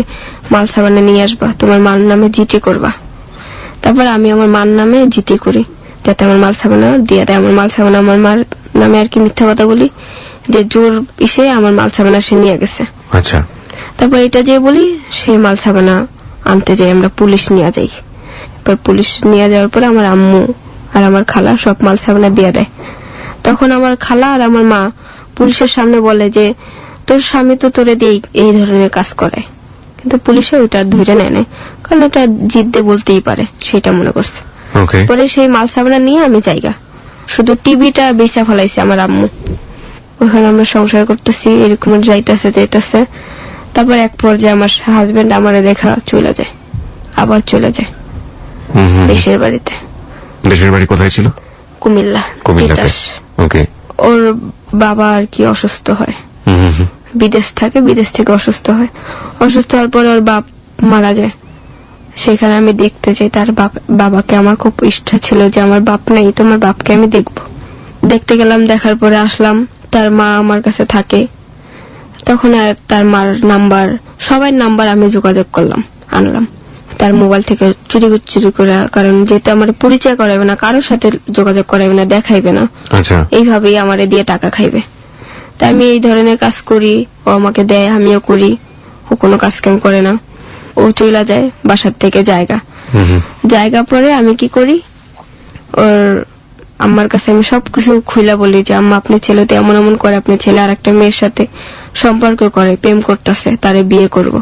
মাল সামানা নিয়ে আসবা, তোমার মার নামে জিটি করবা। তারপর আমি আমার মার নামে জিটি করি, যাতে আমার মাল সামানা দিয়ে দেয়। আমার মাল সামানা আমার মার নামে আর কি মিথ্যা কথা বলি, যে জোর ইসে আমার মাল সামানা সে নিয়ে গেছে। আচ্ছা। তারপর এটা যে বলি, সেই মাল সামানা আনতে যাই, আমরা পুলিশ নিয়ে যাই। এবার পুলিশ নিয়ে যাওয়ার পরে আমার আম্মু আর আমার খালা সব মাল সামানা দিয়ে দেয়। তখন আমার খালা আর আমার মা পুলিশের সামনে বলে যে তোর স্বামী তো তোরে দিয়ে এই ধরনের কাজ করে, কিন্তু পুলিশে ওইটা ধরে নেয় না, কারণ ওটা জিদ্দে বলতেই পারে, সেটা মনে করছে। ওকে। পরে সেই মাল সামনা নিয়ে আমি জায়গা, শুধু টিভিটা বেচা ফেলাইছে আমার আম্মু। ওখানে আমরা সংসার করতেছি, এরকম যাইতেছে। তারপর এক পর্যায়ে আমার হাজবেন্ড আমারে দেখা চলে যায়, আবার চলে যায় দেশের বাড়িতে। দেশের বাড়ি কোথায় ছিল? কুমিল্লা, কুমিল্লাতে। তিতাস। ওকে। ওর বাবা আর কি অসুস্থ হয়, বিদেশ থাকে, বিদেশ থেকে অসুস্থ হয়। অসুস্থ হওয়ার পরে ওর বাপ মারা যায়। সেখানে আমি দেখতে যাই তার বাবাকে। আমার খুব ইচ্ছা ছিল যে আমার বাপ নেই, তোমার বাপকে আমি দেখবো। দেখতে গেলাম, দেখার পরে আসলাম, তার মা আমার কাছে থাকে। তখন আর তার মার নাম্বার, সবার নাম্বার আমি যোগাযোগ করলাম, আনলাম তার মোবাইল থেকে চুরি করে, কারণ যেহেতু আমার পরিচয় করাইবে না, কারোর সাথে যোগাযোগ করাইবে না, দেখাইবে না, আচ্ছা, এইভাবেই আমারে দিয়ে টাকা খাইবে। তাই আমি এই ধরনের কাজ করি, ও আমাকে দেয়, আমিও করি। ও কোনো কাজ কাম করে না, ও চলে যায় বাসার থেকে জায়গা পরে আমি কি করি, ওর আমার কাছে আমি সবকিছু খুইলা বলি যে আম্মা আপনার ছেলে তো এমন এমন করে, আপনার ছেলে আর একটা মেয়ের সাথে সম্পর্ক করে, প্রেম করতেছে, তারে বিয়ে করব।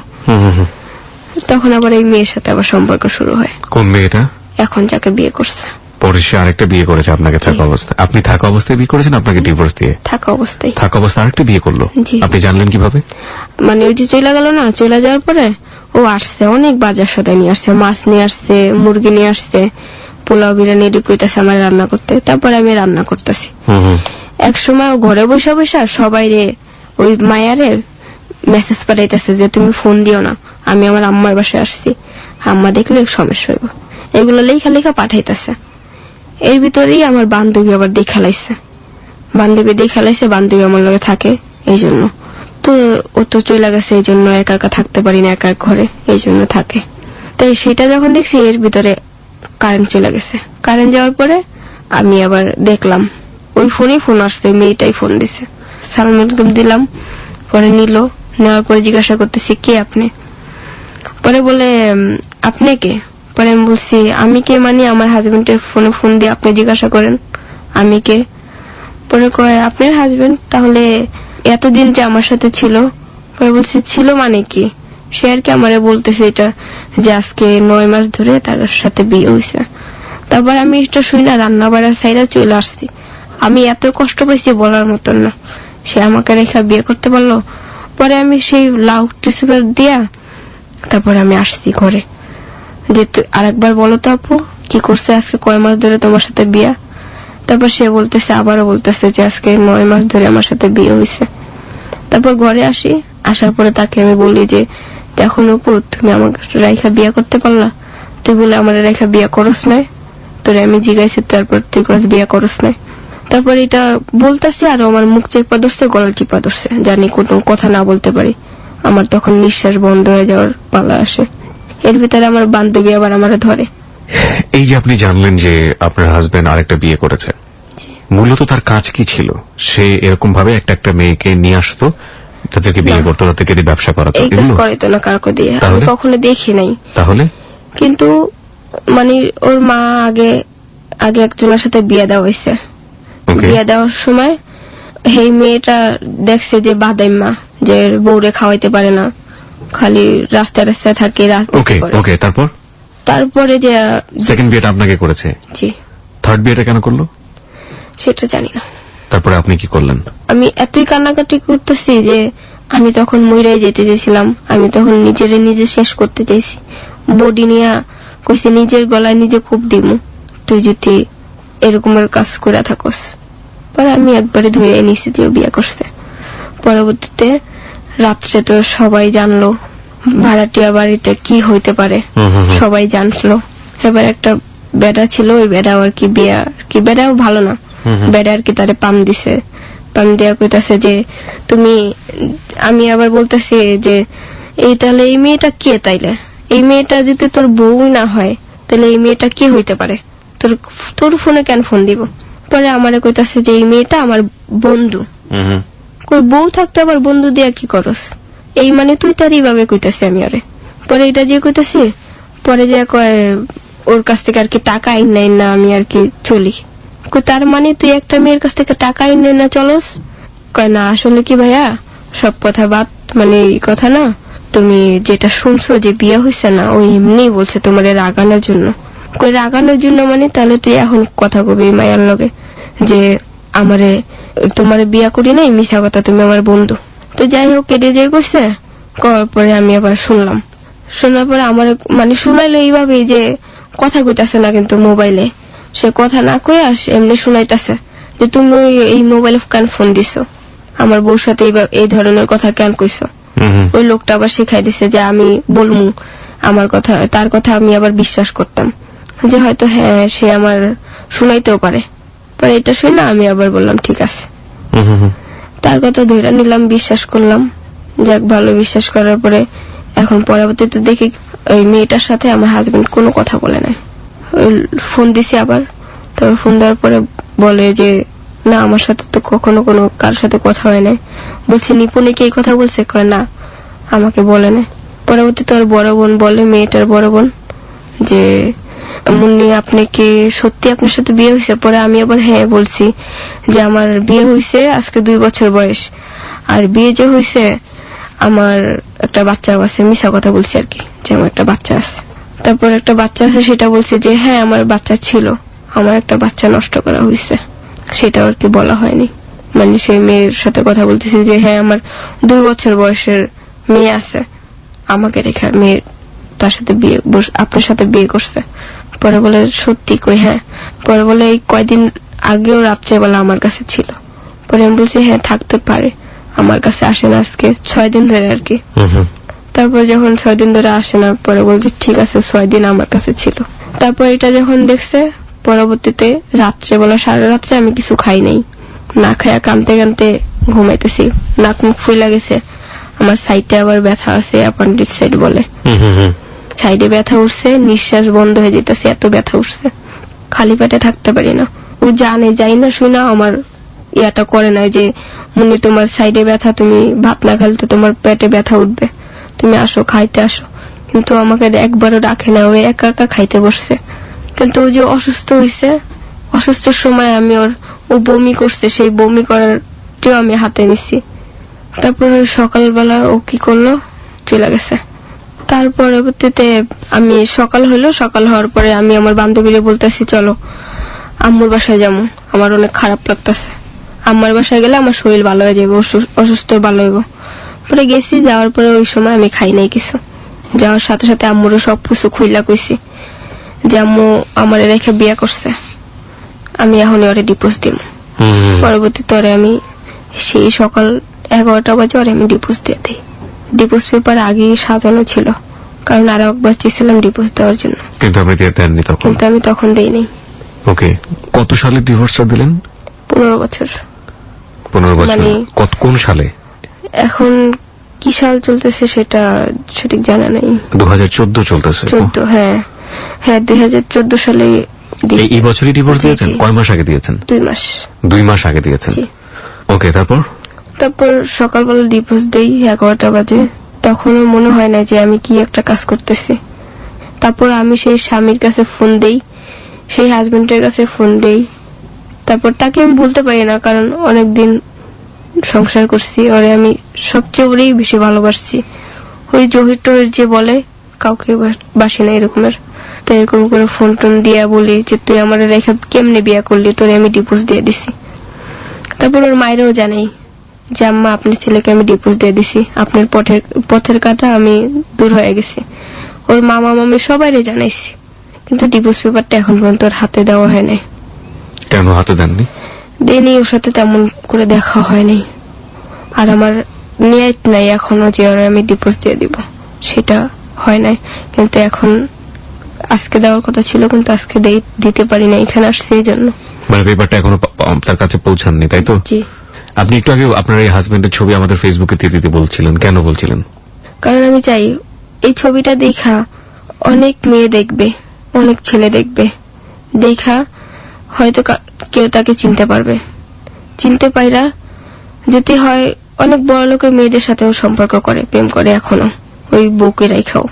তখন আবার এই মেয়ের সাথে আবার সম্পর্ক শুরু হয়। কোন মেয়েটা? এখন যাকে বিয়ে করছে। পরে সে আরেকটা বিয়ে করেছে আপনাকে থাকা অবস্থায়? আপনি থাকা অবস্থায় বিয়ে করেছেন আপনাকে ডিভোর্স দিয়ে? থাকা অবস্থায়। থাকা অবস্থায় আরেকটা বিয়ে করলো? জি। আপনি জানলেন কিভাবে? মানে ওই যে চলে গেল না, চলে যাওয়ার পরে ও আসছে, অনেক বাজার সদাই নিয়ে আসছে, মাছ নিয়ে আসছে, মুরগি নিয়ে আসছে, পোলাও বিরিয়ানি এটি কইতাছে আমার রান্না করতে। তারপরে আমি রান্না করতেছি। এক সময় ও ঘরে বসে বসে সবাই রে ওই মায়ারে মেসেজ পাঠাইতেছে যে তুমি ফোন দিও না, আমি আমার আম্মার বাসায় আসছি, আম্মা দেখলে সমস্যা হইব, এগুলো লেখা লেখা পাঠাইতেছে। এর ভিতরেই আমার বান্ধবী আবার দেখালাইছে, বান্ধবী আমার লগে থাকে এই জন্য। তো ও তো চলে গেছে, এই জন্য একা একা থাকতে পারি না, একা ঘরে, এই জন্য থাকে। তাই সেটা যখন দেখছি এর ভিতরে কারেন্ট চলে গেছে। কারেন্ট যাওয়ার পরে আমি আবার দেখলাম ওই ফোন আসছে, মেয়েটাই ফোন দিছে। সালাম দিলাম, পরে নিল, নেওয়ার পরে জিজ্ঞাসা করতেছি কে আপনি? পরে বলে আপনি কে? পরে আমি বলছি আমি কে মানে আমার হাজবেন্ডের ফোনে ফোন দিয়ে আপনি জিজ্ঞাসা করেন আমি কে। পরে কয় আপনার হাজবেন্ড, তাহলে এতদিন যে আমার সাথে ছিল? পরে বলছি ছিল মানে কি? সে আর কি আমারে বলতেছে এটা যে আজকে 9 মাস ধরে তার সাথে বিয়ে হয়েছে। তারপর আমি এটা শুই না, রান্না বাড়ার সাইডে চলে আসছি। আমি এত কষ্ট পাইছি বলার মতন না, সে আমাকে রেখা বিয়ে করতে পারলো। পরে আমি সেই লাউড টিস্যুপেপার দিয়া তারপরে আমি আসছি ঘরে, যে আরেকবার বলো তো আপু কি করছে, আজকে কয় মাস ধরে তোমার সাথে বিয়া? তারপর সে বলতেছে, আবারও বলতেছে যে আজকে 9 মাস ধরে আমার সাথে বিয়ে হয়েছে। তারপর ঘরে আসি, আসার পরে তাকে আমি বলি যে দেখো আপু তুমি আমাকে রেখা বিয়ে করতে পারলা? তুই বলে আমার রেখা বিয়ে করস নাই, তোরে আমি জিজ্ঞাসি তারপর তুই বিয়ে করস নাই। তারপর এটা বলতেছি আর আমার মুখ চেপা ধরছে, গলা চিপা ধরছে, জানি কোনো কথা না বলতে পারি। আমার তখন নিঃশ্বাস বন্ধ হয়ে যাওয়ার পালা আসে। এর ভিতরে আমার বান্ধবী আবার আমারে ধরে। এই যে আপনি জানলেন যে আপনার হাজবেন্ড আরেকটা বিয়ে করেছে, মূলত তার কাজ কি ছিল? সে এরকম ভাবে একটা মেয়েকে নিয়ে আসতো, তাদেরকে বিয়ে করতো, তাদেরকে দিয়ে ব্যবসা করাতো, এই কাজ করে তো না কারকে দিয়ে, আমি কখনো দেখি নাই। তাহলে কিন্তু মানে ওর মা আগে একজনের সাথে বিয়ে দেওয়া হয়েছে। বিয়ে দেওয়ার সময় এই মেয়েটা দেখছে যে বাদাইমা, যে বউরে খাওয়াইতে পারে না, খালি রাস্তায় থাকে, তারপরে যে সেকেন্ড বিয়েটা আপনাকে করেছে? জি। থার্ড বিয়েটা কেন করলো সেটা জানি না। তারপরে আপনি কি করলেন? আমি এতই কান্নাকাটি করতেছি যে আমি তখন মইরাই যেতে চেয়েছিলাম, আমি তখন নিজে শেষ করতে চাইছি। বডি নিয়ে কইছে নিজের গলায় নিজে খুব দিমু, তুই যদি এরকমের কাজ করে থাকস। পরে আমি একবারে ধুয়ে নিছি যে বিয়ে করছে। পরবর্তীতে রাত্রে তো সবাই জানলো, ভাড়াটিয়া বাড়িতে কি হইতে পারে সবাই জানলো। এবার একটা বেড়া ছিল, ওই বেড়াও আর কি বেড়াও ভালো না, বেড়া আর কি তারে পাম দিছে। পাম দেয়া কইতাছে যে তুমি, আমি আবার বলতেছি যে এই তাহলে এই মেয়েটা কে? তাইলে এই মেয়েটা যদি তোর বউ না হয় তাহলে এই মেয়েটা কে হইতে পারে? তোর ফোনে কেন ফোন দিব? পরে আমারে কইতাছে যে এই মেয়েটা আমার বন্ধু। কই বউ থাকতে আবার বন্ধু দিয়া কি করস? এই মানে তুই তার এইভাবে কইতাছি আমি আরে। পরে এটা যে কইতাছি, পরে যে কয় ওর কাছ থেকে আর কি টাকা আইন নেই না আমি আর কি চলি। তার মানে তুই একটা মেয়ের কাছ থেকে টাকা আইন নেই না চলস? কয় না আসলে কি ভাইয়া, সব কথা বাদ, মানে এই কথা না, তুমি যেটা শুনছো যে বিয়ে হয়েছে না, ওই এমনি বলছে তোমার রাগানোর জন্য। কই রাগানোর জন্য মানে? তাহলে তুই এখন কথা কবি মায়ের লগে যে আমারে তোমার বিয়া করি নাই, মিশা কথা, তুমি আমার বন্ধু। তো যাই হোক কেটে যাই কইছে। করার পরে আমি আবার শুনলাম, শোনার পরে আমার মানে শুনাইলো এইভাবে যে কথা কইতাছে না কিন্তু মোবাইলে, সে কথা না কই এমনি শুনাইতাছে যে তুমি এই মোবাইলে কেন ফোন দিছো, আমার বউর সাথে এই ধরনের কথা কেন কইছো। ওই লোকটা আবার শিখাই দিছে যে আমি বলমু আমার কথা, তার কথা আমি আবার বিশ্বাস করতাম যে হয়তো হ্যাঁ সে আমার শুনাইতেও পারে। পরে এটা শুনে আমি আবার বললাম ঠিক আছে, তার কথা ধরে নিলাম, বিশ্বাস করলাম। যাক ভালো, বিশ্বাস করার পরে এখন পরবর্তীতে দেখি ওই মেয়েটার সাথে আমার হাজবেন্ড কোনো কথা বলে নাই। ফোন দিছি আবার, তারপর ফোন দেওয়ার পরে বলে যে না আমার সাথে তো কখনো কোনো কার সাথে কথা হয় নাই। বলছি নিপুণীকে এই কথা বলছে? কয় না আমাকে বলে নাই। পরবর্তীতে ওর বড় বোন বলে, মেয়েটার বড় বোন, যে মুন্নি আপনি কি সত্যি আপনার সাথে বিয়ে হয়েছে? পরে আমি আবার হ্যাঁ বলছি যে আমার বিয়ে হয়েছে আজকে 2 বছর বয়স, আর বিয়ে যে হয়েছে আমার একটা বাচ্চা আছে, মিশা কথা বলছি আর কি, যে আমার একটা বাচ্চা আছে। তারপর একটা বাচ্চা আছে সেটা বলছে যে হ্যাঁ আমার বাচ্চা ছিল, আমার একটা বাচ্চা নষ্ট করা হয়েছে, সেটা আর কি বলা হয়নি। মানে সেই মেয়ের সাথে কথা বলতেছি যে হ্যাঁ আমার 2 বছর বয়সের মেয়ে আছে, আমাকে রেখে মেয়ে তার সাথে আপনার সাথে বিয়ে করছে। পরে বলে সত্যি কই? হ্যাঁ। পরে বলে এই কয়দিন আগেও রাত্রেবেলা আমার কাছে ছিল। পরে আমি বলছি হ্যাঁ থাকতে পারে, আমার কাছে আসে না আজকে 6 দিন ধরে আর কি। তারপর যখন 6 দিন ধরে আসে না, পরে বলছে ঠিক আছে 6 দিন আমার কাছে ছিল। তারপর এটা যখন দেখছে, পরবর্তীতে রাত্রেবেলা সারা রাত্রে আমি কিছু খাই নাই, না খাইয়া কানতে কানতে ঘুমাইতেছি, নাক মুখ ফুলে গেছে, আমার সাইডে আবার ব্যথা আছে, অ্যাপেন্ডিক্স সাইড বলে, সাইডে ব্যথা উঠছে, নিঃশ্বাস বন্ধ হয়ে যেতেছে, এত ব্যথা উঠছে, খালি পেটে থাকতে পারি না। ও জানে যাই না শুই না আমার ইয়াটা করে না যে মনে তোমার সাইডে ব্যথা, তুমি ভাত না খেলে তো তোমার পেটে ব্যথা উঠবে, তুমি আসো খাইতে আসো, কিন্তু আমাকে একবারও ডাকে না, ও একা একা খাইতে বসছে। কিন্তু ও যে অসুস্থ হয়েছে, অসুস্থর সময় আমি ও বমি করছে, সেই বমি করারটিও আমি হাতে নিছি। তারপরে সকালবেলা ও কি করলো, চলে গেছে। তার পরবর্তীতে আমি সকাল হওয়ার পরে আমি আমার বান্ধবীরে বলতেছি চলো আম্মুর বাসায় যাবো, আমার অনেক খারাপ লাগতেছে, আম্মার বাসায় গেলে আমার শরীর ভালো হয়ে যাবে, অসুস্থ ভালো হইব। পরে গেছি, যাওয়ার পরে ওই সময় আমি খাই নাই কিছু, যাওয়ার সাথে সাথে আম্মুরও সব কিছু খুইলা কইছি যে আম্মু আমার রেখে বিয়ে করছে, আমি এখন ওরে ডিভোর্স দিব। পরবর্তীতে ওরে আমি সেই সকাল 11টা বাজে ওরে আমি ডিভোর্স দিয়ে দিই। ডিভোর্স পেপার আগেই সাজানো ছিল, কারণ আরো একবার চেয়েছিলাম ডিভোর্স দেওয়ার জন্য, কিন্তু আপনি দেননি তখন? কিন্তু আমি তখন দেইনি। ওকে, কত সালে ডিভোর্সটা দিলেন? 15 বছর। 15 বছর মানে কোন সালে? এখন কি সাল চলতেছে সেটা সঠিক জানা নেই। 2014 চলতেছে? 14, হ্যাঁ হ্যাঁ 2014 সালে। এই বছরই ডিভোর্স দিয়েছেন? কয় মাস আগে দিয়েছেন? 2 মাস। 2 মাস আগে দিয়েছেন। ওকে, তারপর সকালবেলা ডিভোর্স দেই 11টা বাজে, তখনও মনে হয় না যে আমি কি একটা কাজ করতেছি। তারপর আমি সেই স্বামীর কাছে ফোন দেই, সেই হাজবেন্ডের কাছে ফোন দেই, তারপর তাকে আমি বলতে পারি না, কারণ অনেকদিন সংসার করছি, ওরে আমি সবচেয়ে ওরেই বেশি ভালোবাসছি। ওই জহির টহির যে বলে কাউকে বাসি না এরকমের, তো এরকম করে ফোন টোন দিয়া বলি যে তুই আমার রেখে কেমনে বিয়ে করলি, তোরে আমি ডিভোর্স দিয়ে দিছি। তারপর ওর মায়েরও জানাই যে আম্মা আপনার ছেলেকে আমি ডিভোর্স দিয়ে দিছি, আপনার পথের কাটা আমি দূর হয়ে গেছি। ওর মামা মামি সবাইরে জানাইছি, কিন্তু ডিভোর্স পেপারটা এখন পর্যন্ত ওর হাতে দেওয়া হয় নাই। কেন হাতে দেননি? দেনি, ওর সাথে তেমন করে দেখা হয়নি, আর আমার নিয়ত নাই এখনো যে ওরা আমি ডিভোর্স দিয়ে দিব, সেটা হয় নাই। কিন্তু এখন আজকে দেওয়ার কথা ছিল, কিন্তু আজকে দিতে পারি না, এখানে আসছে এই জন্য। মানে পেপারটা এখনো তার কাছে পৌঁছাননি, তাই তো? জি। আপনি একটু আগে আপনার এই হাজবেন্ডের ছবি আমাদের ফেসবুকে দিয়ে দিতে বলছিলেন, কেন বলছিলেন? কারণ আমি চাই এই ছবিটা দেখা অনেক মেয়ে দেখবে, অনেক ছেলে দেখবে, দেখা হয়তো কেউ তাকে চিনতে পারবে, চিনতে পাইরা যদি হয় অনেক বড় লোকের মেয়েদের সাথেও সম্পর্ক করে, প্রেম করে এখনো ওই বউকে রাখাও।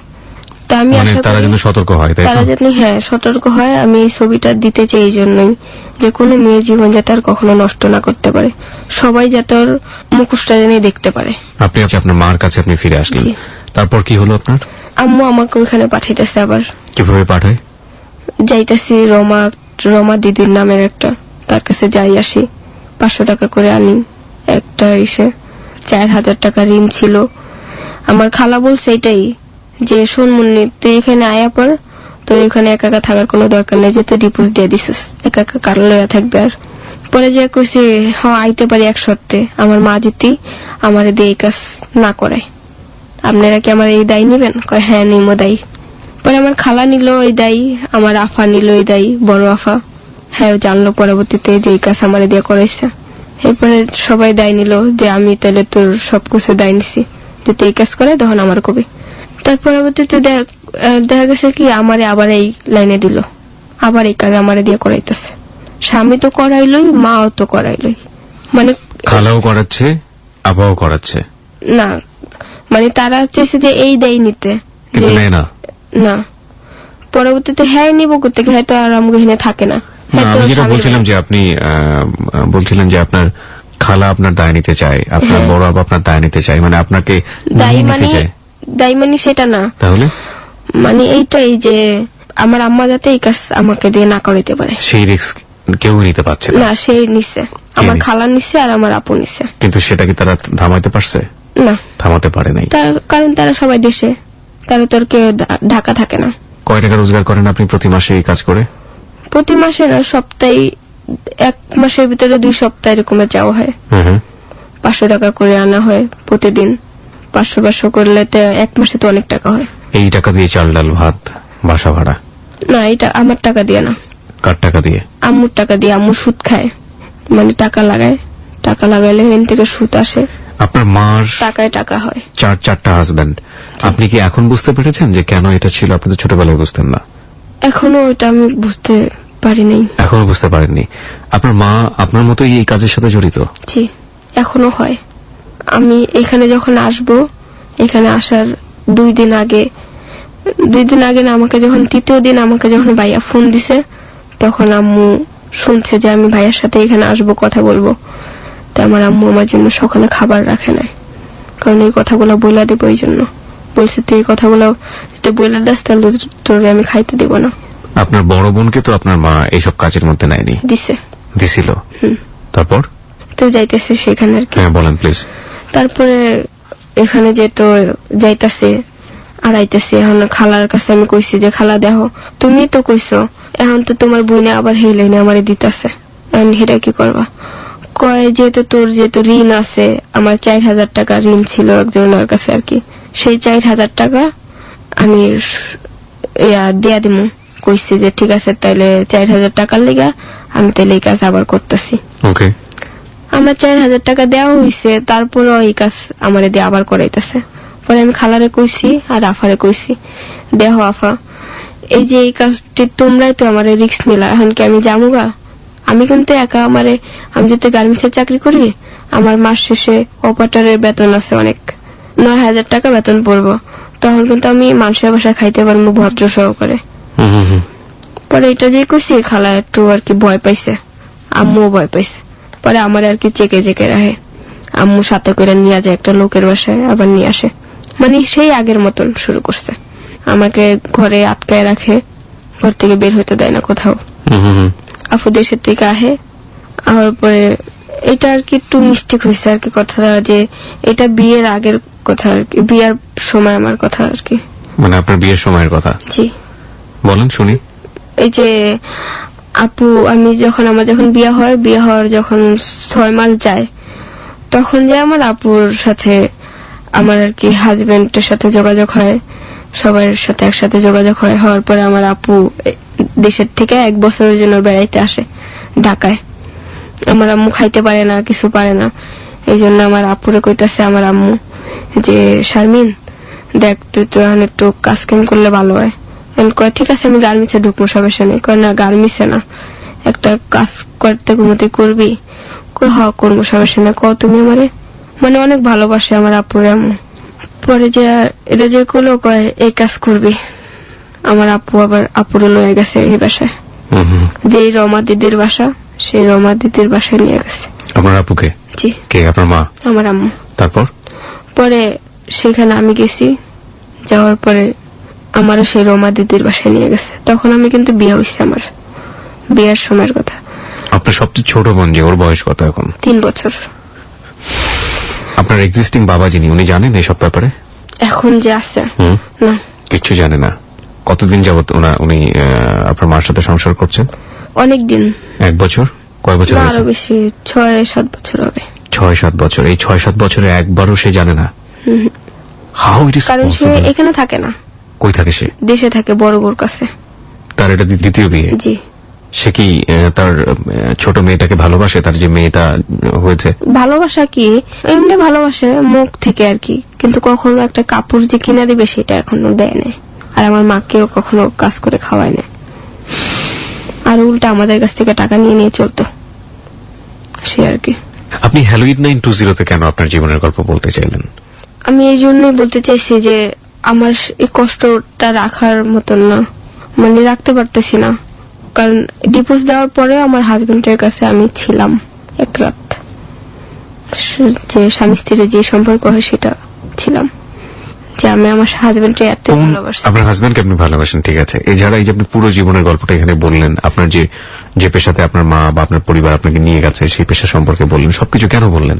তা আমি আশা তারা যেন সতর্ক হয়, তারা যেন হ্যাঁ সতর্ক হয়। আমি এই ছবিটা দিতে চাই এই জন্যই যে কোনো মেয়ের জীবন যাতে আর কখনো নষ্ট না করতে পারে, সবাই যাতে ওর মুখোশটা জেনে দেখতে পারে। আপনি আপনার মার কাছে আপনি ফিরে আসলেন, তারপর কি হলো আপনার? আম্মু আমাকে ওইখানে পাঠাইতেছে, আবার কিভাবে পাঠায়? যাইতেছি রমা দিদির নামের একটা, তার কাছে যাই আসি, 500 টাকা করে আনি, একটা এসে 4000 টাকা ঋণ ছিল। আমার খালা বলছে এটাই যে শোন মুন্নি, তুই এখানে আয়া পর, তোর এখানে একা একা থাকার কোনো দরকার নেই, যে তুই ডিভোর্স দিয়ে দিছিস, একা একা কার লইয়া থাকবে। আর পরে যে কইছি হ্যাঁ আইতে পারি এক শর্তে, আমার মা যদি আমার দিয়ে এই কাজ না করে। আপনারা কি আমার এই দায় নিবেন? কয় হ্যাঁ নিমো দায়ী। পরে আমার খালা নিল এই দায়ী, আমার আফা নিল এই দায়ী, বড় আফা, হ্যাঁ জানলো পরবর্তীতে যে এই কাজ আমার দিয়ে করাইছে। এরপরে সবাই দায় নিল যে আমি তাহলে তোর সবকিছু দায় নিছি, যদি এই কাজ করে তখন আমার কবি। তার পরবর্তীতে দেখা গেছে কি আমারে আবার এই লাইনে দিল, আবার এই কাজ আমারে দিয়ে করাইতেছে। স্বামী তো করাইলই, মাও তো করাইলই, মানে খালাও করাচ্ছে আবাও করাচ্ছে না, মানে তারা চাইছে যে এই দেয় নিতে, কিন্তু না না পরবর্তীতে হ্যাঁ নিব করতে গিয়ে হয়তো আর আমাকে এখানে থাকে না। আমি যেটা বলছিলাম যে আপনি বলছিলেন যে আপনার খালা আপনার দায় নিতে চায়, আপনার বড় আবা আপনার দায় নিতে চায়, মানে আপনাকে দায়ী মানে দেয় মানে সেটা না, তাহলে মানে এইটাই যে আমার আম্মা যাতে এই কাজ আমাকে দিয়ে না করাইতে পারে। সেই রিস্ক কেউ নিতে পারছে না, সেই নিছে, আমার খালা নিছে আর আমার আপু নিছে। কিন্তু সেটা কি তারা থামাইতে পারছে? না, থামাতে পারে নাই। কারণ তারা সবাই দেশে, তারা তোর কেউ ঢাকা থাকে না। কয় টাকা রোজগার করেন আপনি প্রতি মাসে এই কাজ করে? প্রতি মাসে না, সপ্তাহে, 1 মাসের ভিতরে 2 সপ্তাহ এরকম যাওয়া হয়। 500 টাকা করে আনা হয় প্রতিদিন। 500 করলে তো 1 মাসে তো অনেক টাকা হয়। এই টাকা দিয়ে চাল ডাল ভাত বাসা ভাড়া? না, এটা আমার টাকা দিয়ে না। কার টাকা দিয়ে? আম্মুর টাকা দিয়ে। আম্মু সুদ খায়, মানে টাকা লাগায়, টাকা লাগাইলে এখান থেকে সুদ আসে। আপনার মার টাকায় টাকা হয়। 4টা হাজবেন্ড। আপনি কি এখন বুঝতে পেরেছেন যে কেন এটা ছিল? আপনি তো ছোটবেলায় বুঝতেন না। এখনো এটা আমি বুঝতে পারি নাই। এখনো বুঝতে পারেননি? আপনার মা আপনার মতোই এই কাজের সাথে জড়িত? জি, এখনো হয়। আমি এখানে যখন আসব, এখানে আসার 2 দিন আগে না, আমাকে যখন 3য় দিন আমাকে যখন ভাইয়া ফোন দিছে, তখন আম্মু শুনছে যে আমি ভাইয়ার সাথে এখানে আসবো, কথা বলবো। তো আমার আম্মু আমার জন্য সকালে খাবার রাখে নাই, কারণ এই কথাগুলো বইলা দেবো। এই জন্য বলছে, তুই এই কথাগুলো যদি বইলা দাস তাহলে তোরে আমি খাইতে দেব না। আপনার বড় বোনকে তো আপনার মা এইসব কাজের মধ্যে নেয়নি? দিছিল। তারপর তো যাইতেছে সেখানে আর কি। হ্যাঁ, বলেন প্লিজ। তারপরে এখানে যেত যাইতাছে আর আইতেছে। এখন খালার কাছে আমি কইছি যে, খালা দেখো, তুমি তো কইছো, এখন তো তোমার বোনে আবার হেই লাইনে আমারে দিতেছে, এখন হেটা কি করবা? কয় যেহেতু তোর যেহেতু ঋণ আছে, আমার 4000 টাকা ঋণ ছিল একজনের কাছে আর কি, সেই 4000 টাকা আমি দিয়া দিমু। কইছি যে ঠিক আছে, তাইলে 4000 টাকার লিগা আমি তাইলে এই কাজ আবার করতেছি। ওকে। আমার 4000 টাকা দেওয়া হয়েছে, তারপরও এই কাজ আমারে দিয়ে আবার করাইতেছে। পরে আমি খালারে কইছি আর আফারে কইছি, দেখো আফা, এই যে এই কাজটি তোমরাই তো আমারে রিস্ক নিলা, এখন কি আমি যামুগা? আমি কিন্তু একা, আমি যদি গার্মেন্টসের চাকরি করি, আমার মাস শেষে অপারেটরের বেতন আছে অনেক, 9000 টাকা বেতন পড়বো। তখন কিন্তু আমি মানুষের বাসায় খাইতে পারবো ভদ্র সহকারে। পরে এটা যে কইছি, খালা একটু আর কি ভয় পাইছে, আম্মুও ভয় পাইছে। পরে আমার আর কি চেকে রাখে, আম্মু সাথে করে নিয়ে যায় একটা লোকের বাসায়, আবার নিয়ে আসে। মানে সেই আগের মতন শুরু করছে, আমাকে ঘরে আটকায় রাখে, ঘর থেকে বের হইতে দেয় না কোথাও। আপু দেশের থেকে আহে, আবার পরে এটা আর কি একটু মিস্টেক হয়েছে আর কি কথাটা, যে এটা বিয়ের আগের কথা আর কি, বিয়ের সময় আমার কথা আর কি। মানে আপনার বিয়ের সময়ের কথা? জি। বলেন শুনি। এই যে আপু, আমার যখন বিয়ে হওয়ার যখন 6 মাস যায়, তখন যে আমার আপুর সাথে আমার আর কি হাজবেন্ডের সাথে যোগাযোগ হয়, সবার সাথে একসাথে যোগাযোগ হয়। হওয়ার পরে আমার আপু দেশের থেকে 1 বছরের জন্য বেড়াইতে আসে ঢাকায়। আমার আম্মু খাইতে পারে না, কিছু পারে না, এই জন্য আমার আপুরে কইতাছে আমার আম্মু যে, শারমিন দেখ, তুই তো এখন একটু কাজ কাম করলে ভালো হয়। কয় ঠিক আছে, আমি গার্মেন্টসে ঢুকবো, সমস্যা নেই। কয় না, গার্মেন্টসে না, একটা কাজ করতে ঘুমোতে করবি? কয় হ, করবো, সমস্যা নেই। কও তুমি আমারে, মানে অনেক ভালোবাসে আমার আপুরে আম্মু। পরে যে এটা যে করলো, কয় এই কাজ করবি। আমার আপু আবার আপুরে লয়ে গেছে এই বাসায়, যেই রমা দিদির বাসা, সেই রমা দিদির বাসায় নিয়ে গেছে। আপনার আপুকে? জি। কে? আপনার মা? আমার আম্মু। তারপর পরে সেখানে আমি গেছি, যাওয়ার পরে আমারও সেই রমা দিদির বাসায় নিয়ে গেছে। তখন আমি কিন্তু বিয়ে হয়েছে, আমার বিয়ের সময়ের কথা। আপনার সবচেয়ে ছোট বোন যে, ওর বয়স কত এখন? 3 বছর। আপনার এক্সিস্টিং বাবা যিনি, উনি জানেন এইসব ব্যাপারে? এখন যে আছে না, কিচ্ছু জানে না। কতদিন যাবত উনি আপনার মার সাথে সংসার করছেন? অনেক দিন। 1 বছর? কয় বছর? আরো বেশি, 6-7 বছর হবে। 6-7 বছর। এই 6-7 বছরে একবারও সে জানে না? How it is possible? কারণ সে এখানে থাকে না। কই থাকে সে? দেশে থাকে, বড় বোর কাছে। তার এটা দ্বিতীয় বিয়ে? জি। সে কি তার ছোট মেয়েটাকে ভালোবাসে? তার যে মেয়েটা হয়েছে, ভালোবাসা কি, এমনি ভালোবাসে মুখ থেকে আর কি, কিন্তু কখনো একটা কাপড় যে কিনা দিবে সেটা এখনো দেয় না। আর আমার মাকেও কখনো কাজ করে খাওয়ায় না, আর উল্টা আমাদের কাছ থেকে টাকা নিয়ে নিয়ে চলতো সে আর কি। আপনি হ্যালো 8920 তে কেন আপনার জীবনের গল্প বলতে চাইলেন? আমি এই জন্যই বলতে চাইছি যে আমার এই কষ্টটা রাখার মতন না, মানে রাখতে পারতেছি না। কারণ ডিভোর্স দেওয়ার পরে আমার হাজবেন্ডের কাছে আমি ছিলাম 1 রাত, যে স্বামী স্ত্রীর যে সম্পর্ক হয় সেটা ছিলাম, যে যে আমি আমার হাজবেন্ডকে এত ভালোবাসি। আপনার হাজবেন্ডকে আপনি ভালোবাসেন, ঠিক আছে। এছাড়া এই যে আপনি পুরো জীবনের গল্পটা এখানে বললেন, আপনার যে পেশাতে আপনার মা বা আপনার পরিবার আপনাকে নিয়ে গেছে সেই পেশা সম্পর্কে বললেন, সবকিছু কেন বললেন?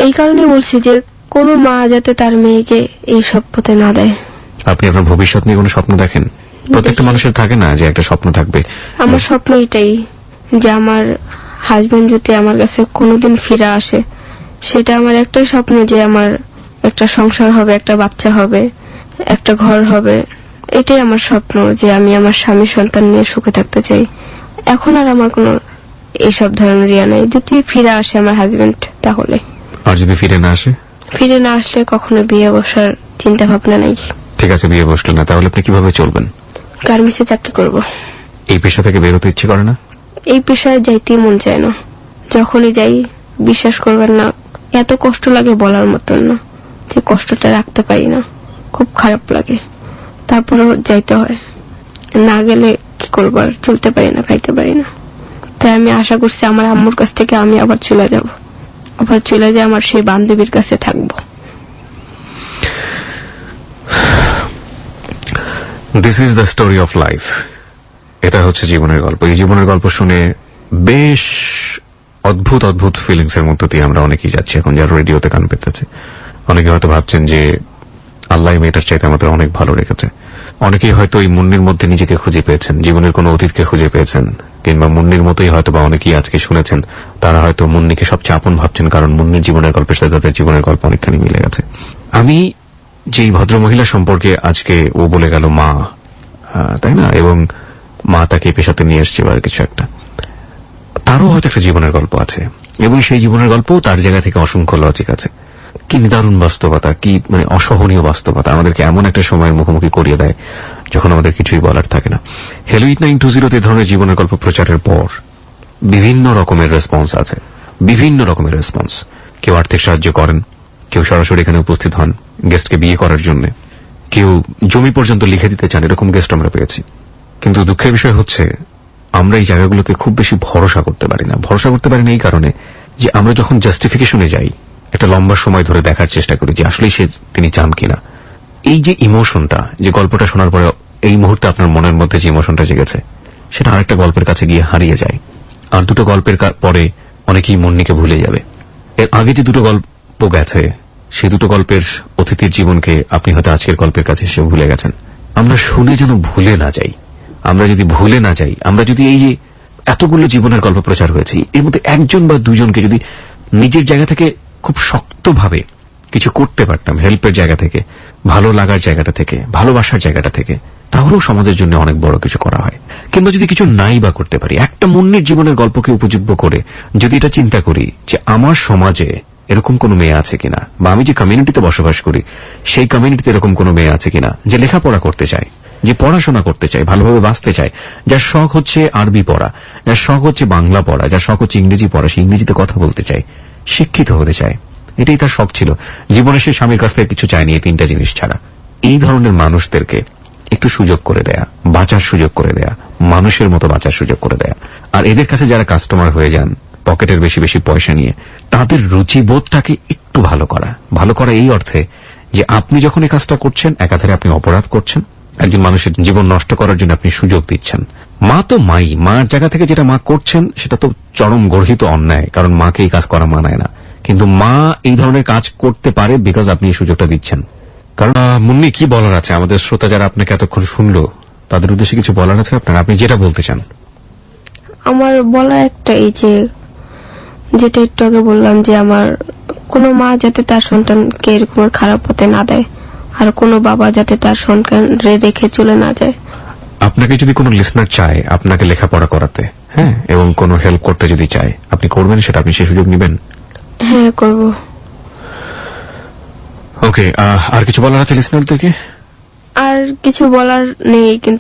এই কারণে বলছি যে কোনো মা যাতে তার মেয়েকে এই সব পথে না দেয়। আপনি আপনার ভবিষ্যৎ নিয়ে কোনো স্বপ্ন দেখেন? প্রত্যেকটা মানুষের থাকে না যে একটা স্বপ্ন থাকবে। আমার স্বপ্ন এটাই যে আমার হাজবেন্ড যদি আমার কাছে কোনোদিন ফিরে আসে, সেটা আমার একটাই স্বপ্ন যে আমার একটা সংসার হবে, একটা বাচ্চা হবে, একটা ঘর হবে। এটাই আমার স্বপ্ন যে আমি আমার স্বামী সন্তান নিয়ে সুখে থাকতে চাই। এখন আর আমার কোনো এইসব ধরনের ইয়া নাই। যদি ফিরে আসে আমার হাজবেন্ড তাহলে। আর যদি ফিরে না আসে? ফিরে না আসলে কখনো বিয়ে বসার চিন্তা ভাবনা নাই। ঠিক আছে, বিয়ে বসলেন না, তাহলে আপনি কিভাবে চলবেন? গার্মেন্টসে চাকরি করব। এই পেশা থেকে বেরোতে ইচ্ছে করে না? এই পেশায় যাইতেই মন চায় না। যখনই যাই বিশ্বাস করবেন না, এত কষ্ট লাগে বলার মতন না, যে কষ্টটা রাখতে পারি না, খুব খারাপ লাগে। তারপরে যাইতে হয়, না গেলে কি করবো, আর চলতে পারি না, খাইতে পারি না। তাই আমি আশা করছি আমার আম্মুর কাছ থেকে আমি আবার চলে যাব, আবার চলে যাই আমার সেই বান্ধবীর কাছে থাকবো। This is the story of life. এটা হচ্ছে জীবনের গল্প। এই জীবনের গল্প শুনে বেশ অদ্ভুত অদ্ভুত ফিলিংস এর মধ্য দিয়ে আমরা অনেকেই যাচ্ছি এখন, যারা রেডিওতে কান পেতেছে। অনেকে হয়তো ভাবছেন যে আল্লাহ মেয়েটার চাইতে আমাদের অনেক ভালো রেখেছে। অনেকেই হয়তো এই মুন্নির মধ্যে নিজেকে খুঁজে পেয়েছেন, জীবনের কোনো অতীতকে খুঁজে পেয়েছেন, কিংবা মুন্নির মতোই হয়তো বা অনেকেই আজকে শুনেছেন, তারা হয়তো মুন্নিকে সবচেয়ে আপন ভাবছেন, কারণ মুন্নির জীবনের গল্পের সাথে তাদের জীবনের গল্প অনেকখানি মিলে গেছে। আমি যেই ভদ্রমহিলা সম্পর্কে আজকে ও বলে গেল মা, তাই না, এবং মা তাকে পেশাতে নিয়ে এসছে বা কিছু একটা, তারও হয়তো একটা জীবনের গল্প আছে, এবং সেই জীবনের গল্প তার জায়গা থেকে অসংখ্য লজিক আছে। কি নিদারুণ বাস্তবতা, কি মানে অসহনীয় বাস্তবতা আমাদেরকে এমন একটা সময়ের মুখোমুখি করিয়ে দেয় যখন আমাদের কিছুই বলার থাকে না। হ্যালো 8920 ধরনের জীবনের গল্প প্রচারের পর বিভিন্ন রকমের রেসপন্স আছে, বিভিন্ন রকমের রেসপন্স। কেউ আর্থিক সাহায্য করেন, কেউ সরাসরি এখানে উপস্থিত হন গেস্টকে বিয়ে করার জন্য, কেউ জমি পর্যন্ত লিখে দিতে চান, এরকম গেস্ট আমরা পেয়েছি। কিন্তু দুঃখের বিষয় হচ্ছে আমরা এই জায়গাগুলোতে খুব বেশি ভরসা করতে পারি না। ভরসা করতে পারি না এই কারণে যে আমরা যখন জাস্টিফিকেশনে যাই, একটা লম্বা সময় ধরে দেখার চেষ্টা করি যে আসলেই তিনি চান কিনা। এই যে ইমোশনটা, যে গল্পটা শোনার পরে এই মুহূর্তে আপনার মনের মধ্যে যে ইমোশনটা জেগেছে, সেটা আরেকটা গল্পের কাছে গিয়ে হারিয়ে যায়। আর দুটো গল্পের পরে অনেকেই মুন্নিকে ভুলে যাবে। এর আগে যে দুটো গল্প গেছে, সেই দুটো গল্পের অতিথির জীবনকে আপনি হয়তো আজকের গল্পের কাছে এসে ভুলে গেছেন। আমরা শুনে যেন ভুলে না যাই। আমরা যদি ভুলে না যাই, আমরা যদি এই যে এতগুলো জীবনের গল্প প্রচার হয়েছে, এর মধ্যে একজন বা দুজনকে যদি নিজের জায়গা থেকে খুব শক্তভাবে কিছু করতে পারতাম, হেল্পের জায়গা থেকে, ভালো লাগার জায়গাটা থেকে, ভালোবাসার জায়গাটা থেকে, তাহলেও সমাজের জন্য অনেক বড় কিছু করা হয়। কিংবা যদি কিছু নাই বা করতে পারি, একটা মুন্নির জীবনের গল্পকে উপযোগ্য করে যদি এটা চিন্তা করি যে আমার সমাজে এরকম কোনো মেয়ে আছে কিনা, বা আমি যে কমিউনিটিতে বসবাস করি সেই কমিউনিটিতে এরকম কোনো মেয়ে আছে কিনা যে লেখাপড়া করতে চায়, যে পড়াশোনা করতে চায়, ভালোভাবে বাঁচতে চায়, যার শখ হচ্ছে আরবি পড়া, যার শখ হচ্ছে বাংলা পড়া, যার শখ হচ্ছে ইংরেজি পড়া, সে ইংরেজিতে কথা বলতে চায়, শিক্ষিত হতে চায়, এটাই তার শখ ছিল। জীবনে সে স্বামীর কাছ থেকে কিছু চায়নি এই তিনটা জিনিস ছাড়া। এই ধরনের মানুষদেরকে একটু সুযোগ করে দেয়া, বাঁচার সুযোগ করে দেয়া, মানুষের মতো বাঁচার সুযোগ করে দেয়া। আর এদের কাছে যারা কাস্টমার হয়ে যান পকেটের বেশি বেশি পয়সা নিয়ে, তাদের রুচিবোধটাকে একটু ভালো করা এই অর্থে যে আপনি যখন এই কাজটা করছেন, একাধারে আপনি অপরাধ করছেন, একজন মানুষের জীবন নষ্ট করার জন্য আপনি সুযোগ দিচ্ছেন। মা তো মার জায়গা থেকে যেটা মা করছেন সেটা তো চরম গর্হিত অন্যায়, কারণ মাকে এই কাজ করা মানায় না। কিন্তু মা এই ধরনের কাজ করতে পারে বিকজ আপনি এই সুযোগটা দিচ্ছেন। কারণ মুন্নি, কি বলার আছে আমাদের শ্রোতা যারা আপনাকে এতক্ষণ শুনলো, তাদের উদ্দেশ্যে কিছু বলার আছে আপনার, আপনি যেটা বলতে চান? আমার বলা একটাই, যে যেটা একটু আগে বললাম, যে আমার কোনো মা যাতে তার সন্তানকে এরকম খারাপ পথে না দেয়, আর কোনো বাবা যাতে তার সন্তান রেখে চলে না যায়। আপনাকে যদি কোনো লিসনার চায় আপনাকে লেখাপড়া করাতে, হ্যাঁ, এবং কোনো হেল্প করতে যদি চায়, আপনি করবেন সেটা? আপনি সেই সুযোগ নেবেন? হ্যাঁ, করব। ওকে, আর কিছু বলার আছে লিসনারদেরকে? আর কিছু বলার নেই, কিন্তু